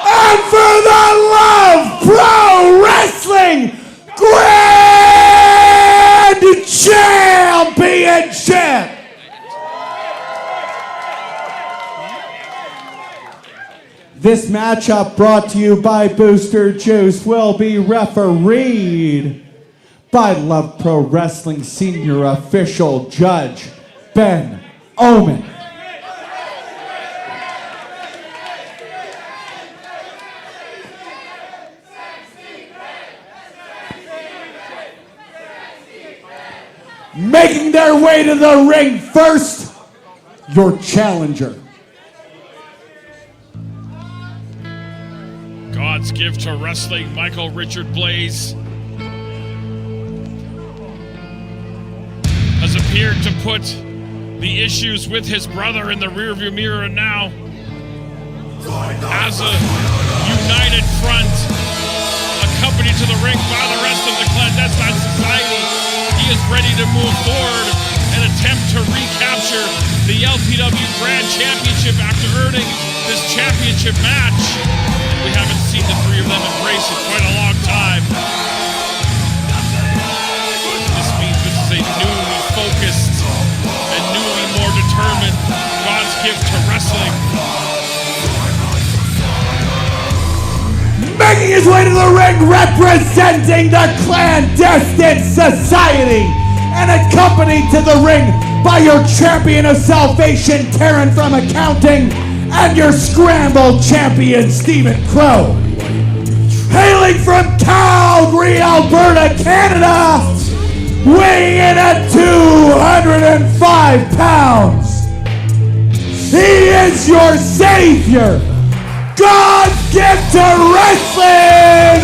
And for the Love Pro Wrestling Grand Championship! This matchup brought to you by Booster Juice will be refereed by Love Pro Wrestling Senior Official Judge Ben Omen. Making their way to the ring first, your challenger. God's gift to wrestling, Michael Richard Blaze has appeared to put the issues with his brother in the rearview mirror, and now, as a united front, accompanied to the ring by the rest of the clandestine society, he is ready to move forward and attempt to recapture the LPW Grand Championship after earning this championship match. We haven't seen the three of them embrace in quite a long time. This means this is a newly focused and newly more determined God's gift to wrestling. Making his way to the ring, representing the clandestine society, and accompanied to the ring by your champion of salvation, Taryn from accounting, and your scramble champion, Stephen Crow. Hailing from Calgary, Alberta, Canada, weighing in at 205 pounds. He is your savior, God's gift to wrestling,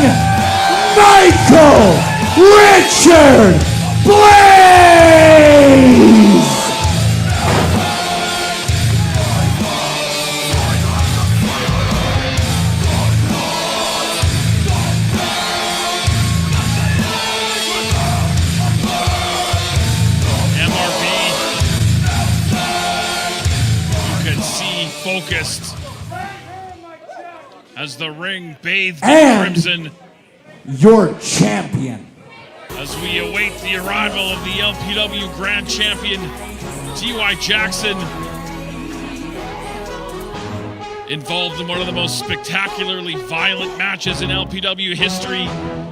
Michael Richard Blaze! Focused as the ring bathed in And crimson. Your champion. As we await the arrival of the LPW Grand Champion, T.Y. Jackson, involved in one of the most spectacularly violent matches in LPW history,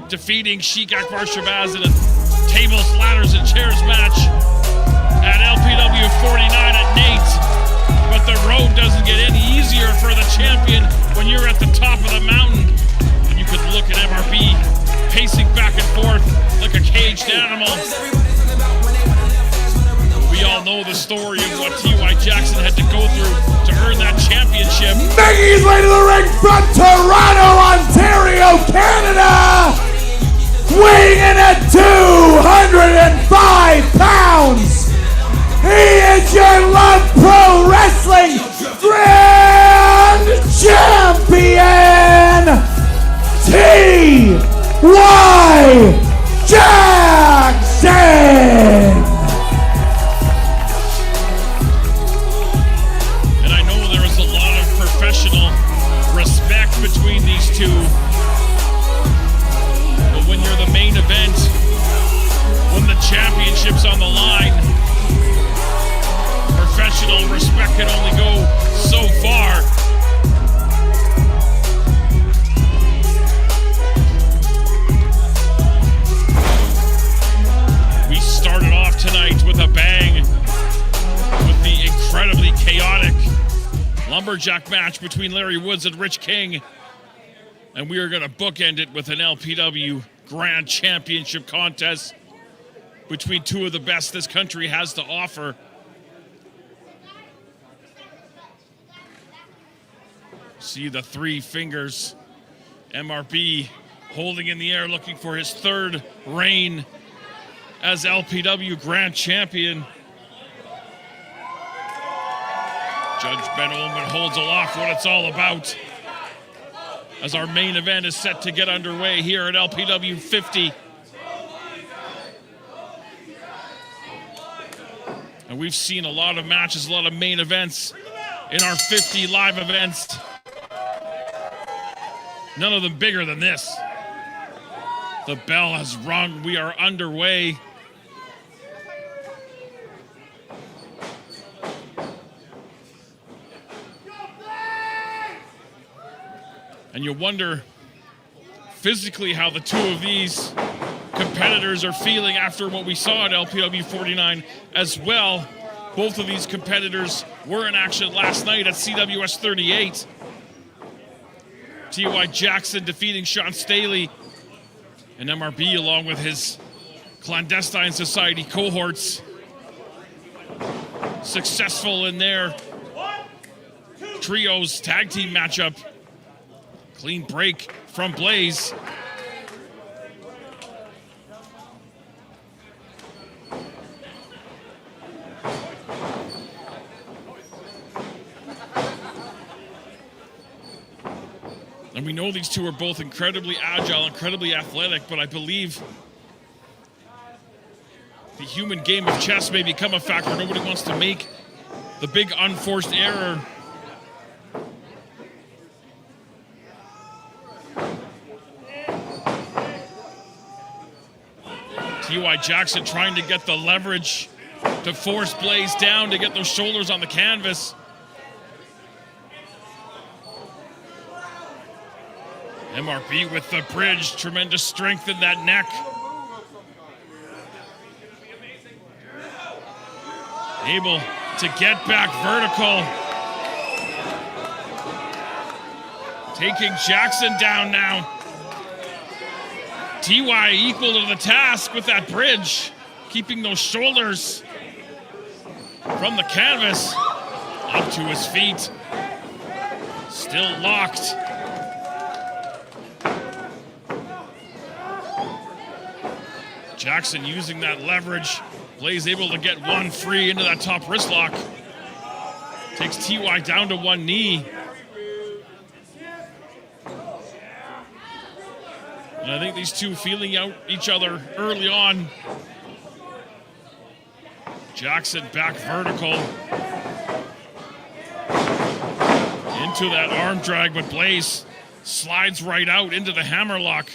defeating Sheik Akbar Shabazz in a tables, ladders, and chairs match at LPW 49 at NAIT. But the road doesn't get any easier for the champion when you're at the top of the mountain. And you could look at MRB pacing back and forth like a caged animal. We all know the story of what T.Y. Jackson had to go through to earn that championship. Making his way to the ring from Toronto, Ontario, Canada, weighing in at 205 pounds. He is your Love Pro Wrestling Grand Champion, T.Y. Jackson! And I know there is a lot of professional respect between these two. But when you're the main event, when the championship's on the line, professional respect can only go so far. We started off tonight with a bang with the incredibly chaotic Lumberjack match between Larry Woods and Rich King. And we are going to bookend it with an LPW Grand Championship contest between two of the best this country has to offer. See the three fingers. MRB holding in the air, looking for his third reign as LPW Grand Champion. Judge Ben Ullman holds aloft what it's all about as our main event is set to get underway here at LPW 50. And we've seen a lot of matches, a lot of main events in our 50 live events. None of them bigger than this. The bell has rung. We are underway. And you wonder physically how the two of these competitors are feeling after what we saw at LPW 49 as well. Both of these competitors were in action last night at CWS 38. T.Y. Jackson defeating Sean Staley, and MRB along with his clandestine society cohorts successful in their trios tag team matchup. Clean break from Blaze. And we know these two are both incredibly agile, incredibly athletic, but I believe the human game of chess may become a factor. Nobody wants to make the big unforced error. T.Y. Jackson trying to get the leverage to force Blaze down to get those shoulders on the canvas. MRB with the bridge, tremendous strength in that neck. Able to get back vertical. Taking Jackson down now. TY equal to the task with that bridge, keeping those shoulders from the canvas up to his feet. Still locked. Jackson using that leverage. Blaze able to get one free into that top wrist lock. Takes TY down to one knee. And I think these two feeling out each other early on. Jackson back vertical. Into that arm drag, but Blaze slides right out into the hammerlock.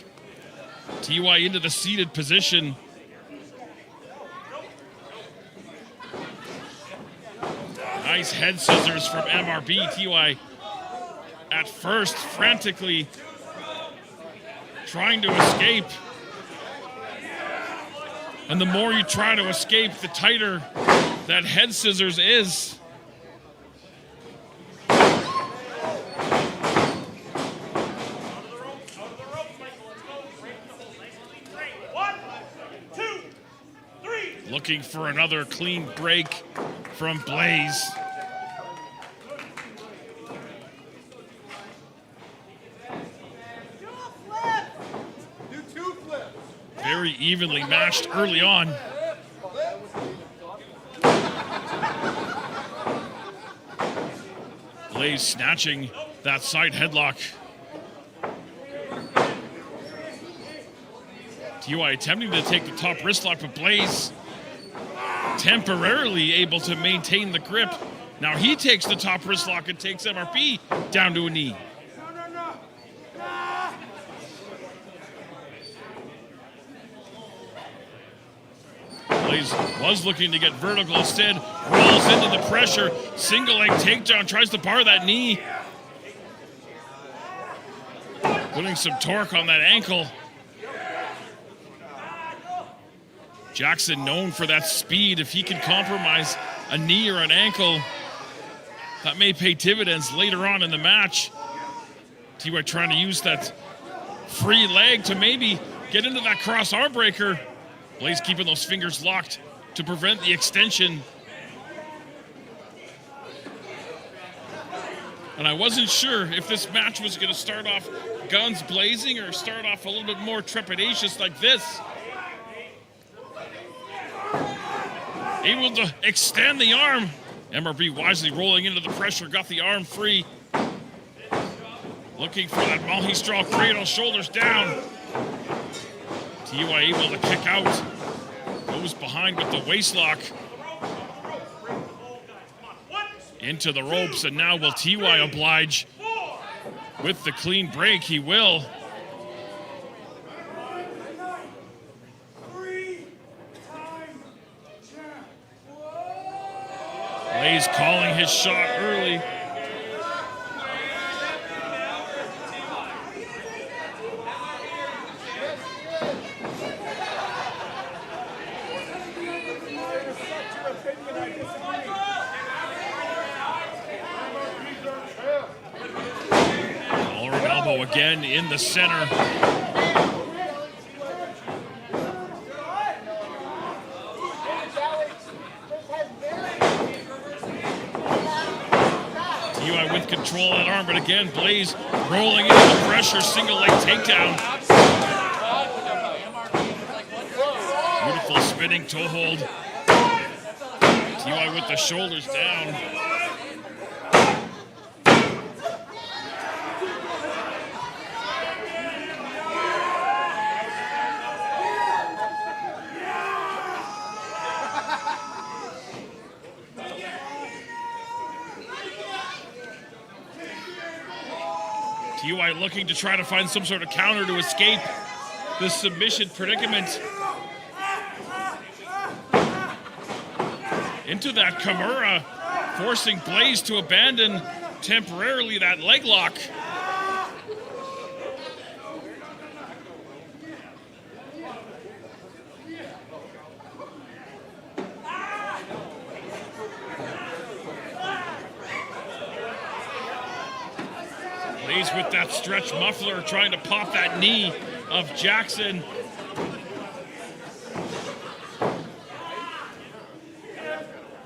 TY into the seated position. Nice head scissors from MRB. TY at first frantically trying to escape. And the more you try to escape, the tighter that head scissors is. Looking for another clean break from Blaze. Very evenly matched early on. Blaze snatching that side headlock. TY attempting to take the top wrist lock, but Blaze temporarily able to maintain the grip. Now he takes the top wrist lock and takes MRB down to a knee. Blaze was looking to get vertical, instead rolls into the pressure, single leg takedown, tries to bar that knee. Putting some torque on that ankle. Jackson known for that speed. If he can compromise a knee or an ankle, that may pay dividends later on in the match. TY trying to use that free leg to maybe get into that cross arm breaker. Blaze keeping those fingers locked to prevent the extension. And I wasn't sure if this match was going to start off guns blazing or start off a little bit more trepidatious like this. Able to extend the arm. MRB wisely rolling into the pressure, got the arm free. Looking for that Mahistral cradle, shoulders down. TY able to kick out. Goes behind with the waist lock. Into the ropes, and now will TY oblige with the clean break? He will. Blaze calling his shot early. again in the center. TUI with control of that arm, but again, Blaze rolling into the pressure, single leg takedown. Beautiful spinning toe hold. TUI with the shoulders down. TUI looking to try to find some sort of counter to escape the submission predicament. Into that Kimura, forcing Blaze to abandon temporarily that leg lock. Blaze with that stretch muffler, trying to pop that knee of Jackson.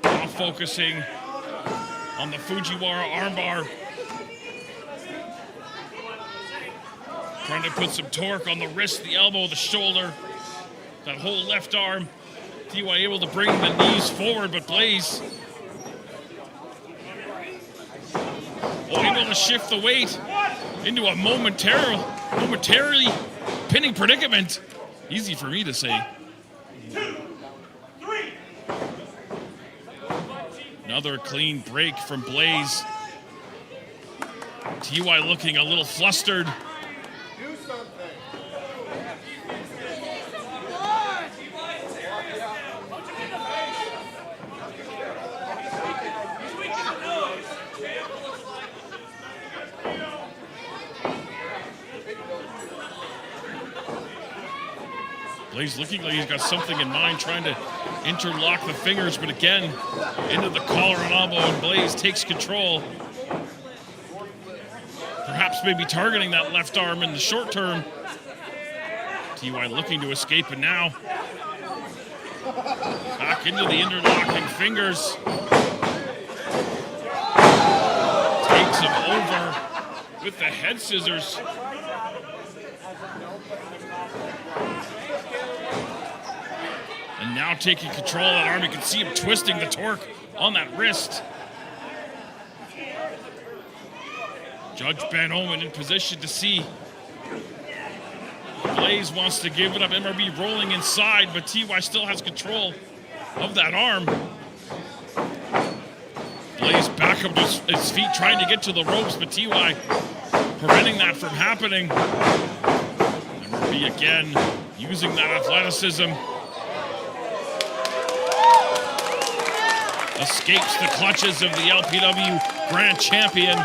Now focusing on the Fujiwara armbar. Trying to put some torque on the wrist, the elbow, the shoulder, that whole left arm. TUI able to bring the knees forward, but Blaze able to shift the weight into a momentarily pinning predicament. Easy for me to say. 2, 3. Another clean break from Blaze. TUI looking a little flustered. Blaze looking like he's got something in mind, trying to interlock the fingers, but again, into the collar and elbow, and Blaze takes control. Perhaps maybe targeting that left arm in the short term. TUI looking to escape, and now back into the interlocking fingers. Takes him over with the head scissors. And now taking control of that arm. You can see him twisting the torque on that wrist. Judge Ben Owen in position to see. Blaze wants to give it up. MRB rolling inside, but TUI still has control of that arm. Blaze back up to his feet, trying to get to the ropes, but TUI preventing that from happening. MRB again using that athleticism. Escapes the clutches of the LPW Grand Champion.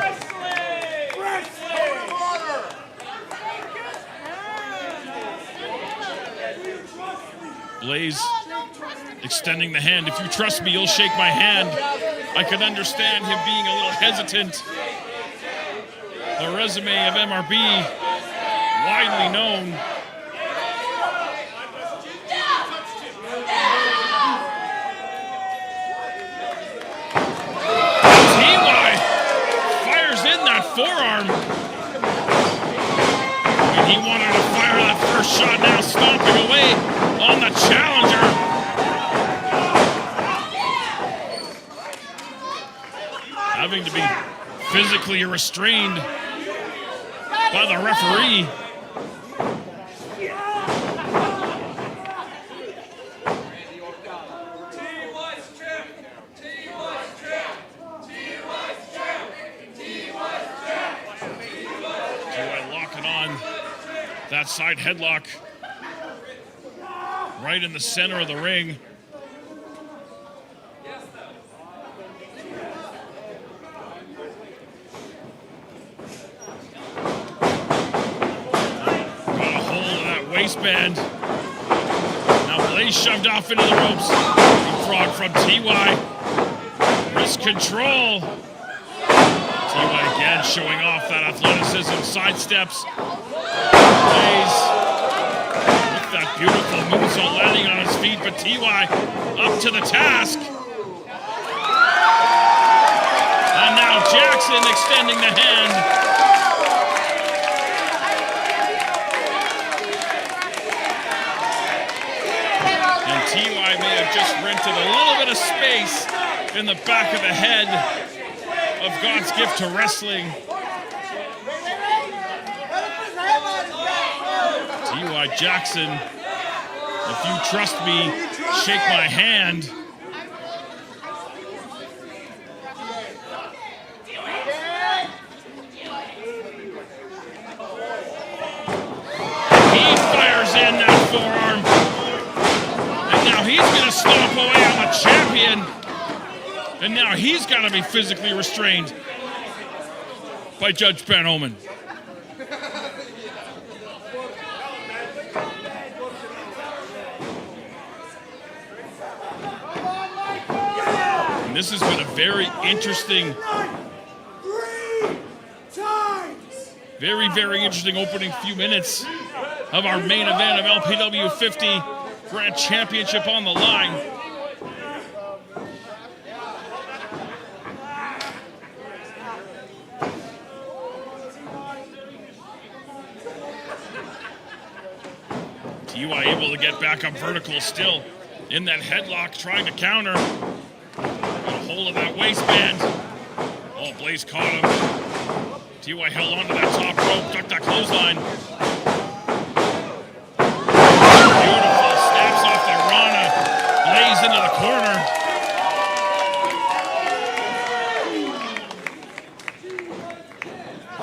Blaze extending the hand. If you trust me, you'll shake my hand. I can understand him being a little hesitant. The resume of MRB, widely known. Forearm. And he wanted to fire that first shot, now stomping away on the challenger. Having to be physically restrained by the referee. That side headlock right in the center of the ring. Got a hold of that waistband. Now Blaze shoved off into the ropes. Frog from TUI. Wrist control. T.Y. again showing off that athleticism, sidesteps. Blaze with that beautiful moonsault landing on his feet, but T.Y. up to the task. And now Jackson extending the hand. And T.Y. may have just rented a little bit of space in the back of the head of God's gift to wrestling. T.Y. Jackson, if you trust me, shake my hand. He fires in that forearm. And now he's going to stomp away on the champion. And now he's got to be physically restrained by Judge Ben Omen. And this has been a very interesting, very interesting opening few minutes of our main event of LPW 50 Grand Championship on the line. T.Y. able to get back up vertical still in that headlock, trying to counter. Got a hold of that waistband. Oh, Blaze caught him. T.Y. held onto that top rope, ducked that clothesline. Beautiful, snaps off the Rana. Blaze into the corner.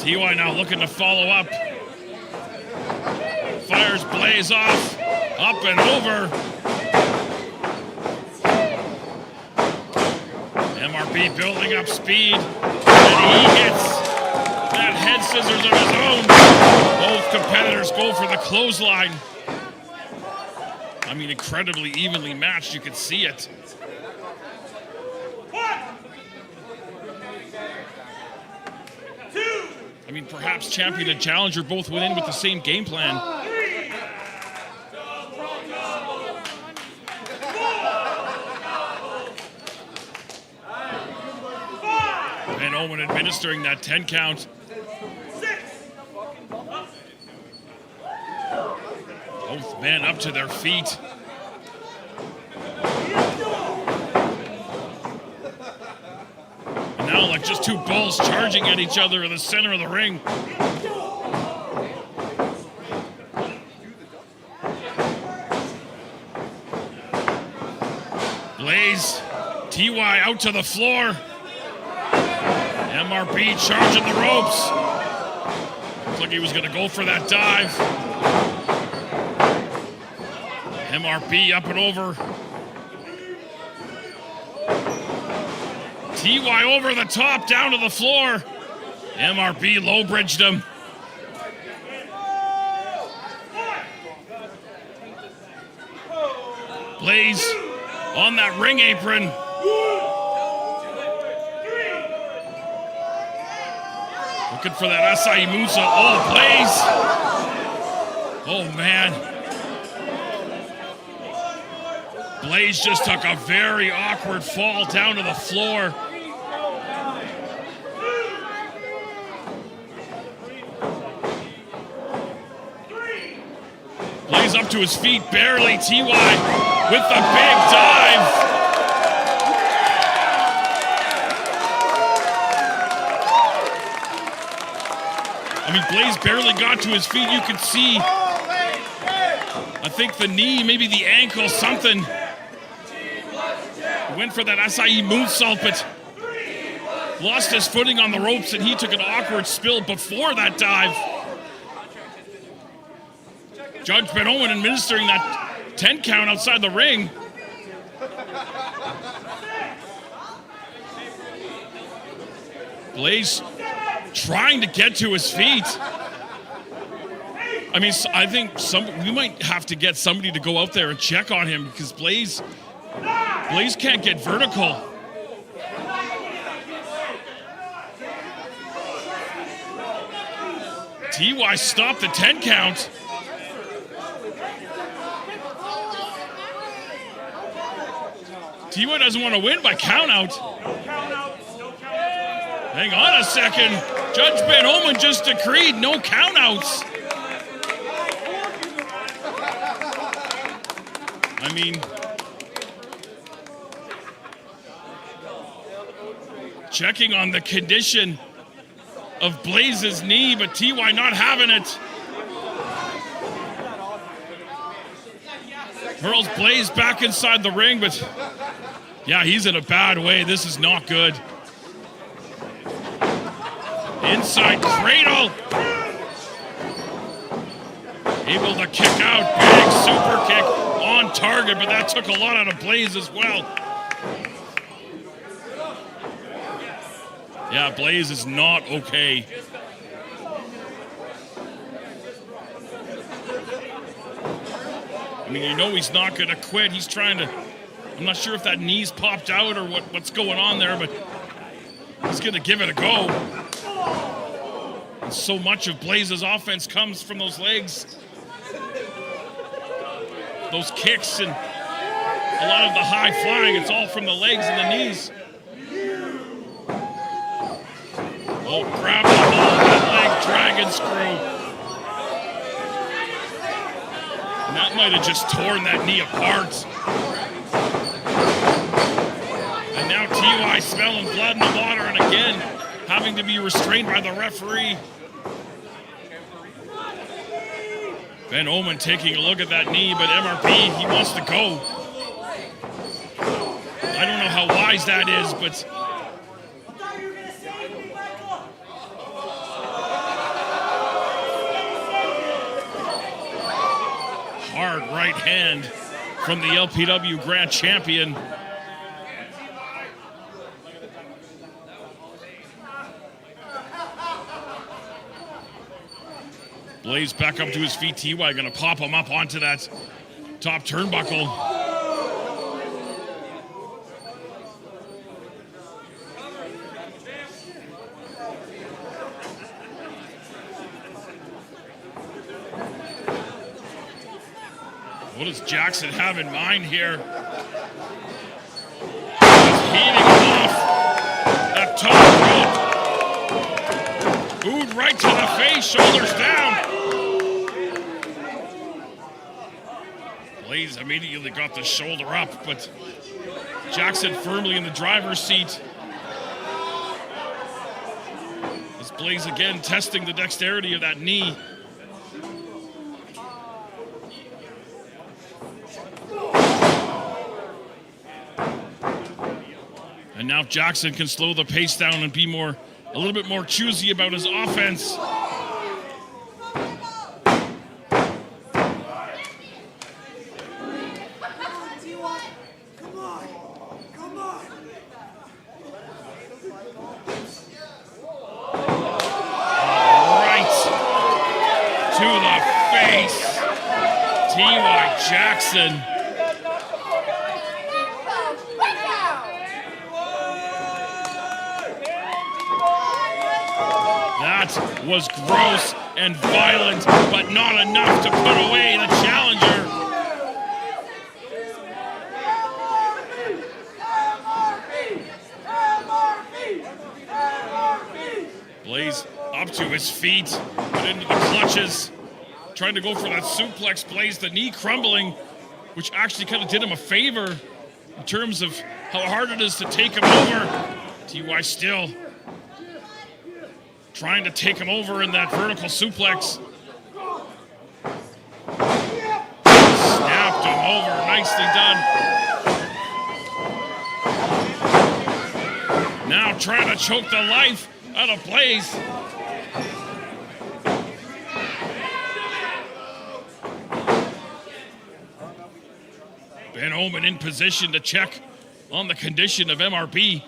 T.Y. now looking to follow up. Fires Blaze off, up and over. MRB building up speed, and he hits that head scissors of his own. Both competitors go for the clothesline. I mean, incredibly evenly matched, you can see it. I mean, perhaps champion and challenger both went in with the same game plan. And Owen administering that 10 count. Both men up to their feet. And now like just two bulls charging at each other in the center of the ring. Blaze, T.Y. out to the floor. MRB charging the ropes. Looks like he was going to go for that dive. MRB up and over. T.Y. over the top, down to the floor. MRB low bridged him. Blaze on that ring apron. Looking for that Asai Musa. Oh, Blaze. Oh, man. Blaze just took a very awkward fall down to the floor. Blaze up to his feet, barely. T.Y. with the big dive. I mean, Blaze barely got to his feet. You could see, I think the knee, maybe the ankle, something. Went for that acai moonsault, but lost his footing on the ropes, and he took an awkward spill before that dive. Judge Ben Owen administering that 10 count outside the ring. Blaze trying to get to his feet. I mean, I think we might have to get somebody to go out there and check on him, because Blaze can't get vertical. TY stopped the 10 count. TY doesn't want to win by count out. Hang on a second. Judge Ben Oman just decreed no count outs. I mean, checking on the condition of Blaze's knee, but TY not having it. Hurls Blaze back inside the ring, but yeah, he's in a bad way. This is not good. Inside cradle. Able to kick out. Big super kick on target, but that took a lot out of Blaze as well. Yeah, Blaze is not okay. I mean, you know he's not going to quit. He's trying to... I'm not sure if that knee's popped out or what's going on there, but he's going to give it a go. And so much of Blaze's offense comes from those legs. Those kicks and a lot of the high flying, it's all from the legs and the knees. Oh, grab the hold of that leg, dragon screw. And that might have just torn that knee apart. And now TY smelling blood in the water and again having to be restrained by the referee. Ben Oman taking a look at that knee, but MRP, he wants to go. I don't know how wise that is, but hard right hand from the LPW Grand Champion. Blaze back up to his feet. TY gonna pop him up onto that top turnbuckle. What does Jackson have in mind here? He's heaving off that top rope. Boot right to the face, shoulders down. Blaze immediately got the shoulder up, but Jackson firmly in the driver's seat. As Blaze again testing the dexterity of that knee. And now Jackson can slow the pace down and be a little bit more choosy about his offense. Jackson. That was gross and violent, but not enough to put away the challenger. Blaze up to his feet, but into the clutches. Trying to go for that suplex. Blaze, the knee crumbling, which actually kind of did him a favor in terms of how hard it is to take him over. TY still trying to take him over in that vertical suplex. Snapped him over. Nicely done. Now trying to choke the life out of Blaze. Ben Oman in position to check on the condition of MRB.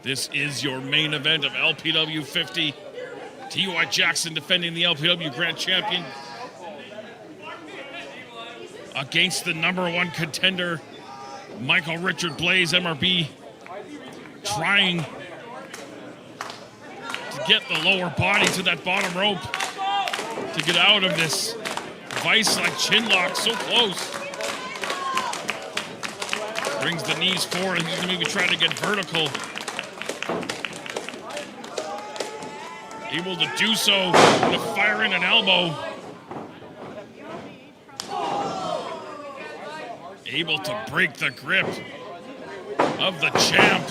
This is your main event of LPW 50. TY Jackson defending the LPW Grand Champion. against the #1 contender, Michael Richard Blaze, MRB, trying to get the lower body to that bottom rope to get out of this vice-like chin lock, so close. Brings the knees forward, and he's gonna maybe try to get vertical. Able to do so, to fire in an elbow. Able to break the grip of the champ.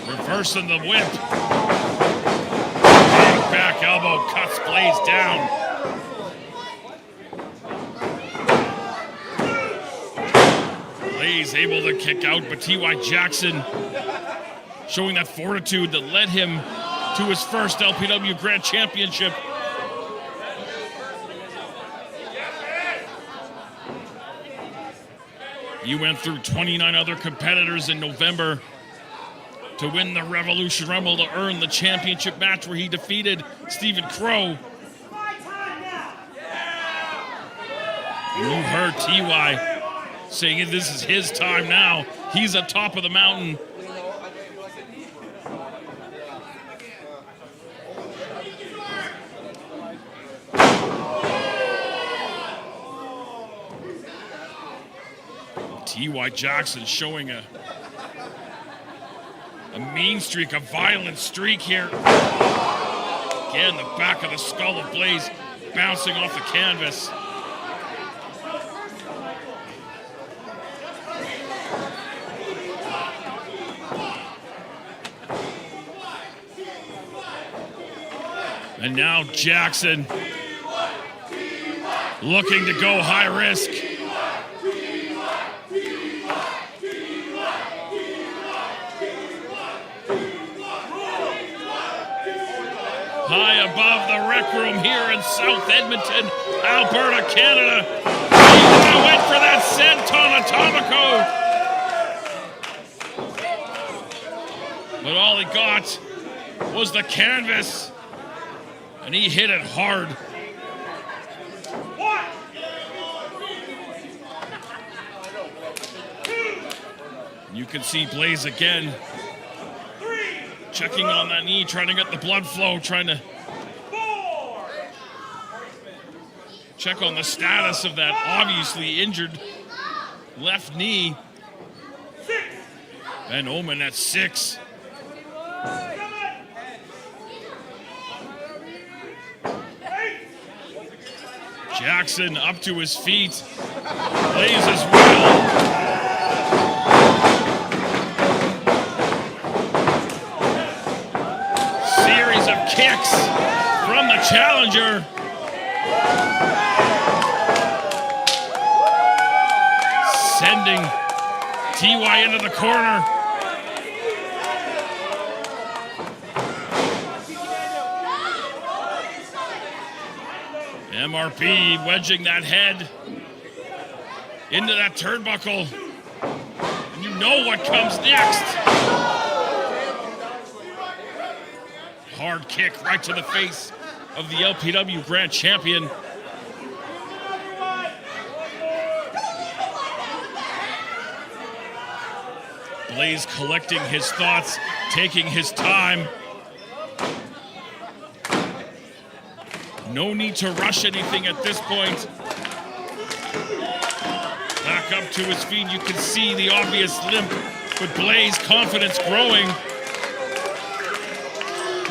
Reversing the whip. Big back elbow cuts Blaze down. Blaze able to kick out, but T.Y. Jackson showing that fortitude that led him to his first LPW Grand Championship. He went through 29 other competitors in November to win the Revolution Rumble to earn the championship match where he defeated Stephen Crow. And you heard T.Y. saying this is his time now. He's at top of the mountain. T.Y. Jackson showing a mean streak, a violent streak here. Again, the back of the skull of Blaze bouncing off the canvas. And now Jackson looking to go high risk. High above the rec room here in South Edmonton, Alberta, Canada. He went for that senton atomico. But all he got was the canvas. And he hit it hard. You can see Blaze again checking on that knee, trying to get the blood flow, trying to check on the status of that obviously injured left knee. Van Omen at 6. Jackson up to his feet. Blaze as well. Series of kicks from the challenger. Sending T.Y. into the corner. MRP wedging that head into that turnbuckle. And you know what comes next. Hard kick right to the face of the LPW Grand Champion. Blaze collecting his thoughts, taking his time. No need to rush anything at this point. Back up to his feet. You can see the obvious limp, but Blaze confidence growing.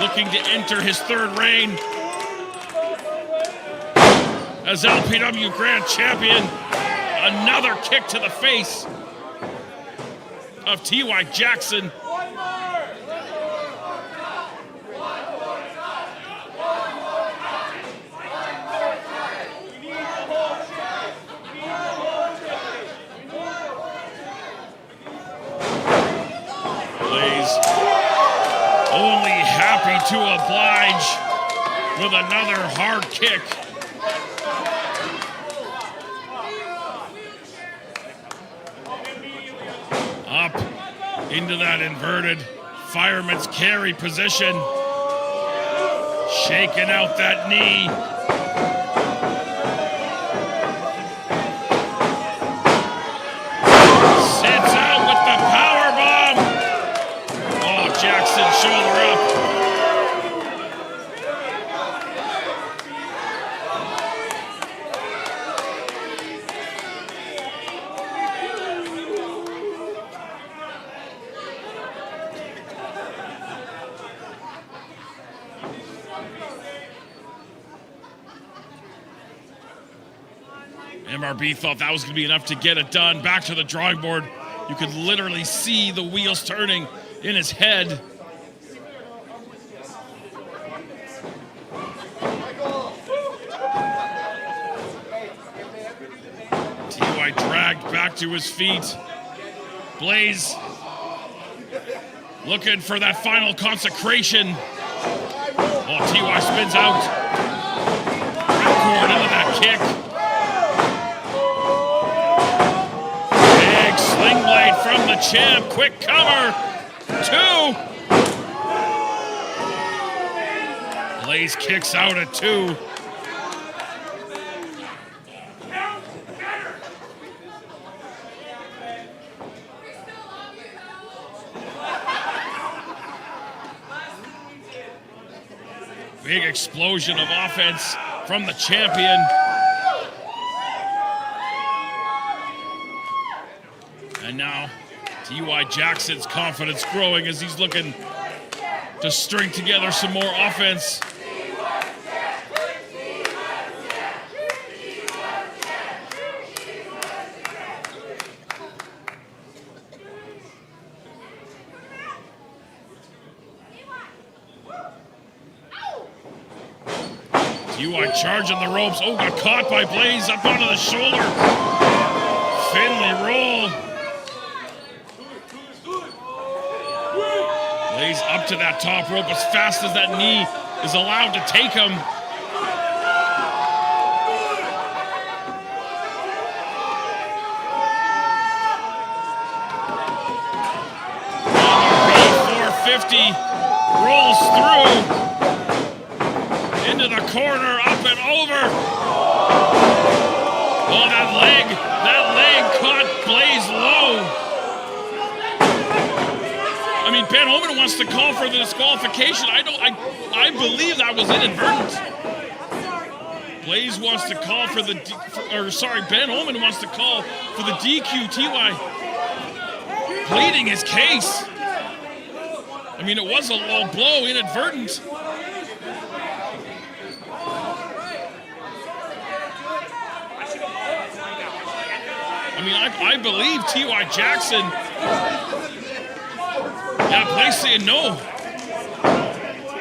Looking to enter his third reign as LPW Grand Champion. Another kick to the face of T.Y. Jackson. To oblige with another hard kick. Up into that inverted fireman's carry position. Shaking out that knee. Sits out with the power bomb. Oh, Jackson shoulder up. MRB thought that was going to be enough to get it done. Back to the drawing board. You could literally see the wheels turning in his head. T.Y. dragged back to his feet. Blaze looking for that final consecration. Oh, T.Y. spins out. Ripcord into that kick. Sling blade from the champ. Quick cover. 2. Blaze kicks out at 2. Big explosion of offense from the champion. And now, T.Y. Jackson's confidence growing as he's looking to string together some more offense. T.Y. charging the ropes. Oh, got caught by Blaze up onto the shoulder. Finley roll. Blaze up to that top rope as fast as that knee is allowed to take him. B450 rolls through into the corner, up and over. Oh, that leg caught Blaze low. I mean, Ben Omen wants to call for the disqualification. I believe that was inadvertent. Blaze wants to call for the, Ben Omen wants to call for the DQ. T.Y. pleading his case. I mean, it was a low blow, inadvertent. I mean, I believe T.Y. Jackson. Yeah, Blaze saying no.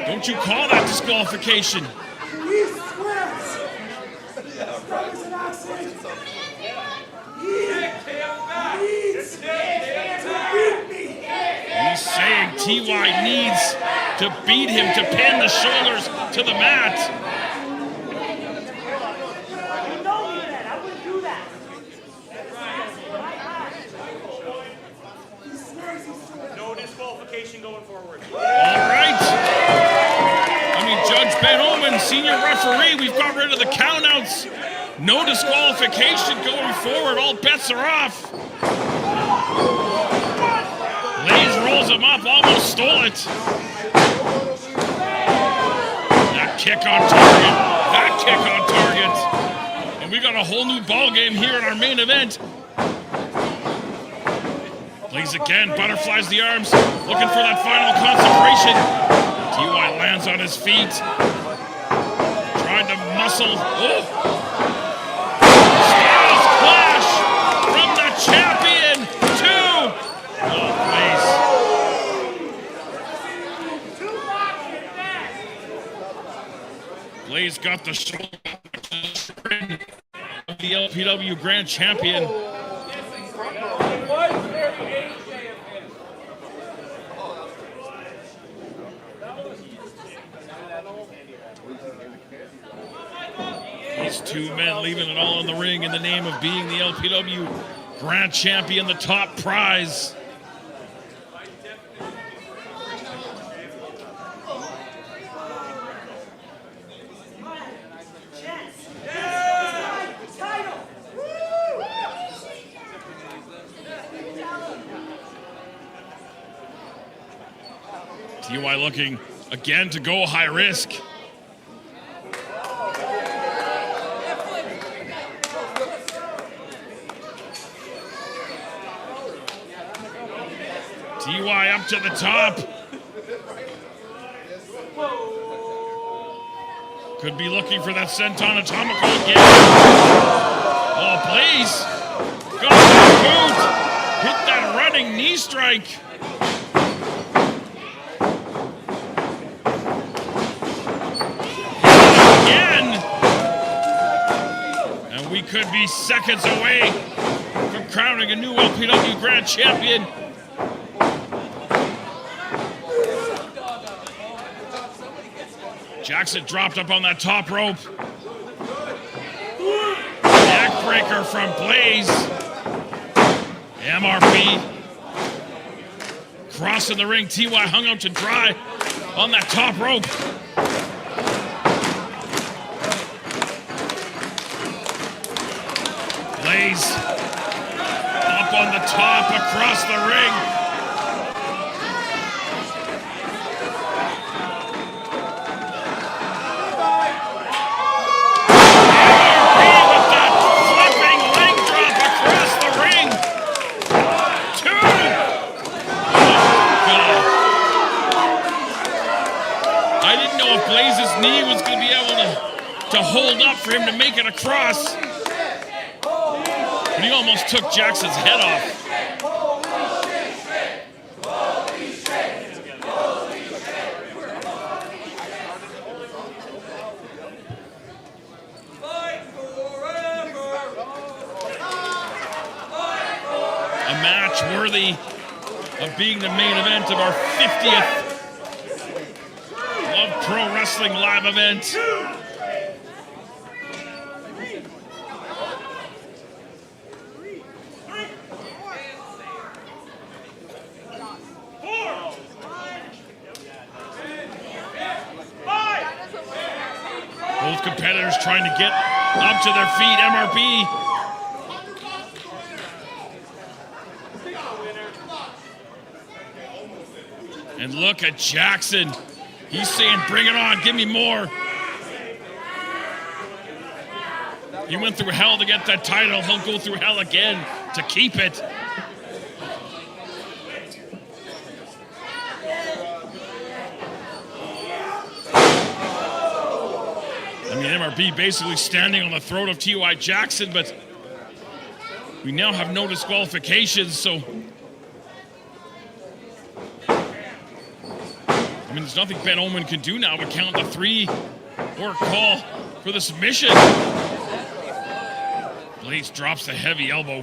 Don't you call that disqualification. He's saying T.Y. needs to beat him to pin the shoulders to the mat. Going forward. All right. I mean, Judge Ben Omen, senior referee, we've got rid of the countouts. No disqualification going forward. All bets are off. Blaze rolls him up, almost stole it. That kick on target. That kick on target. And we got a whole new ball game here in our main event. Blaze again, butterflies the arms, looking for that final consecration. T.Y. lands on his feet, trying to muscle. Oh! Styles clash from the champion to Blaze. Blaze got the shoulder of the LPW Grand Champion. These two men leaving it all in the ring in the name of being the LPW Grand Champion, the top prize. TY looking again to go high risk. TY up to the top. Could be looking for that senton atomical again. Oh, Blaze. Got that boot. Hit that running knee strike. Again. And we could be seconds away from crowning a new LPW Grand Champion. Jackson dropped up on that top rope. Neckbreaker from Blaze. MRP. Crossing the ring. TY hung out to dry on that top rope. Blaze up on the top across the ring. Blaze's knee was going to be able to hold up for him to make it across. But he almost took Jackson's head off. A match worthy of being the main event of our 50th Pro Wrestling Live event. Both competitors trying to get up to their feet. MRP. And look at Jackson. He's saying, bring it on, give me more. He went through hell to get that title. He'll go through hell again to keep it. I mean, MRP basically standing on the throat of TY Jackson, but we now have no disqualifications, so I mean, there's nothing Ben Oman can do now but count the 3 or call for the submission. Blaze drops the heavy elbow.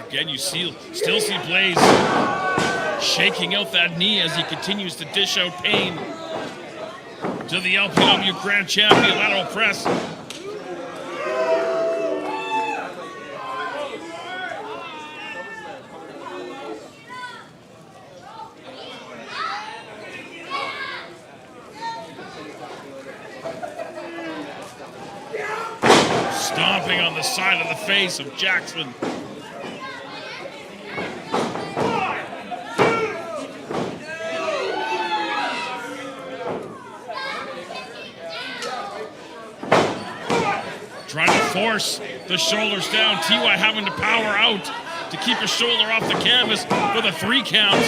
Again, you still see Blaze shaking out that knee as he continues to dish out pain to the LPW Grand Champion. Lateral press. Stomping on the side of the face of Jackson. Trying to force the shoulders down. TY having to power out to keep his shoulder off the canvas for the 3 count.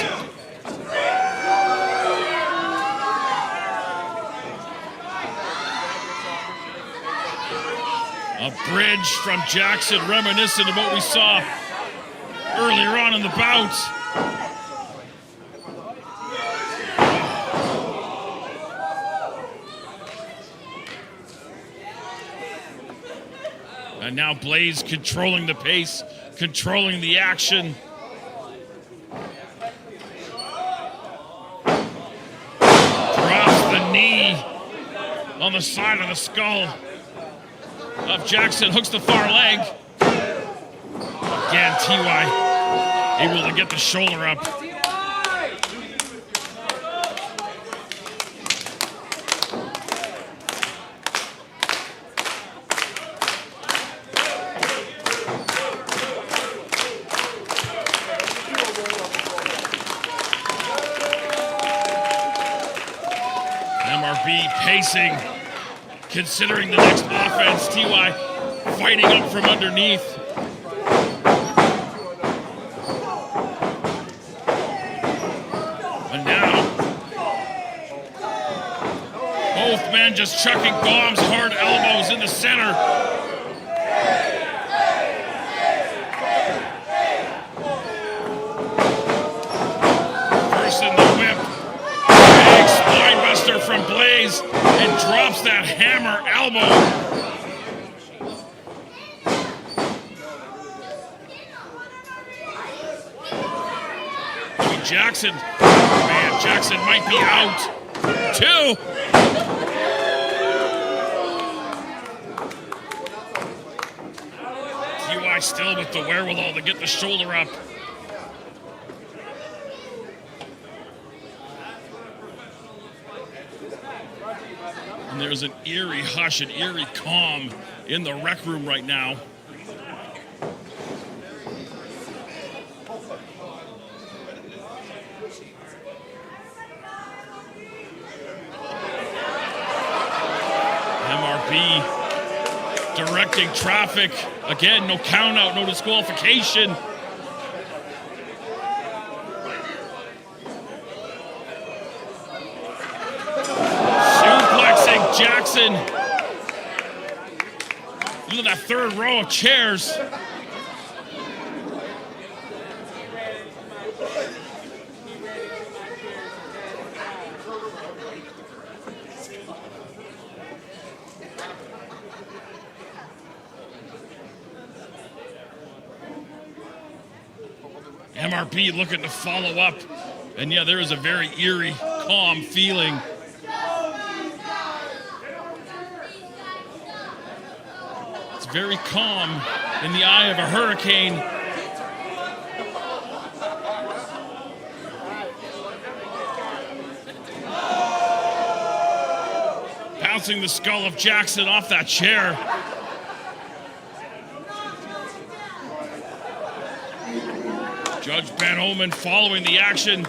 A bridge from Jackson, reminiscent of what we saw earlier on in the bout. And now Blaze controlling the pace, controlling the action. Drops the knee on the side of the skull of Jackson, hooks the far leg. Again, TY able to get the shoulder up. MRB pacing, considering the next offense. TY fighting up from underneath. And now, both men just chucking bombs, hard elbows in the center. First in the whip. Big spinebuster from Blaze and drops that hammer elbow. Jackson, man, Jackson might be out. 2. TY still with the wherewithal to get the shoulder up. And there's an eerie hush, an eerie calm in the rec room right now. MRB directing traffic. Again, no count out, no disqualification. Suplexing Jackson. Look at that third row of chairs. MRB looking to follow up. And yeah, there is a very eerie, calm feeling. It's very calm in the eye of a hurricane. Bouncing the skull of Jackson off that chair. Judge Ben Omen following the action.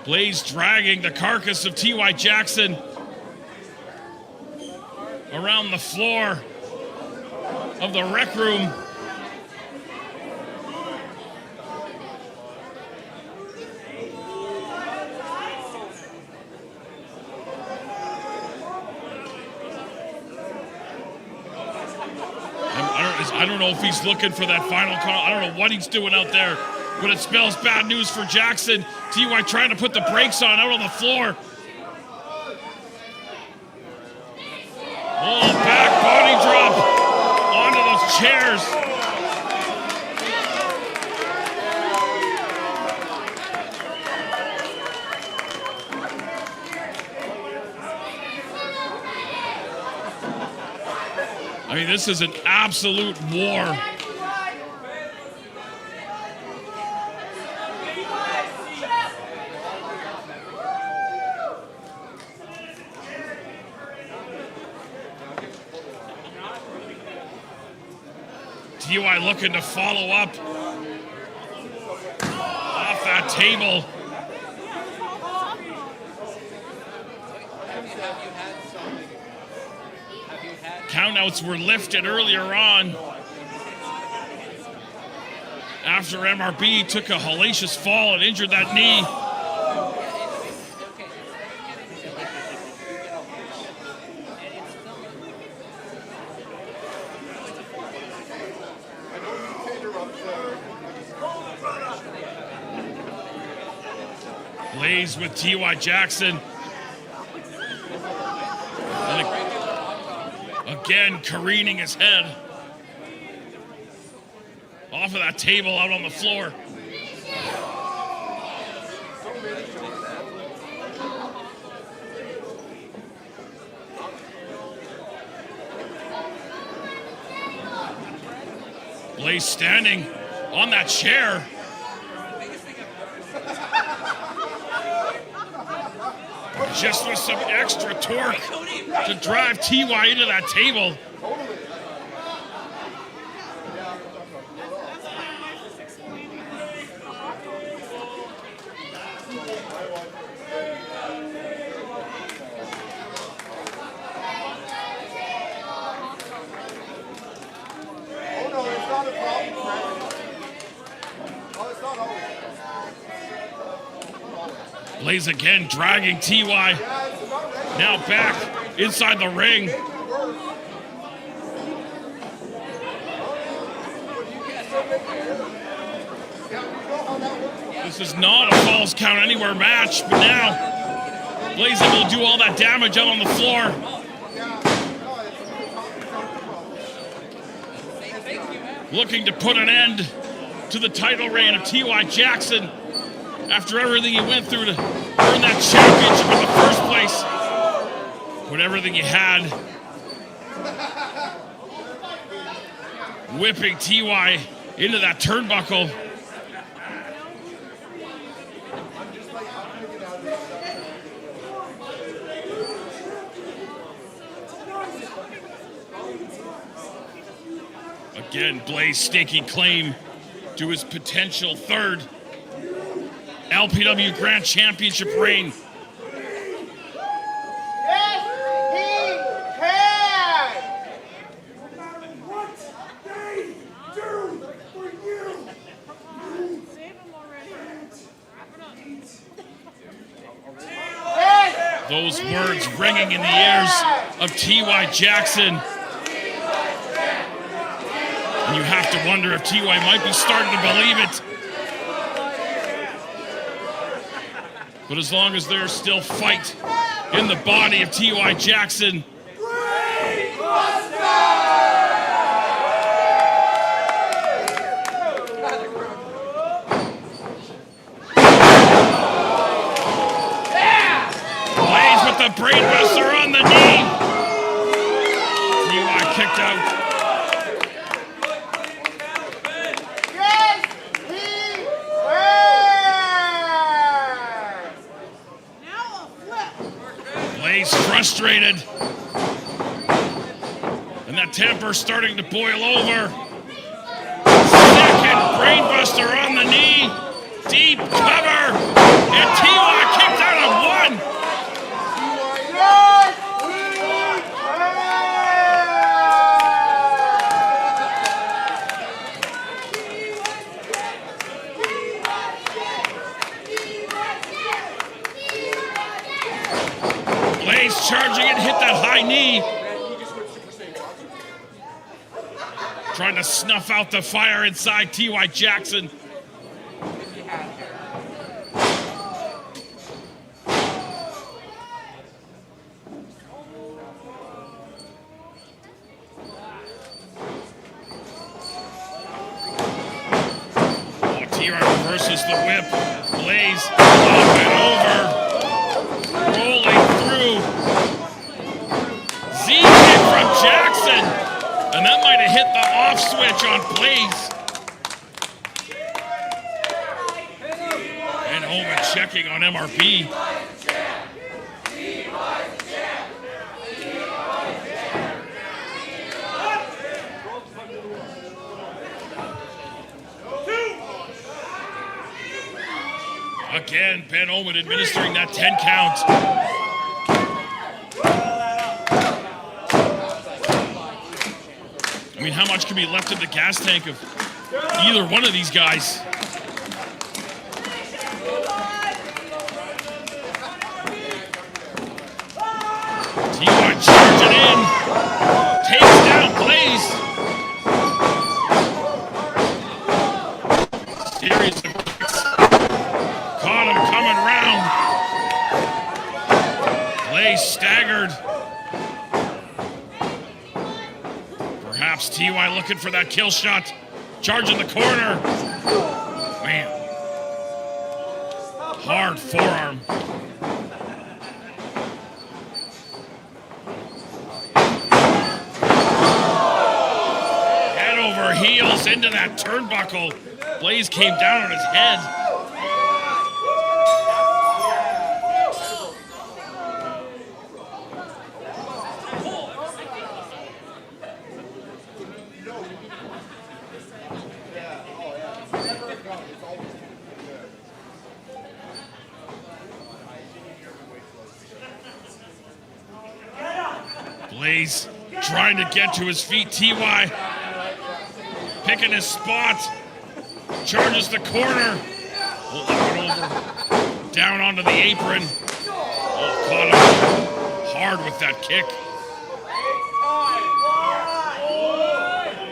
Blaze dragging the carcass of T.Y. Jackson around the floor of the rec room. I don't know if he's looking for that final call. I don't know what he's doing out there, but it spells bad news for Jackson. T.Y. trying to put the brakes on out on the floor. Oh, back body drop onto those chairs. I mean, this is an absolute war. TUI looking to follow up off that table. Countouts were lifted earlier on after MRB took a hellacious fall and injured that knee. Blaze with T.Y. Jackson. Again, careening his head off of that table out on the floor. Blaze standing on that chair. Just with some extra torque to drive TY into that table. Blaze again dragging TY. Now back inside the ring. This is not a Falls Count Anywhere match, but now Blaze able to do all that damage out on the floor. Looking to put an end to the title reign of T.Y. Jackson after everything he went through to earn that championship in the first place. Put everything he had. Whipping T.Y. into that turnbuckle. Again, Blaze staking claim to his potential third LPW Grand Championship reign. Yes, he can! What they do for you! Save him already. Those words ringing in the ears of T.Y. Jackson. And you have to wonder if T.Y. might be starting to believe it. But as long as there's still fight in the body of T.Y. Jackson, Blaze with the brainbuster on the knee. T.Y. kicked out. Frustrated, and that temper starting to boil over. Second brainbuster on the knee, deep cover, and T.Y. kicked out of one. Charging it, hit that high knee. Trying to snuff out the fire inside T.Y. Jackson. T.Y. reverses the whip. Blaze up and over. Rolling through. Z-kick from Jackson. And that might have hit the off switch on Blaze. And Omen checking on MRB. Again, Ben Omen administering that 10 count. I mean, how much can be left in the gas tank of either one of these guys? T.Y. charging in. Takes down Blaze. Series of kicks. Caught him coming round. Blaze staggered. Perhaps T.Y. looking for that kill shot. Charging the corner. Man. Hard forearm. Head over heels into that turnbuckle. Blaze came down on his head. Blaze trying to get to his feet. T.Y. picking his spot. Charges the corner. Over. down onto the apron. Oh, caught him hard with that kick.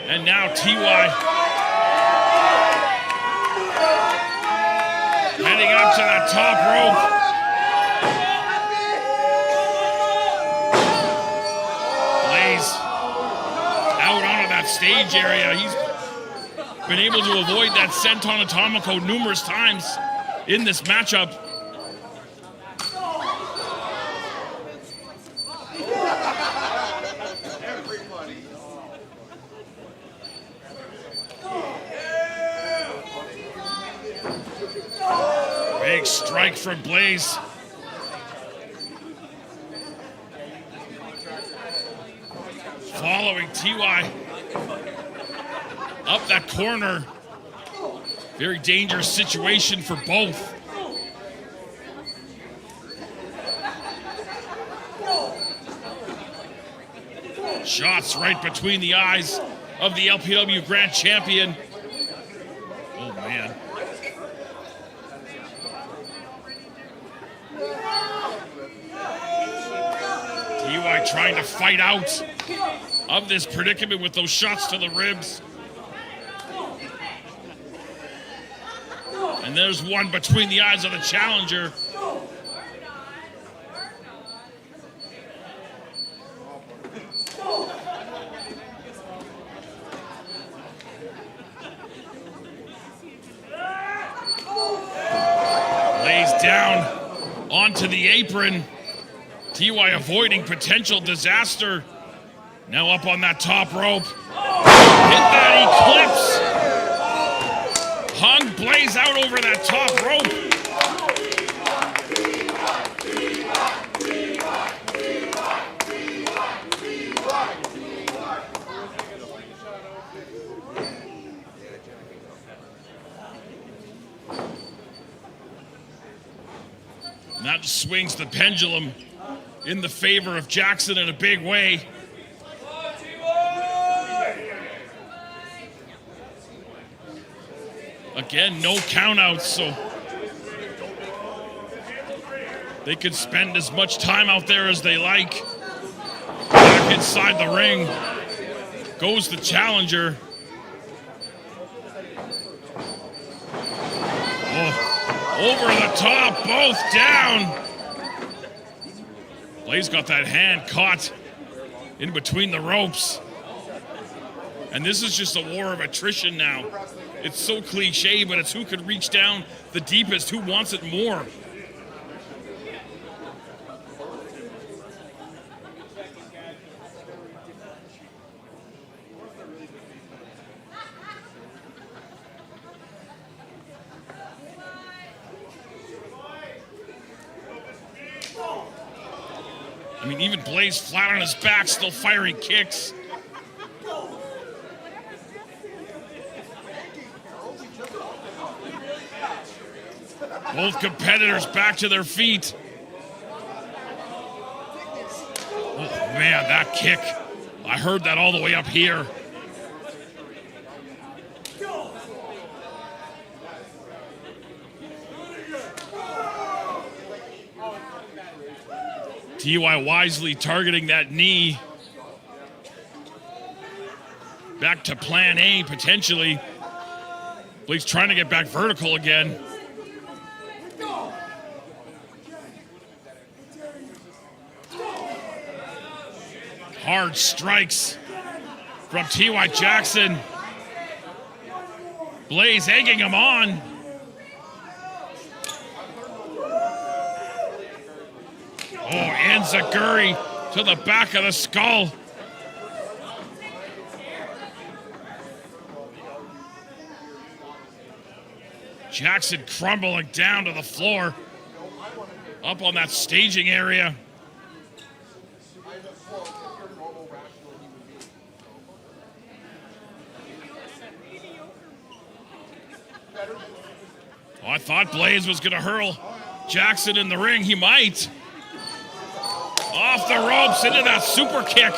And now T.Y. heading up to that top rope. Blaze out onto that stage area. He's been able to avoid that senton atomico numerous times in this matchup. Big strike from Blaze. Following T.Y. up that corner. Very dangerous situation for both. Shots right between the eyes of the LPW Grand Champion. Oh, man. T.Y. trying to fight out of this predicament with those shots to the ribs. And there's one between the eyes of the challenger. Lays down onto the apron. T.Y. avoiding potential disaster. Now up on that top rope. Hit that eclipse. Hung Blaze out over that top rope. And that swings the pendulum in the favor of Jackson in a big way. Again, no countouts, so they could spend as much time out there as they like. Back inside the ring goes the challenger. Oh, over the top, both down. Blaze got that hand caught in between the ropes. And this is just a war of attrition now. It's so cliche, but it's who could reach down the deepest, who wants it more. I mean, even Blaze flat on his back, still firing kicks. Both competitors back to their feet. Oh, man, that kick. I heard that all the way up here. T.Y. wisely targeting that knee. Back to plan A, potentially. Blaze trying to get back vertical again. Hard strikes from T.Y. Jackson. Blaze egging him on. Oh, Enziguri to the back of the skull. Jackson crumbling down to the floor. Up on that staging area. Oh, I thought Blaze was going to hurl Jackson in the ring. He might. Off the ropes into that super kick.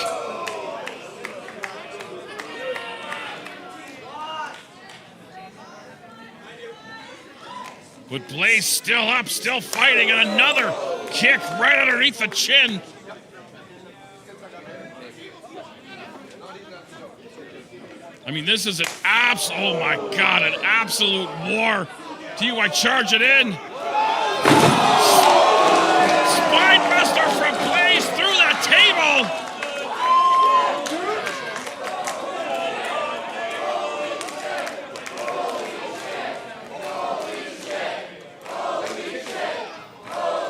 But Blaze still up, still fighting, and another kick right underneath the chin. I mean, this is an oh my God, an absolute war. TY charge it in. Spinebuster from Blaze through the table.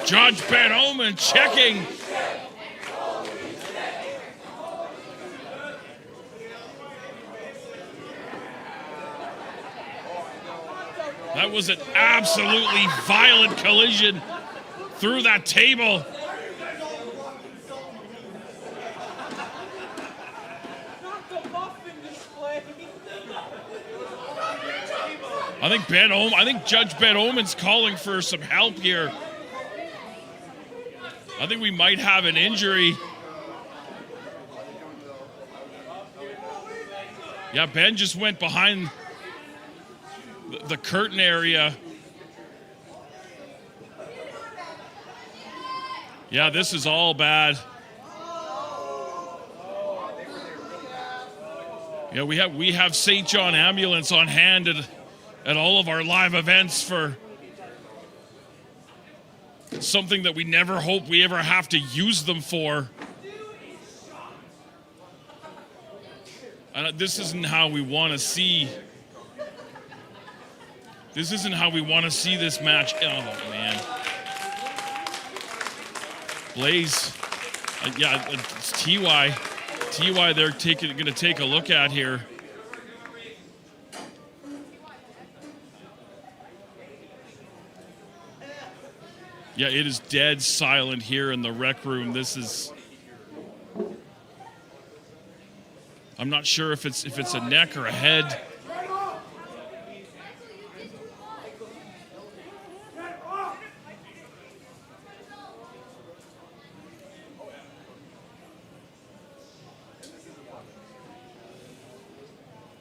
Judge Ben Omen checking. That was an absolutely violent collision through that table. I think Judge Ben Omen's calling for some help here. I think we might have an injury. Yeah, Ben just went behind the curtain area. Yeah, this is all bad. Yeah, we have St. John Ambulance on hand at all of our live events for something that we never hope we ever have to use them for. And this isn't how we want to see. This isn't how we want to see this match. Oh man, Blaze. Yeah, it's TY. TY, they're going to take a look at here. Yeah, it is dead silent here in the rec room. This is. I'm not sure if it's a neck or a head.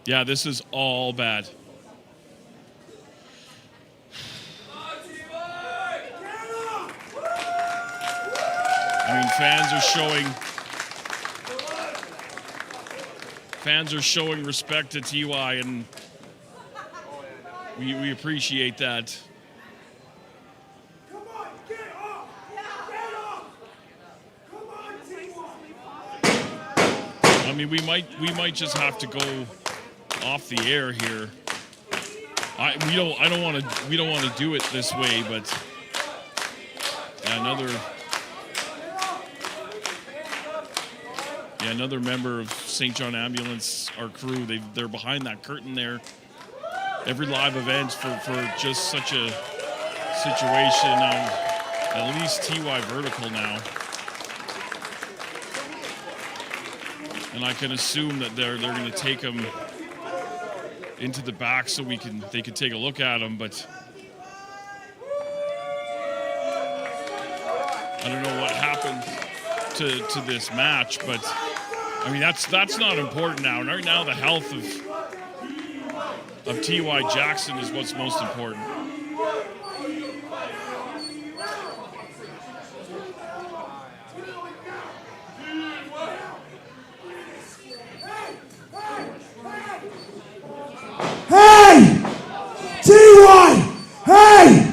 Yeah, this is all bad. I mean, fans are showing respect to TY, and we appreciate that. I mean, we might just have to go off the air here. We don't want to do it this way, but yeah, another member of St. John Ambulance, our crew, they're behind that curtain there. Every live event for just such a situation. At least TY vertical now. And I can assume that they're going to take him into the back so they can take a look at him, but I don't know what happened to this match, but I mean that's not important now. Right now the health of TY Jackson is what's most important. Hey! TY! Hey!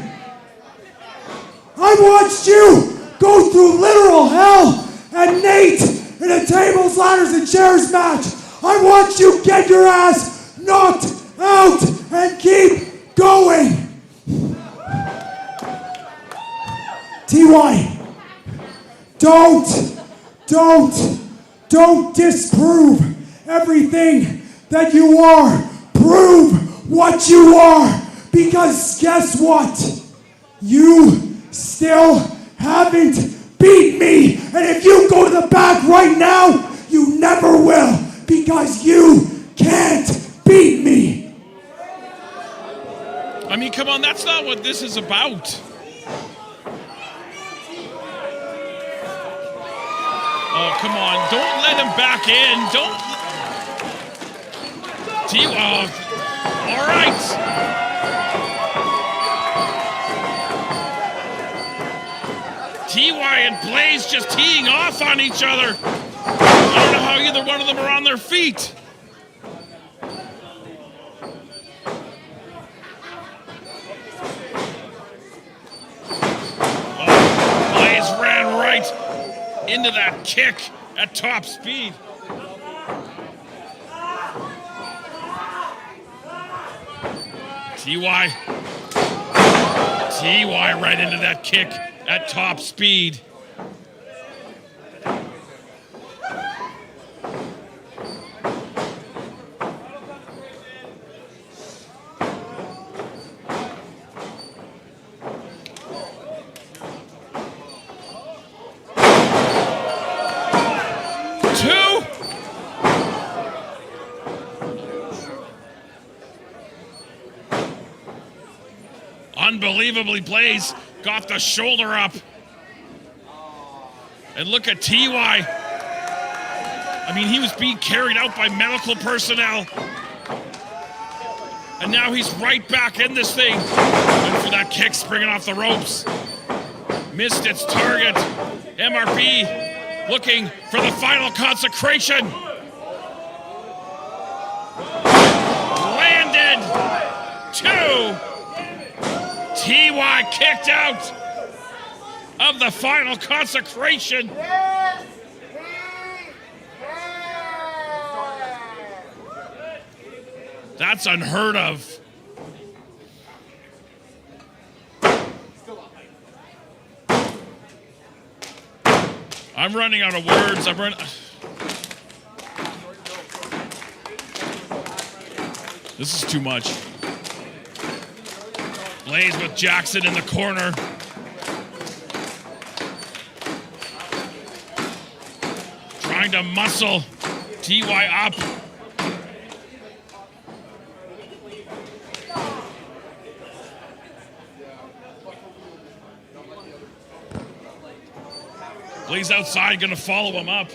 I watched you go through literal hell and NAIT in a tables, ladders, and chairs match. I watched you get your ass knocked out and keep going. TY, don't disprove everything that you are. Prove what you are, because guess what? You still haven't beat me, and if you go to the back right now, you never will, because you can't beat me. I mean, come on, that's not what this is about. Oh, come on, don't let him back in. Don't. All right. T.Y. and Blaze just teeing off on each other. I don't know how either one of them are on their feet. Oh, Blaze ran right into that kick at top speed. T.Y. right into that kick at top speed. Unbelievably, Blaze got the shoulder up. And look at T.Y. I mean, he was being carried out by medical personnel. And now he's right back in this thing. And for that kick, springing off the ropes. Missed its target. MRP looking for the final consecration. Landed. 2. T.Y. kicked out of the final consecration. That's unheard of. I'm running out of words. This is too much. Blaze with Jackson in the corner. Trying to muscle T.Y. up. Blaze outside, gonna follow him up.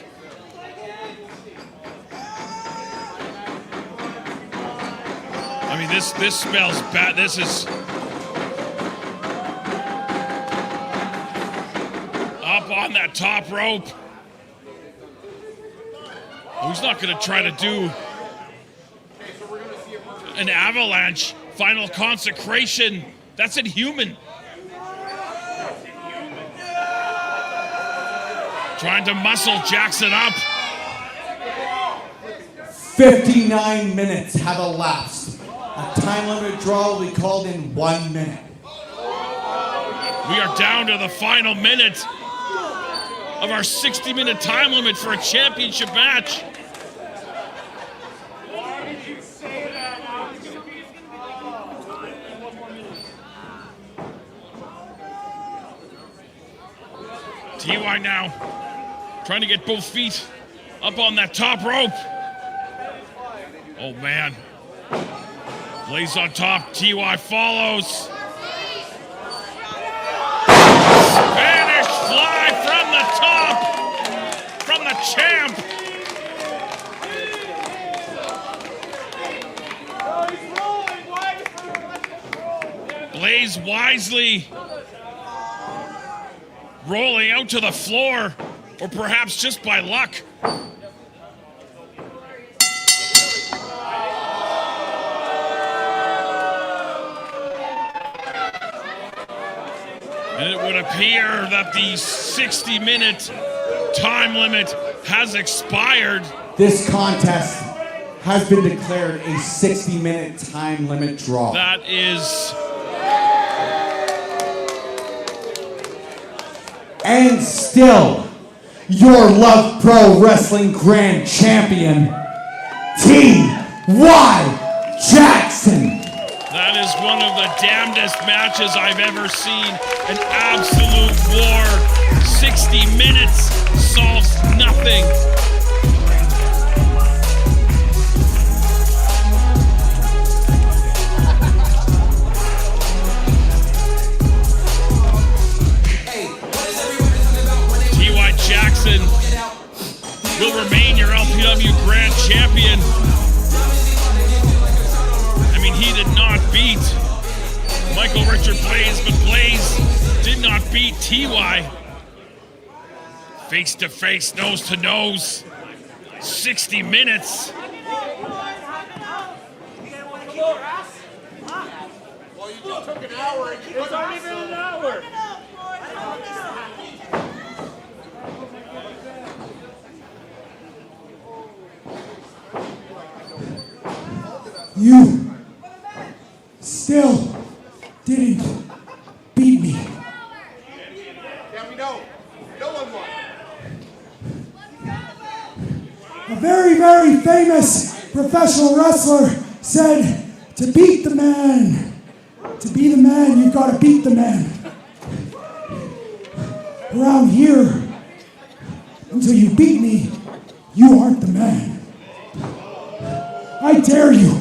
I mean, this spells bad. This is up on that top rope. Oh, he's not gonna try to do an avalanche final consecration. That's inhuman. Trying to muscle Jackson up. 59 minutes have elapsed. A time limit draw will be called in 1 minute. We are down to the final minute of our 60-minute time limit for a championship match. T.Y. now trying to get both feet up on that top rope. Oh, man. Blaze on top. T.Y. follows. Spanish fly from the top. From the champ. Blaze wisely rolling out to the floor, or perhaps just by luck. And it would appear that the 60-minute time limit has expired. This contest has been declared a 60-minute time limit draw. That is... And still, your Love Pro Wrestling Grand Champion, T.Y. Jackson. That is one of the damnedest matches I've ever seen. An absolute war. 60 minutes solves nothing. T.Y. Jackson will remain your LPW Grand Champion. I mean, he did not beat Michael Richard Blaze, but Blaze did not beat T.Y. Face to face, nose to nose. 60 minutes. Well, you just took an hour. It's already been an hour. You still didn't beat me. Yeah, we know. No one won. A very, very famous professional wrestler said, to beat the man, to be the man, you've got to beat the man. Around here, until you beat me, you aren't the man. I dare you.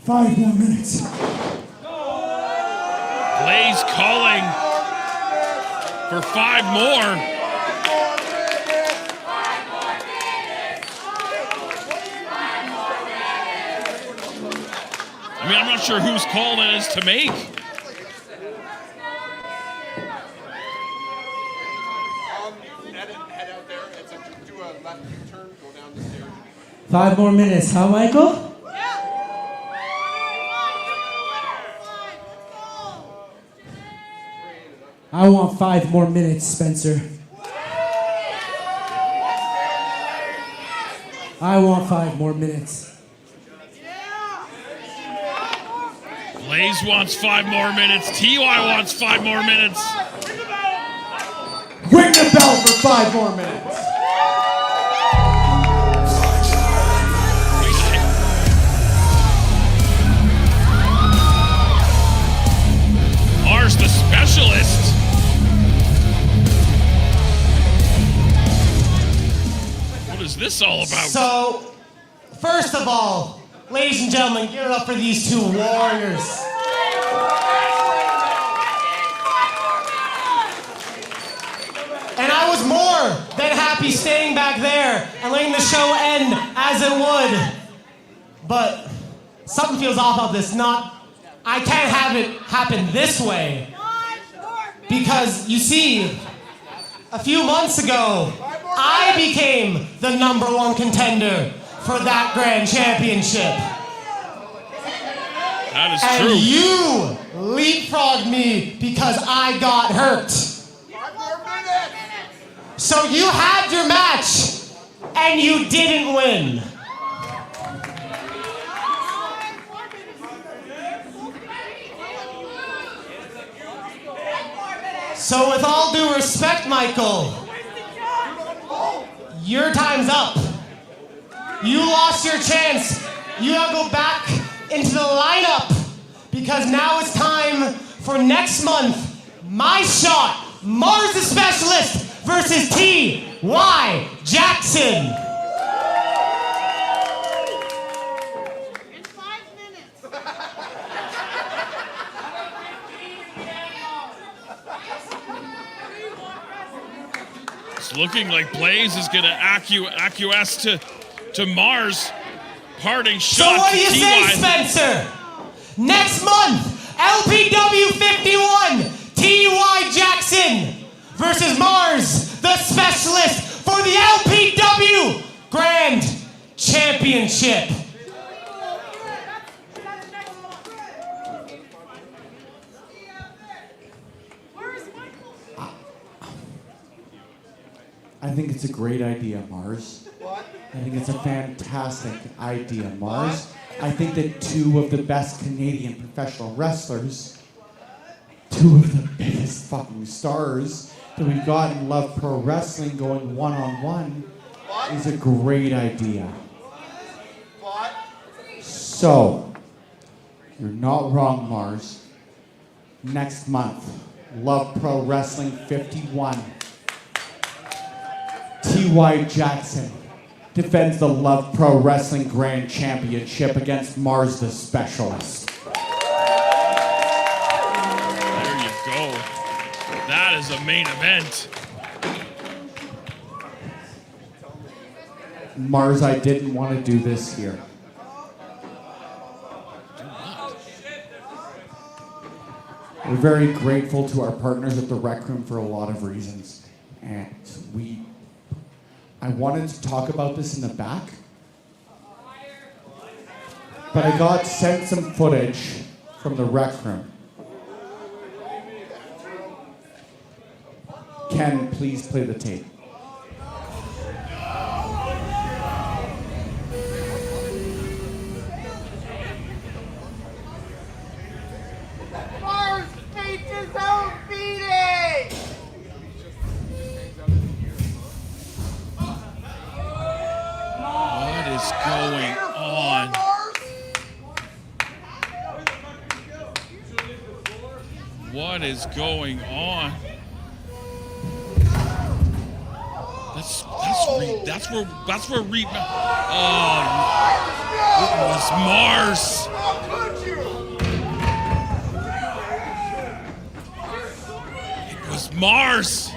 5 more minutes. Blaze calling for 5 more. I mean, I'm not sure whose call that is to make. Head out there. Do a left turn, go down the stairs. 5 more minutes, huh, Michael? I want 5 more minutes, Spencer. I want 5 more minutes. Blaze wants 5 more minutes. TY wants 5 more minutes. Ring the bell for 5 more minutes. Mars the specialist. What is this all about? So, first of all, ladies and gentlemen, give it up for these 2 warriors. And I was more than happy staying back there and letting the show end as it would. But something feels off about this. I can't have it happen this way. Because, you see, a few months ago, I became the #1 contender for that grand championship. That is and true. You leapfrogged me because I got hurt. So you had your match and you didn't win. So with all due respect, Michael, your time's up. You lost your chance. You gotta go back into the lineup because now it's time for next month. My shot, Mars the Specialist versus T.Y. Jackson. It's looking like Blaze is going to acquiesce to Mars. Parting shot. So what do you to say, TY. Spencer? Next month, LPW 51, T.Y. Jackson versus Mars, the Specialist for the LPW Grand Championship. I think it's a great idea, Mars. I think it's a fantastic idea, Mars. I think that 2 of the best Canadian professional wrestlers, 2 of the biggest fucking stars that we've got in Love Pro Wrestling going one-on-one is a great idea. So, you're not wrong, Mars. Next month, Love Pro Wrestling 51. T.Y. Jackson defends the Love Pro Wrestling Grand Championship against Mars the Specialist. There you go. That is a main event. Mars, I didn't want to do this here. We're very grateful to our partners at the Rec Room for a lot of reasons. And we wanted to talk about this in the back. But I got sent some footage from the rec room. Ken, please play the tape. Mars hates his own beating! What is going on? What is going on? That's where Reed. Oh, it was Mars. It was Mars.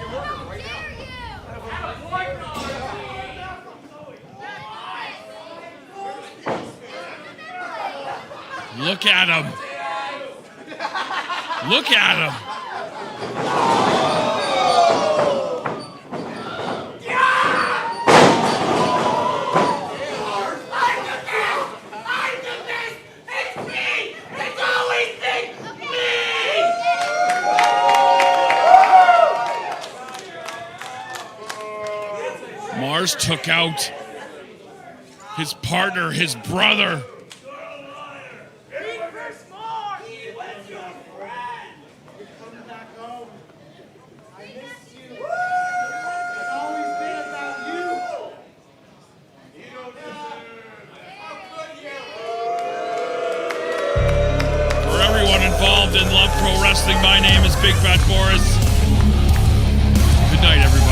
Look at him. Look at him. Mars took out his partner, his brother. For everyone involved in Love Pro Wrestling, my name is Big Bad Boris. Good night, everybody.